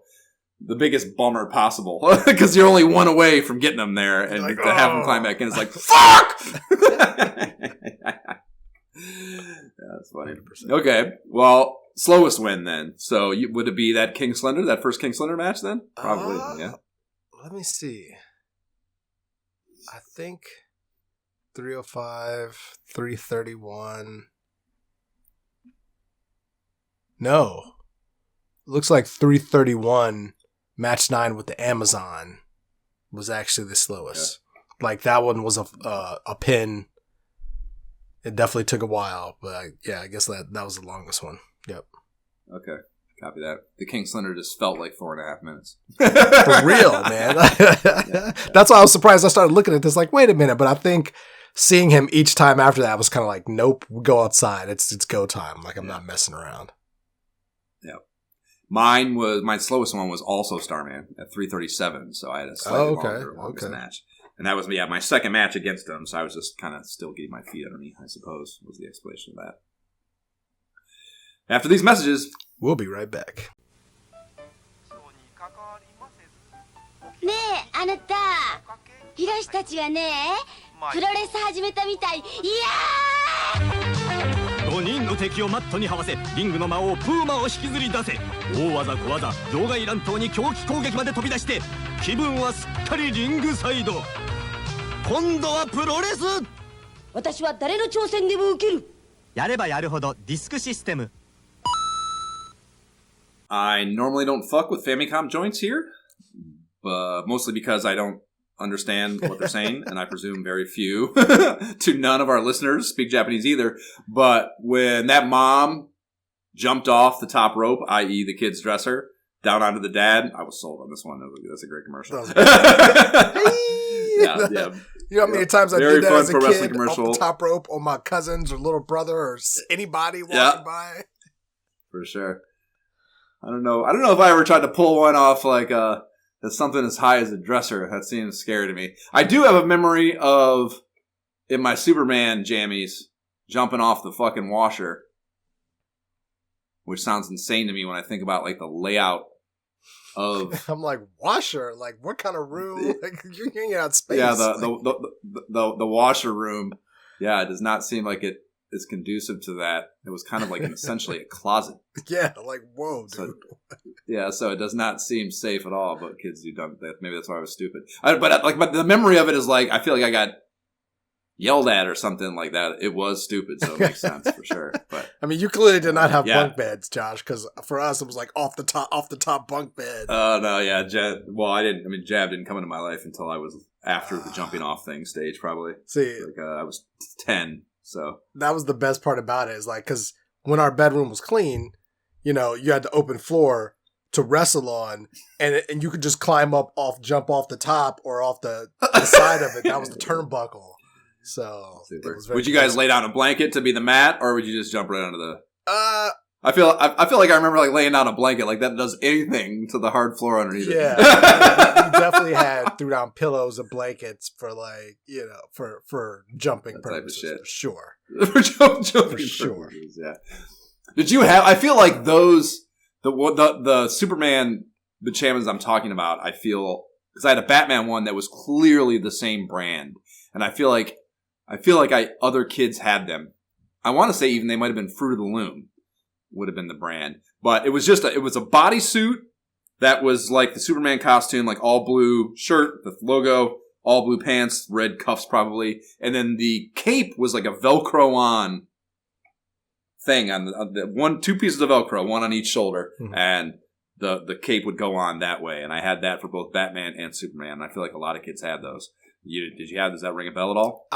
the biggest bummer possible, because you're only one away from getting them there, and like, to have them climb back in, it's like, fuck! That's funny. 100%. Okay, well, slowest win then. So would it be that King Slender, that first King Slender match then? Probably, yeah. Let me see. I think 305, 331. No. Looks like 331, match 9 with the Amazon was actually the slowest. Yeah. Like, that one was a pin. It definitely took a while, but I guess that was the longest one. Yep. Okay. Copy that. The King Slender just felt like 4.5 minutes. For real, man. That's why I was surprised. I started looking at this like, wait a minute. But I think seeing him each time after that was kind of like, nope, go outside. It's go time. Like, I'm not messing around. Yep. My slowest one was also Starman at 337. So I had a slightly longer match. And that was, my second match against him, so I was just kind of still getting my feet under me, I suppose, was the explanation of that. After these messages, we'll be right back. ねえ、あなた、ヒロシたちがね、プロレス始めたみたい。いやー！5人の敵をマットに這わせ、リングの魔王プーマを引きずり出せ。大技小技、場外乱闘に狂気攻撃まで飛び出して、気分はすっかりリングサイド。今度はプロレス。私は誰の挑戦でも受ける。やればやるほどディスクシステム。I normally don't fuck with Famicom joints here, but mostly because I don't understand what they're saying, and I presume very few to none of our listeners speak Japanese either. But when that mom jumped off the top rope, i.e. the kid's dresser, down onto the dad, I was sold on this one. That's a great commercial. Yeah. You know how many times I did that as a kid off the top rope on my cousins or little brother or anybody walking by? For sure. I don't know if I ever tried to pull one off like as something as high as a dresser. That seems scary to me. I do have a memory of, in my Superman jammies, jumping off the fucking washer, which sounds insane to me when I think about like the layout of. I'm like, washer? Like, what kind of room? Like, you're getting out space. Yeah, the washer room. Yeah, it does not seem like it is conducive to that. It was kind of like essentially a closet. Yeah, like, whoa, dude. So it does not seem safe at all, but kids do dumb that. Maybe that's why I was stupid. But the memory of it is like, I feel like I got yelled at or something like that. It was stupid, so it makes sense for sure. But I mean, you clearly did not have bunk beds, Josh, because for us it was like off the top bunk bed. Oh no, yeah, I didn't. I mean, Jab didn't come into my life until I was after the jumping off thing stage, probably. See, like I was 10, so that was the best part about it. Is like because when our bedroom was clean, you had the open floor to wrestle on, and you could just jump off the top or off the side of it. That was the turnbuckle. So would you guys lay down a blanket to be the mat, or would you just jump right onto the? I feel like I remember like laying down a blanket like that does anything to the hard floor underneath it. Yeah, you definitely threw down pillows and blankets for like for jumping that purposes, type of shit. For sure. For sure. Purposes, yeah. Did you have? I feel like those the Superman pajamas I'm talking about. I feel because I had a Batman one that was clearly the same brand, and I feel like other kids had them. I want to say even they might have been Fruit of the Loom would have been the brand. But it was a bodysuit that was like the Superman costume, like all blue shirt, the logo, all blue pants, red cuffs probably. And then the cape was like a Velcro on thing on the two pieces of Velcro, one on each shoulder. Mm-hmm. And the cape would go on that way. And I had that for both Batman and Superman. And I feel like a lot of kids had those. Does that ring a bell at all?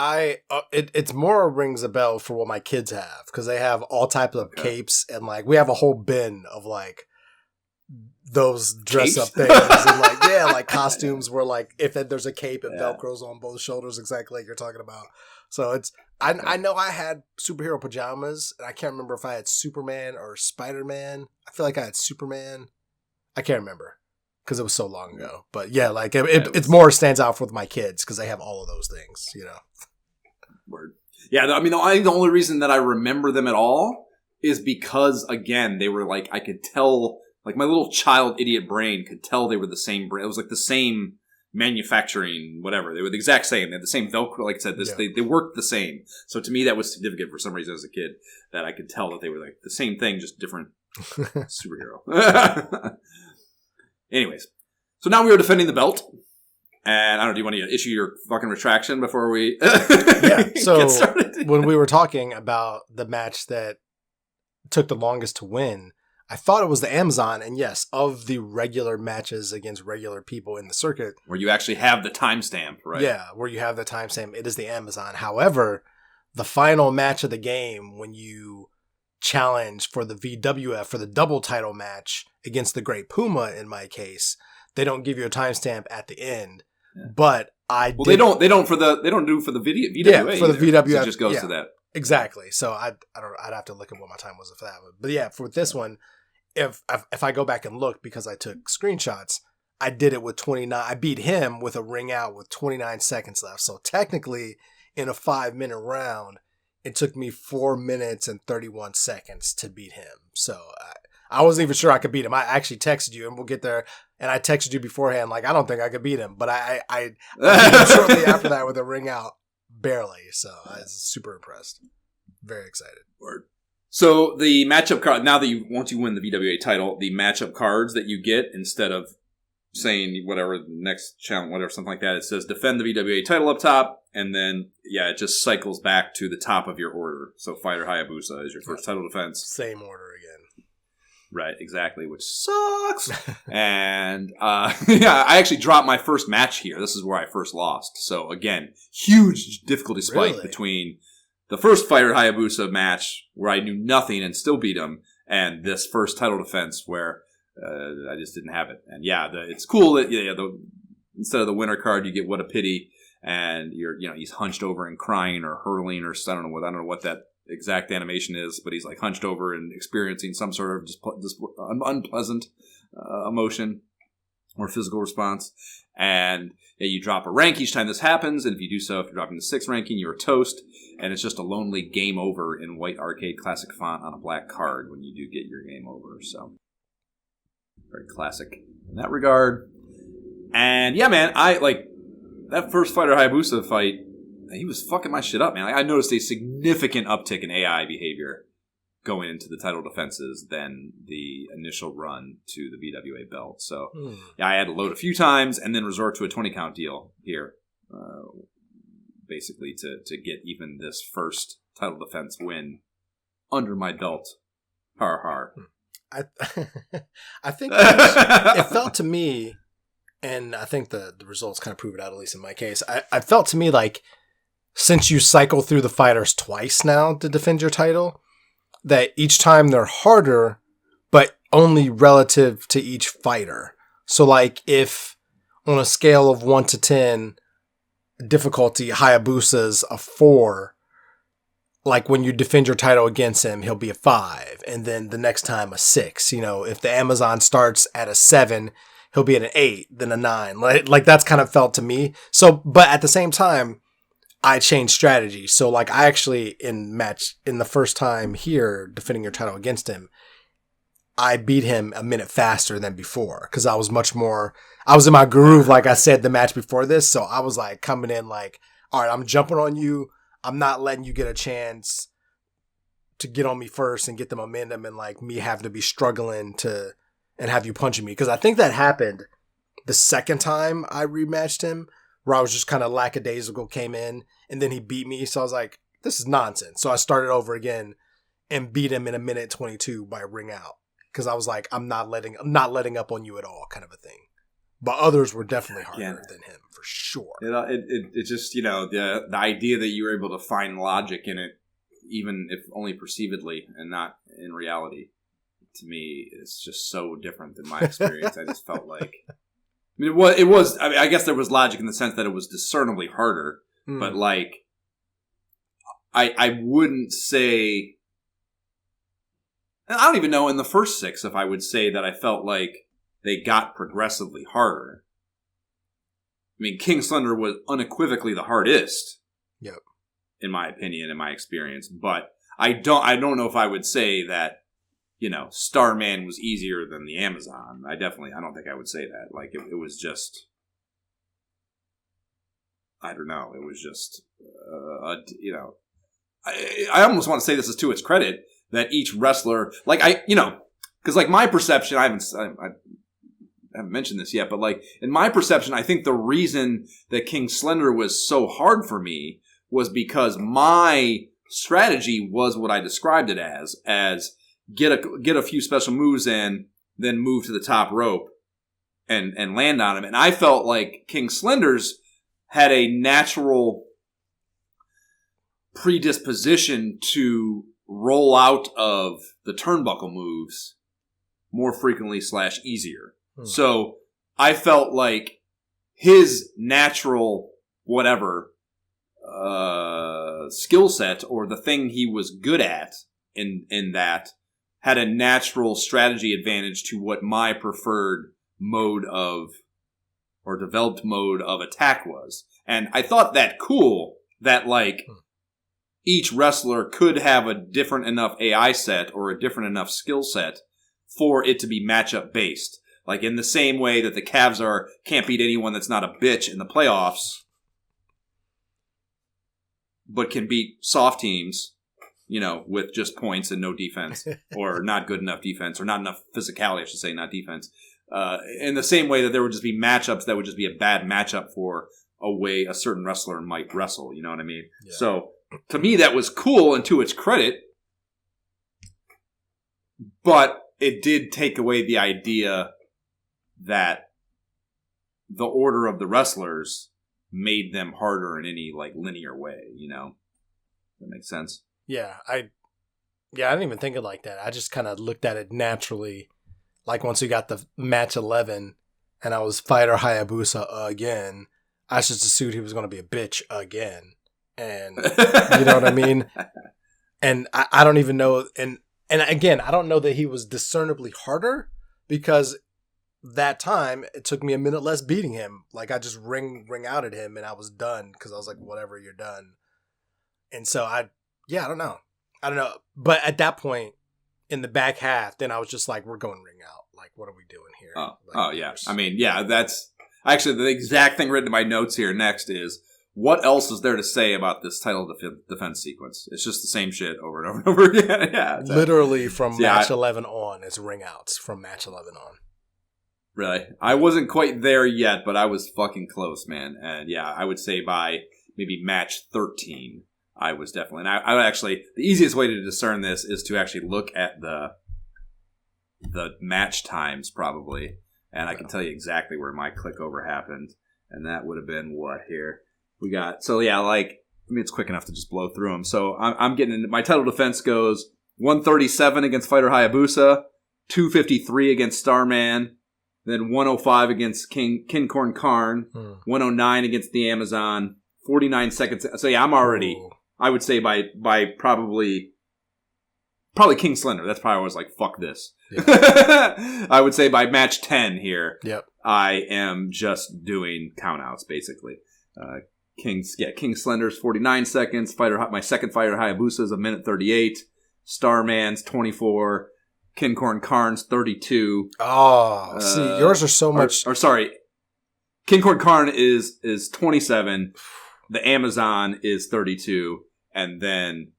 It's more rings a bell for what my kids have because they have all types of capes and like we have a whole bin of like those dress up things and like like costumes where like if there's a cape and Velcro's on both shoulders exactly like you're talking about. So I know I had superhero pajamas and I can't remember if I had Superman or Spider-Man. I feel like I had Superman. I can't remember. Because it was so long ago. But yeah, like it's more stands out with my kids because they have all of those things, Word. Yeah, I mean, the only reason that I remember them at all is because, again, they were like, I could tell, like my little child idiot brain could tell they were the same brand. It was like the same manufacturing, whatever. They were the exact same. They had the same Velcro, like I said, they worked the same. So to me, that was significant for some reason as a kid that I could tell that they were like the same thing, just different superhero. Anyways, so now we are defending the belt, and I don't know, do you want to issue your fucking retraction before we get started? When we were talking about the match that took the longest to win, I thought it was the Amazon, and yes, of the regular matches against regular people in the circuit. Where you actually have the timestamp, right? Yeah, where you have the timestamp, it is the Amazon. However, the final match of the game, when you challenge for the VWF for the double title match against the Great Puma in my case, they don't give you a timestamp at the end. Yeah. But they don't do for the VWA. Yeah, for the VWF, it just goes to that. Exactly. So I'd have to look at what my time was for that one. But yeah, for this one, if I go back and look because I took screenshots, I did it with 29. I beat him with a ring out with 29 seconds left. So technically, in a 5-minute round, it took me 4 minutes and 31 seconds to beat him. So I wasn't even sure I could beat him. I actually texted you, and we'll get there. And I texted you beforehand, like, I don't think I could beat him. But I beat him shortly after that with a ring out, barely. So I was super impressed. Very excited. Word. So the matchup card, now that once you win the VWA title, the matchup cards that you get, instead of saying whatever, next challenge, whatever, something like that, it says defend the VWA title up top. And then, it just cycles back to the top of your order. So Fighter Hayabusa is your first title defense. Same order again. Right, exactly, which sucks. And, I actually dropped my first match here. This is where I first lost. So, again, huge difficulty spike between the first Fighter Hayabusa match where I knew nothing and still beat him, and this first title defense where I just didn't have it. And, it's cool that, instead of the winner card, you get What a Pity. And he's hunched over and crying or hurling or I don't know what that exact animation is, but he's like hunched over and experiencing some sort of just unpleasant emotion or physical response. And you drop a rank each time this happens, and if you do so, if you're dropping the 6th ranking, you're a toast, and it's just a lonely game over in white arcade classic font on a black card when you do get your game over. So very classic in that regard. And man, I like that first Fighter Hayabusa fight. He was fucking my shit up, man. I noticed a significant uptick in AI behavior going into the title defenses than the initial run to the VWA belt. So, I had to load a few times and then resort to a 20 count deal here. basically, to get even this first title defense win under my belt. Har har. I think it felt to me, and I think the results kind of prove it out, at least in my case. I felt to me like since you cycle through the fighters twice now to defend your title, that each time they're harder, but only relative to each fighter. So like if on a scale of 1 to 10, difficulty, Hayabusa's a 4, like when you defend your title against him, he'll be a 5. And then the next time a 6. You know, if the Amazon starts at a 7, he'll be at an 8, then a 9. Like that's kind of felt to me. So, but at the same time, I changed strategy. So like I actually in the first time here defending your title against him, I beat him a minute faster than before because I was in my groove, like I said, the match before this. So I was like coming in like, all right, I'm jumping on you. I'm not letting you get a chance to get on me first and get the momentum and like me having to be struggling and have you punching me. Because I think that happened the second time I rematched him where I was just kind of lackadaisical, came in and then he beat me. So I was like, this is nonsense. So I started over again and beat him in a minute 22 by ring out. Because I was like, I'm not letting up on you at all, kind of a thing. But others were definitely harder than him, for sure. It just, the idea that you were able to find logic in it, even if only perceivedly and not in reality, to me, is just so different than my experience. I just felt like, it was. I mean, I guess there was logic in the sense that it was discernibly harder, but like, I wouldn't say. And I don't even know in the first 6 if I would say that I felt like they got progressively harder. I mean, King Slender was unequivocally the hardest. Yep. In my opinion, in my experience. But I don't know if I would say that, Starman was easier than the Amazon. I don't think I would say that. Like, it was just, I don't know. It was just, I almost want to say this is to its credit, that each wrestler, like because like my perception, I haven't mentioned this yet, but like in my perception, I think the reason that King Slender was so hard for me was because my strategy was what I described it as get a few special moves in, then move to the top rope and land on him. And I felt like King Slender's had a natural predisposition to roll out of the turnbuckle moves more frequently / easier. So I felt like his natural whatever skill set or the thing he was good at in that had a natural strategy advantage to what my preferred mode of or developed mode of attack was. And I thought that cool that like each wrestler could have a different enough AI set or a different enough skill set for it to be matchup based. Like in the same way that the Cavs can't beat anyone that's not a bitch in the playoffs, but can beat soft teams, with just points and no defense or not good enough defense or not enough physicality, I should say, not defense. In the same way that there would just be matchups that would just be a bad matchup for a way a certain wrestler might wrestle. You know what I mean? Yeah. So to me, that was cool and to its credit, but it did take away the idea that the order of the wrestlers made them harder in any like linear way. That makes sense. Yeah, I didn't even think of it like that. I just kind of looked at it naturally. Like once we got the match 11 and I was fighter Hayabusa again, I just assumed he was going to be a bitch again. And you know what I mean? And I don't even know. And again, I don't know that he was discernibly harder because that time it took me a minute less beating him. Like I just ring out at him and I was done because I was like, whatever, you're done. And so I don't know. But at that point in the back half, then I was just like, we're going ring out. Like, what are we doing here? Yeah. I mean, yeah, that's actually the exact thing written in my notes here next is, what else is there to say about this title defense sequence? It's just the same shit over and over and over again. Yeah, literally from match 11 on, it's ring outs from match 11 on. Really? I wasn't quite there yet, but I was fucking close, man. And yeah, I would say by maybe match 13. I was definitely, and I would actually, the easiest way to discern this is to actually look at the match times probably, and I can tell you exactly where my click over happened, and that would have been what here we got. So yeah, like, I mean, it's quick enough to just blow through them. So I'm getting into my title defense goes 137 against Fighter Hayabusa, 253 against Starman, then 105 against Kincorn Karn, 109 against the Amazon, 49 seconds. So yeah, I'm already. I would say by probably King Slender. That's probably I was like, fuck this. Yeah. I would say by match 10 here, I am just doing countouts basically. King Slender's 49 seconds. My second Fighter Hayabusa is 1:38. Starman's 24. Kincorn Karn's 32. Oh, see, yours are so much. Or sorry, Kincorn Karn is 27. The Amazon is 32, and then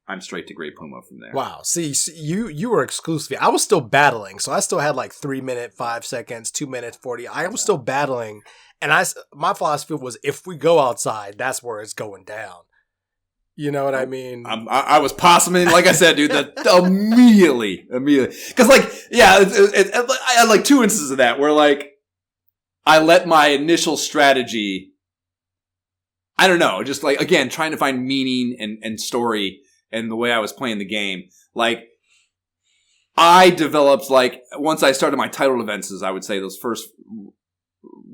I'm straight to Great Puma from there. Wow. See, you were exclusively. I was still battling, so I still had like 3 minute 5 seconds, 2 minutes 40. I was still battling, and my philosophy was if we go outside, that's where it's going down. You know what I mean? I was possuming, like I said, dude, immediately. Because, like, yeah, I had like 2 instances of that where, like, I let my initial strategy, I don't know, just like, again, trying to find meaning and story and the way I was playing the game. Like, I developed, like, once I started my title events, I would say those first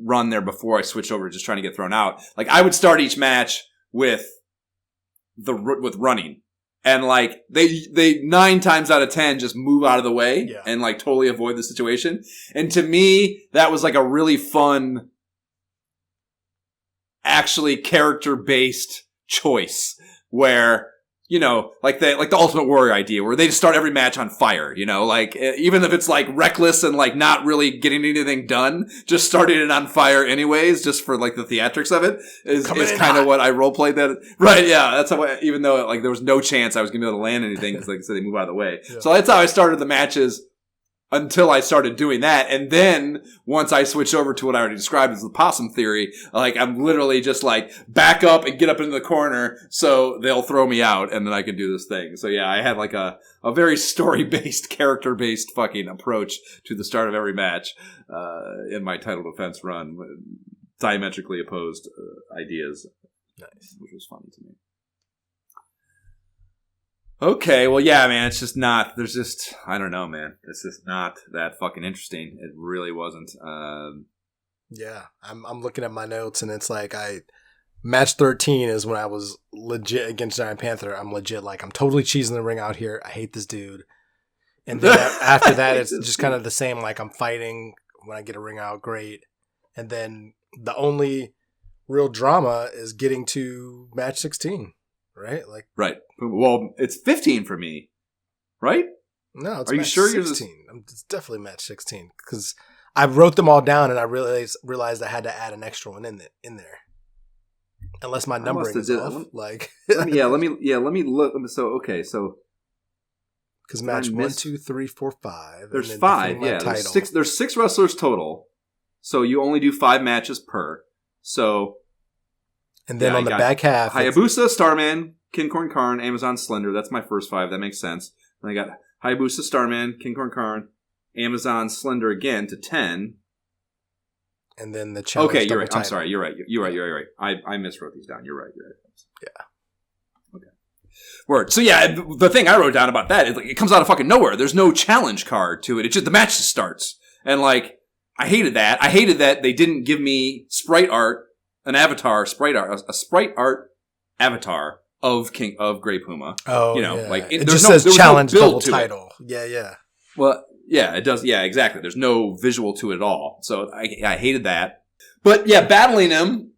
run there before I switched over just trying to get thrown out. Like, I would start each match with running, and like they 9 times out of 10 just move out of the way and like totally avoid the situation. And to me, that was like a really fun, actually character based choice where, you know, like the Ultimate Warrior idea where they just start every match on fire, you know, like even if it's like reckless and like not really getting anything done, just starting it on fire anyways, just for like the theatrics of it is kind of what I role played that. Right. Yeah. That's how, even though like there was no chance I was going to be able to land anything because like I said, they move out of the way. Yeah. So that's how I started the matches until I started doing that. And then once I switched over to what I already described as the possum theory, like I'm literally just like back up and get up into the corner so they'll throw me out and then I can do this thing. So yeah, I had like a very story-based, character-based fucking approach to the start of every match in my title defense run. Diametrically opposed ideas. Nice. Which was funny to me. Okay, well, yeah, man, it's just not, I don't know, man. It's just not that fucking interesting. It really wasn't. Yeah, I'm looking at my notes, and it's like match 13 is when I was legit against Giant Panther. I'm legit, like, I'm totally cheesing the ring out here. I hate this dude. And then after that, it's just kind of the same, like, I'm fighting when I get a ring out, great. And then the only real drama is getting to match 16. Right? Like, right. Well, it's 15 for me, right? No, it's Are match you sure 16. It's definitely match 16 because I wrote them all down and I realized I had to add an extra one in there. Unless my numbering is off. Like, let me look. So because match 1, 2, 3, 4, 5. There's 5. Yeah, there's 6 wrestlers total. So you only do 5 matches per. So. And then on the back half, Hayabusa, Starman, Kincorn Karn, Amazon Slender. That's my first 5. That makes sense. Then I got Hayabusa, Starman, Kincorn Karn, Amazon Slender again to 10. And then the challenge. Okay, you're right. I'm sorry. You're right. I miswrote these down. You're right. Yeah. Okay. Word. So yeah, the thing I wrote down about that is like it comes out of fucking nowhere. There's no challenge card to it. It's just the match just starts. And like I hated that. I hated that they didn't give me sprite art. A sprite art avatar of Grey Puma. Oh, you know, yeah. like it just says challenge double title. Yeah. Well, yeah, it does. Yeah, exactly. There's no visual to it at all. So I hated that. But yeah, battling him,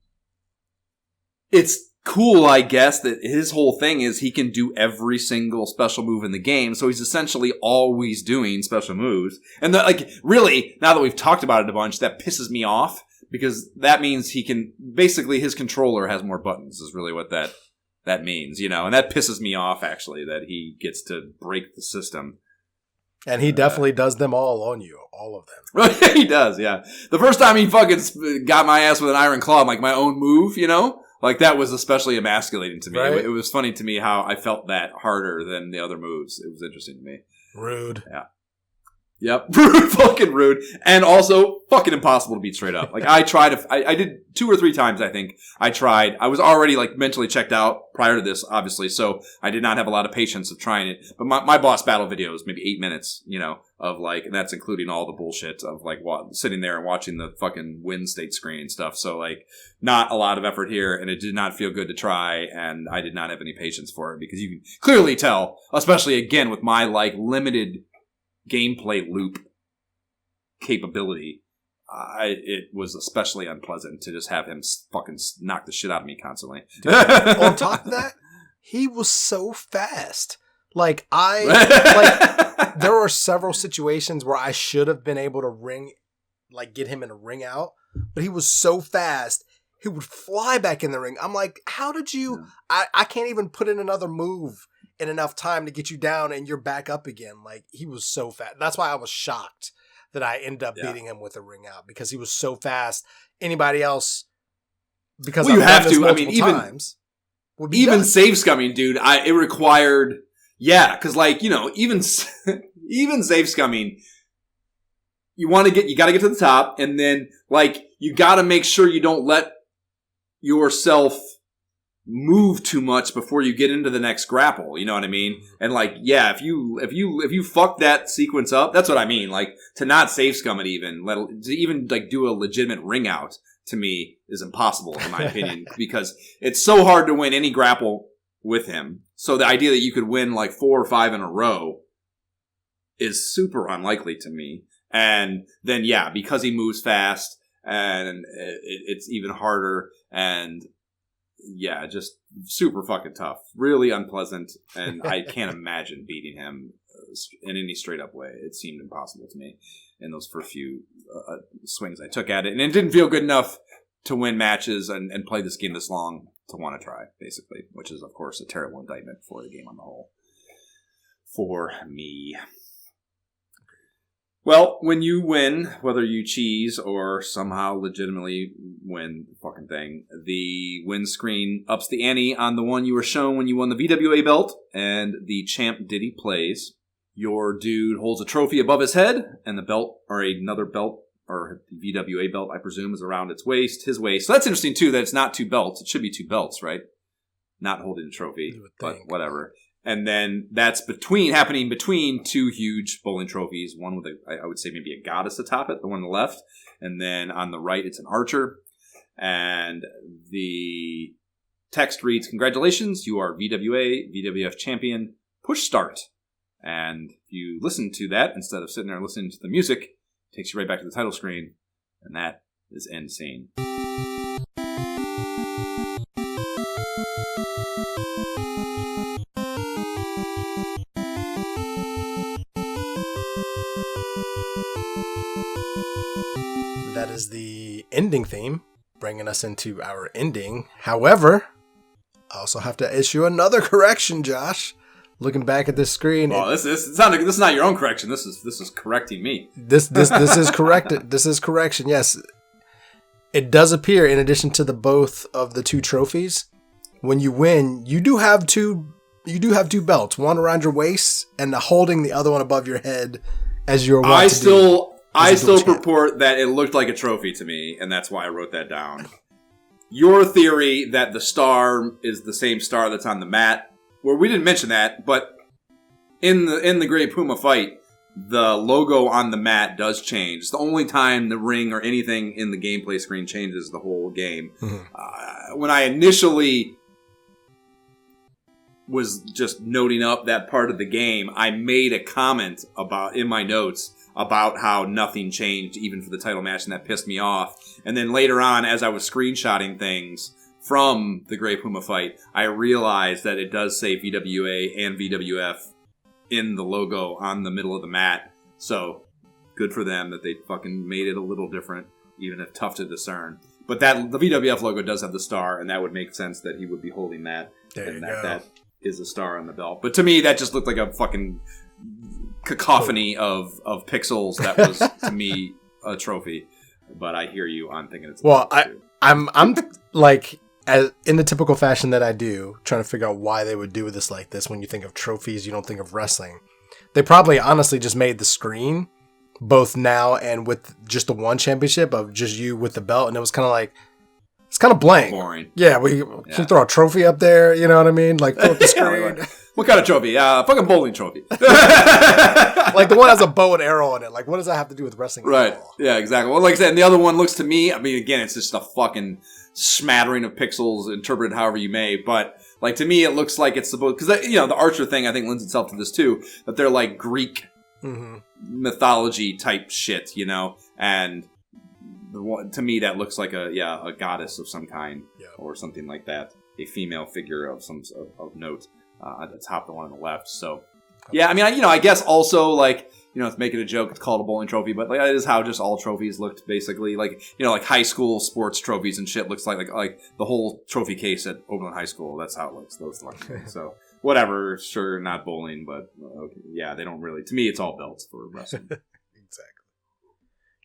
it's cool, I guess, that his whole thing is he can do every single special move in the game. So he's essentially always doing special moves. And like, really, now that we've talked about it a bunch, that pisses me off. Because that means he can, basically his controller has more buttons is really what that means, you know. And that pisses me off, actually, that he gets to break the system. And he definitely does them all on you, all of them. He does, yeah. The first time he fucking got my ass with an iron claw, like my own move, you know. Like, that was especially emasculating to me. Right? It was funny to me how I felt that harder than the other moves. It was interesting to me. Rude. Yeah. Yep. Rude, fucking rude. And also, fucking impossible to beat straight up. Like, I tried, I did 2 or 3 times, I think. I tried. I was already, like, mentally checked out prior to this, obviously, so I did not have a lot of patience of trying it. But my boss battle video is maybe 8 minutes, you know, of, like, and that's including all the bullshit of, like, sitting there and watching the fucking win state screen and stuff. So, like, not a lot of effort here, and it did not feel good to try, and I did not have any patience for it, because you can clearly tell, especially, again, with my, like, limited gameplay loop capability, it was especially unpleasant to just have him fucking knock the shit out of me constantly. Dude, on top of that, he was so fast. Like, there were several situations where I should have been able to get him in a ring out, but he was so fast, he would fly back in the ring. I'm like, how did you, I can't even put in another move in enough time to get you down and you're back up again. Like, he was so fast. That's why I was shocked that I ended up beating him with a ring out, because he was so fast. Anybody else, because well, you have to. I mean, even save scumming, dude. It required, because like, you know, even save scumming, you got to get to the top, and then like you got to make sure you don't let yourself move too much before you get into the next grapple, you know what I mean? And like, yeah, if you fuck that sequence up, that's what I mean. Like, to not save scum it to even like do a legitimate ring out, to me is impossible in my opinion, because it's so hard to win any grapple with him. So the idea that you could win like 4 or 5 in a row is super unlikely to me. And then because he moves fast, and it's even harder, and just super fucking tough. Really unpleasant, and I can't imagine beating him in any straight up way. It seemed impossible to me in those first few swings I took at it, and it didn't feel good enough to win matches and play this game this long to want to try, basically, which is, of course, a terrible indictment for the game on the whole. For me. Well, when you win, whether you cheese or somehow legitimately win the fucking thing, the win screen ups the ante on the one you were shown when you won the VWA belt, and the champ Diddy plays. Your dude holds a trophy above his head, and the belt, or another belt, or VWA belt, I presume, is around his waist. So that's interesting, too, that it's not 2 belts. It should be 2 belts, right? Not holding a trophy, but whatever. And then that's happening between 2 huge bowling trophies. One with I would say maybe a goddess atop it, the one on the left. And then on the right, it's an archer. And the text reads, "Congratulations, you are VWF champion. Push start." And if you listen to that, instead of sitting there listening to the music, it takes you right back to the title screen. And that is end scene. That is the ending theme, bringing us into our ending. However, I also have to issue another correction, Josh. Looking back at this screen, this is not your own correction. This is correcting me. This is corrected. This is correction. Yes, it does appear, in addition to both of the 2 trophies, when you win, you do have two belts, one around your waist and holding the other one above your head, as you're. I still purport that it looked like a trophy to me, and that's why I wrote that down. Your theory that the star is the same star that's on the mat, well, we didn't mention that, but in the Great Puma fight, the logo on the mat does change. It's the only time the ring or anything in the gameplay screen changes the whole game. Mm-hmm. When I initially was just noting up that part of the game, I made a comment in my notes about how nothing changed even for the title match, and that pissed me off. And then later on, as I was screenshotting things from the Grey Puma fight, I realized that it does say VWA and VWF in the logo on the middle of the mat. So, good for them that they fucking made it a little different, even if tough to discern. But the VWF logo does have the star, and that would make sense that he would be holding that. That is a star on the belt. But to me, that just looked like a fucking cacophony of pixels that was, to me, a trophy. But I hear you on thinking it's a I'm like, as in the typical fashion that I do, trying to figure out why they would do this like this. When you think of trophies, you don't think of wrestling. They probably honestly just made the screen, both now and with just the one championship of just you with the belt, and it was kind of like, it's kind of blank. Boring. Yeah, we can throw a trophy up there, you know what I mean? Like, throw up the screen. What kind of trophy? Fucking bowling trophy. Like the one has a bow and arrow in it. Like, what does that have to do with wrestling? Right. Yeah, exactly. Well, like I said, and the other one looks to me, I mean, again, it's just a fucking smattering of pixels, interpreted however you may, but like to me, it looks like it's supposed, because, you know, the Archer thing, I think, lends itself to this too, that they're like Greek mythology type shit, you know, and to me, that looks like a goddess of some kind, or something like that, a female figure of some of note. At the top, the one on the left. So, yeah, I mean, I guess also, like, you know, to make it a joke, it's called a bowling trophy, but like that is how just all trophies looked, basically. Like, you know, like high school sports trophies and shit looks like the whole trophy case at Oberlin High School. That's how it looks. Those look. So, whatever. Sure, not bowling, but okay. Yeah, they don't really. To me, it's all belts for wrestling. Exactly.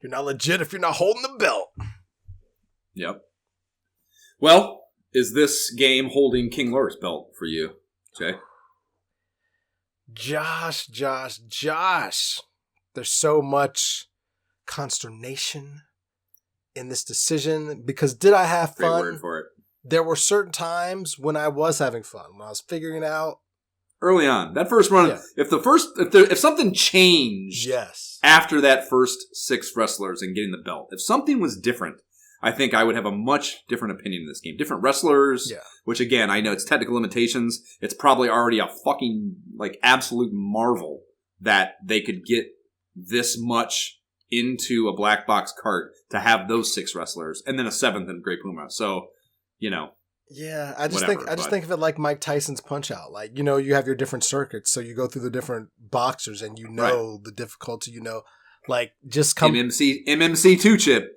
You're not legit if you're not holding the belt. Yep. Well, is this game holding King Lorik's belt for you? Okay. Josh. There's so much consternation in this decision because did I have fun? Great word for it. There were certain times when I was having fun, when I was figuring it out. Early on, that first run, if something changed after that first 6 wrestlers and getting the belt, if something was different, I think I would have a much different opinion in this game. Different wrestlers, which again, I know it's technical limitations. It's probably already a fucking, like, absolute marvel that they could get this much into a black box cart to have those 6 wrestlers and then a 7th in Grey Puma. So, you know. Yeah, I just think of it like Mike Tyson's Punch Out. Like, you know, you have your different circuits, so you go through the different boxers and you know the difficulty, you know. Like, just come MMC2 chip.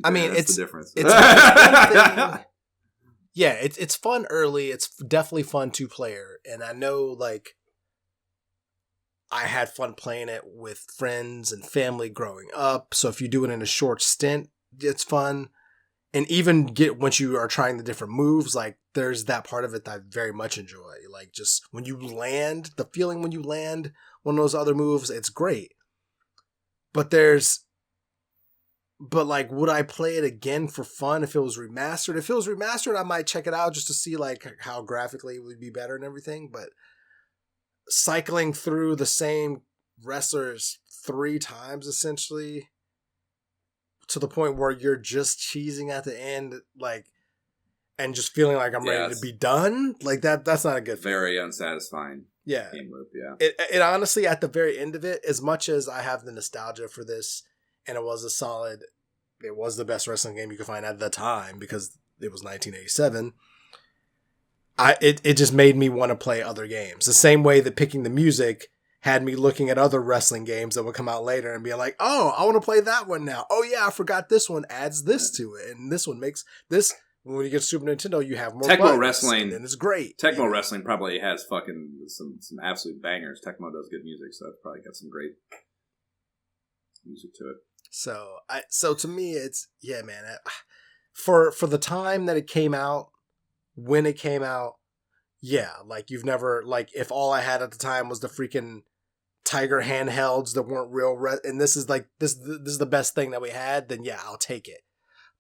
I mean, that's the difference. It's fun early. It's definitely fun 2-player, and I know, like, I had fun playing it with friends and family growing up. So if you do it in a short stint, it's fun. And even once you are trying the different moves, like, there's that part of it that I very much enjoy. Like, just when you land, the feeling when you land one of those other moves, it's great. But like, would I play it again for fun if it was remastered? If it was remastered, I might check it out just to see, like, how graphically it would be better and everything. But cycling through the same wrestlers 3 times, essentially, to the point where you're just cheesing at the end, like, and just feeling like I'm ready to be done, like, that's not a good feeling. Very unsatisfying. Yeah. Game loop, yeah. It honestly, at the very end of it, as much as I have the nostalgia for this, and it was the best wrestling game you could find at the time because it was 1987. It just made me want to play other games. The same way that picking the music had me looking at other wrestling games that would come out later and be like, oh, I want to play that one now. Oh yeah, I forgot this one adds this to it, and this one makes this. When you get Super Nintendo, you have more Tecmo Wrestling, and it's great. Tecmo Wrestling probably has fucking some absolute bangers. Tecmo does good music, so it's probably got some great music to it. So to me, it's man. For the time that it came out, when it came out, like, you've never, like, if all I had at the time was the freaking Tiger handhelds that weren't real, and this is the best thing that we had, then I'll take it.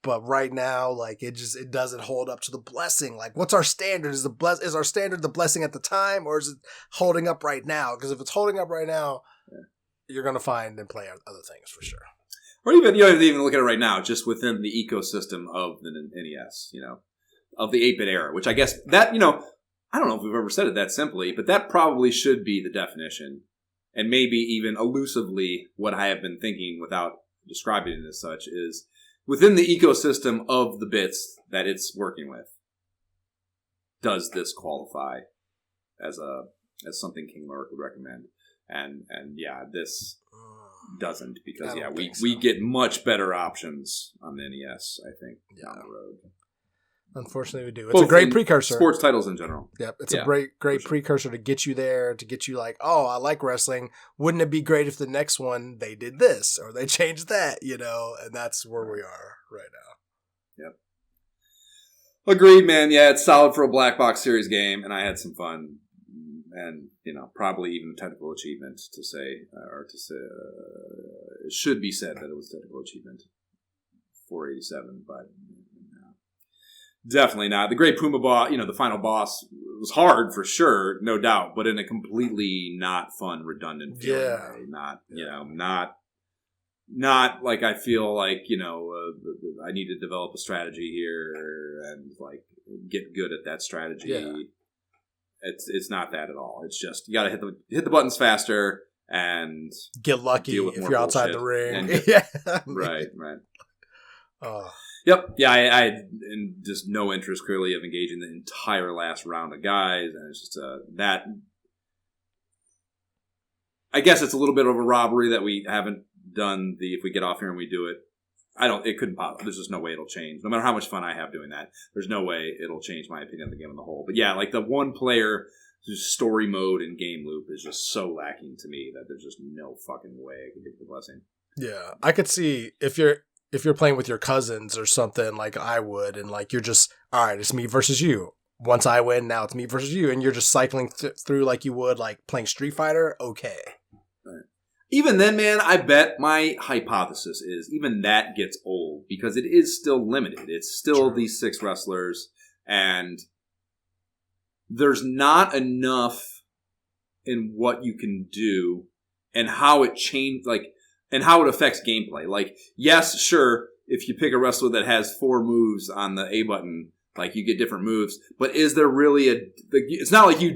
But right now, like, it doesn't hold up to the blessing. Like, what's our standard? Is our standard the blessing at the time, or is it holding up right now? Because if it's holding up right now, you're gonna find and play other things for sure. Or even look at it right now, just within the ecosystem of the NES, you know, of the 8-bit era, which I guess that, you know, I don't know if we've ever said it that simply, but that probably should be the definition, and maybe even elusively what I have been thinking without describing it as such is, within the ecosystem of the bits that it's working with, does this qualify as something King Lorik would recommend? And this doesn't, because we get much better options on the NES, I think, down the road. Unfortunately, we do. It's a great precursor. Sports titles in general. Yep, it's a great precursor to get you there, to get you like, oh, I like wrestling. Wouldn't it be great if the next one they did this or they changed that, you know? And that's where we are right now. Yep. Agreed, man. Yeah, it's solid for a black box series game, and I had some fun. And, probably even a technical achievement to say, it should be said that it was a technical achievement. 487, but no. Definitely not. The Great Puma boss, the final boss was hard for sure, no doubt, but in a completely not fun, redundant feeling way. Not like I feel like, I need to develop a strategy here and like get good at that strategy. Yeah. It's not that at all. It's just you got to hit the buttons faster and get lucky if you're outside the ring. Right. Yep. Yeah, I had just no interest clearly of engaging the entire last round of guys, and it's just that. I guess it's a little bit of a robbery that we haven't done if we get off here and we do it. It couldn't possibly, there's just no way it'll change. No matter how much fun I have doing that, there's no way it'll change my opinion of the game on the whole. But yeah, like the one player story mode and game loop is just so lacking to me that there's just no fucking way I can give it the blessing. Yeah, I could see if you're playing with your cousins or something like I would, and like you're just, all right, it's me versus you. Once I win, now it's me versus you, and you're just cycling through like you would like playing Street Fighter. Okay. Right. Even then, man, I bet my hypothesis is even that gets old because it is still limited. It's still these 6 wrestlers, and there's not enough in what you can do and how it and how it affects gameplay. Like, yes, sure, if you pick a wrestler that has 4 moves on the A button, like you get different moves, but is there really it's not like you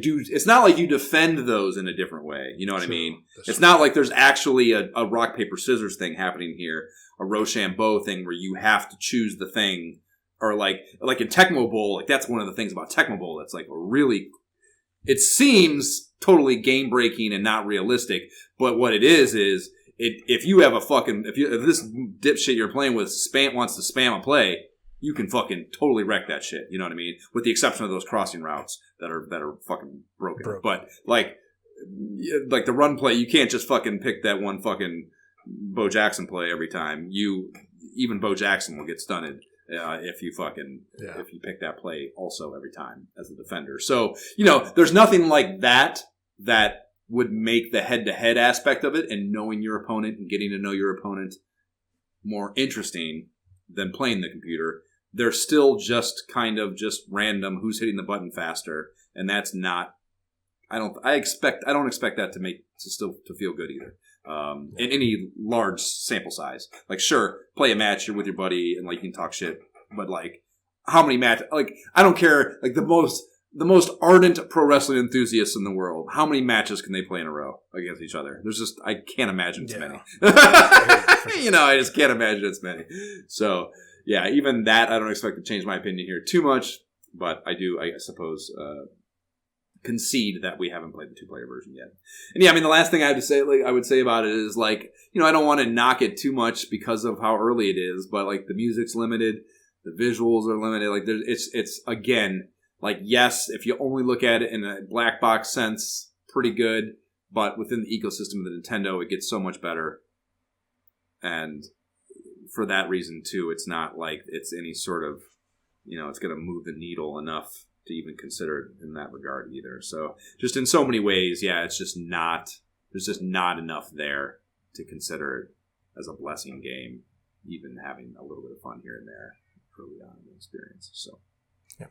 defend those in a different way. You know what I mean? It's not like there's actually a rock, paper, scissors thing happening here, a Rochambeau thing where you have to choose the thing, or like in Tecmo Bowl, like that's one of the things about Tecmo Bowl that's like it seems totally game breaking and not realistic, but what it is if you have if this dipshit you're playing with wants to spam a play, you can fucking totally wreck that shit. You know what I mean? With the exception of those crossing routes that are fucking broken. But like the run play, you can't just fucking pick that one fucking Bo Jackson play every time. Even Bo Jackson will get stunned if you pick that play also every time as a defender. So, there's nothing like that would make the head-to-head aspect of it and knowing your opponent and getting to know your opponent more interesting than playing the computer. They're still just kind of just random who's hitting the button faster, and that's not. I don't expect that to feel good either. In any large sample size, like sure, play a match, you're with your buddy, and like you can talk shit, but like how many matches? Like I don't care. Like the most ardent pro wrestling enthusiasts in the world, how many matches can they play in a row against each other? I can't imagine it's many. I just can't imagine it's many. So, yeah, even that I don't expect to change my opinion here too much, but I suppose, concede that we haven't played the 2-player version yet. And yeah, I mean, the last thing I would say about it is like, I don't want to knock it too much because of how early it is, but like the music's limited, the visuals are limited. Like it's again, like, yes, if you only look at it in a black box sense, pretty good. But within the ecosystem of the Nintendo, it gets so much better. And for that reason, too, it's not like it's any sort of, it's going to move the needle enough to even consider it in that regard either. So just in so many ways, yeah, there's just not enough there to consider it as a blessing game, even having a little bit of fun here and there early on in the experience. So, yeah.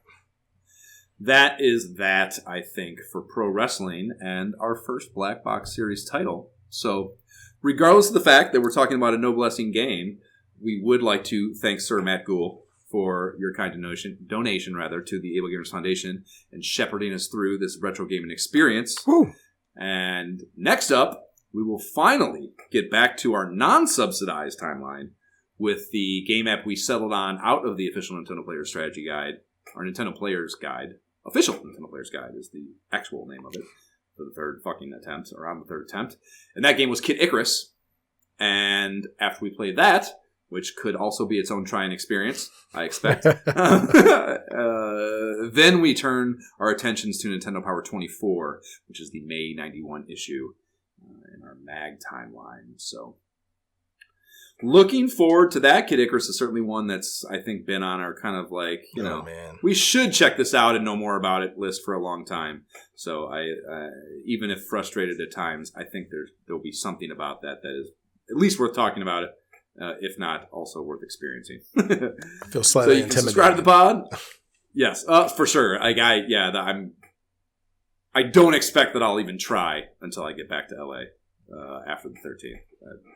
That is that, I think, for pro wrestling and our first Black Box Series title. So, regardless of the fact that we're talking about a no blessing game, we would like to thank Sir Matt Goul for your kind donation to the AbleGamers Foundation and shepherding us through this retro gaming experience. Woo. And next up, we will finally get back to our non-subsidized timeline with the game app we settled on out of the official Nintendo Players Strategy Guide, or Nintendo Players Guide. Official Nintendo Players Guide is the actual name of it for the third attempt. And that game was Kid Icarus. And after we played that, which could also be its own trying experience, I expect, then we turn our attentions to Nintendo Power 24, which is the May 91 issue in our MAG timeline. So Looking forward to that. Kid Icarus is certainly one that's, I think, been on our kind of like, man. We should check this out and know more about it list for a long time. So I, even if frustrated at times, I think there'll be something about that is at least worth talking about it. If not, also worth experiencing. I feel slightly intimidated. Subscribe to the pod. Yes, for sure. I don't expect that I'll even try until I get back to LA after the 13th,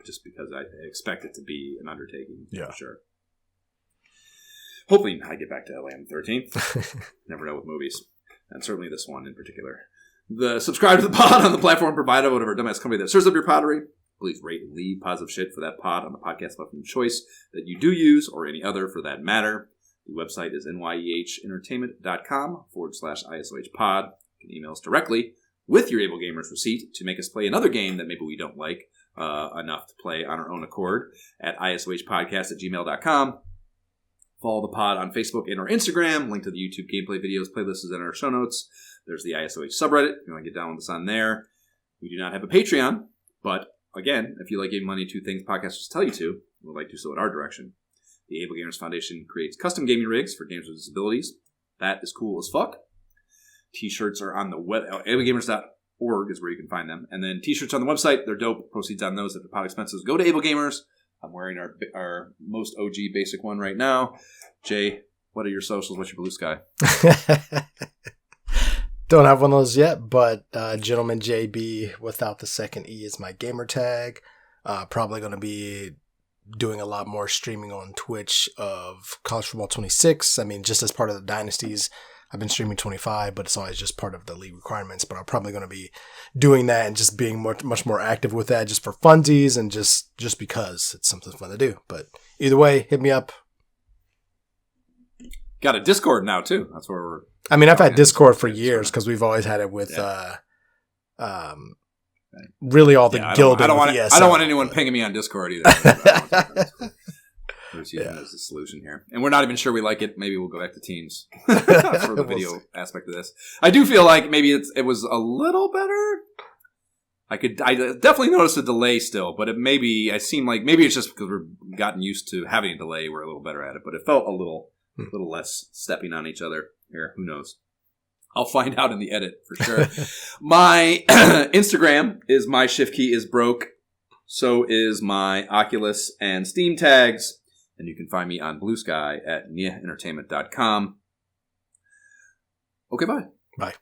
just because I expect it to be an undertaking. For sure. Hopefully, I get back to LA on the 13th. Never know with movies, and certainly this one in particular. Subscribe to the pod on the platform provided by whatever dumbass company that stirs up your pottery. Please rate and leave positive shit for that pod on the podcast platform of choice that you do use, or any other for that matter. The website is nyehentertainment.com/ISOH pod. You can email us directly with your AbleGamers receipt to make us play another game that maybe we don't like enough to play on our own accord at isohpodcast@gmail.com. Follow the pod on Facebook and our Instagram. Link to the YouTube gameplay videos playlist is in our show notes. There's the ISOH subreddit if you want to get down with us on there. We do not have a Patreon, but again, if you like giving money to things podcasters tell you to, we would like to do so in our direction. The AbleGamers Foundation creates custom gaming rigs for gamers with disabilities. That is cool as fuck. T-shirts are on the web. AbleGamers.org is where you can find them. And then T-shirts on the website. They're dope. Proceeds on those at the pod expenses go to AbleGamers. I'm wearing our most OG basic one right now. Jay, what are your socials? What's your blue sky? Don't have one of those yet, but Gentleman JB without the second E is my gamer tag. Probably going to be doing a lot more streaming on Twitch of College Football 26. I mean, just as part of the Dynasties, I've been streaming 25, but it's always just part of the league requirements. But I'm probably going to be doing that and just being much more active with that just for funsies and just because it's something fun to do. But either way, hit me up. Got a Discord now, too. That's where we're... I mean, I've had Discord for years because we've always had it with really all the guild. I don't want anyone pinging me on Discord either. We're just using it as a solution here. And we're not even sure we like it. Maybe we'll go back to Teams for the video aspect of this. I do feel like maybe it was a little better. I definitely noticed a delay still, but maybe it's just because we've gotten used to having a delay. We're a little better at it, but it felt a little less stepping on each other here. Who knows? I'll find out in the edit for sure. My Instagram is my shift key is broke. So is my Oculus and Steam tags. And you can find me on Blue Sky at nyehentertainment.com. Okay, bye. Bye.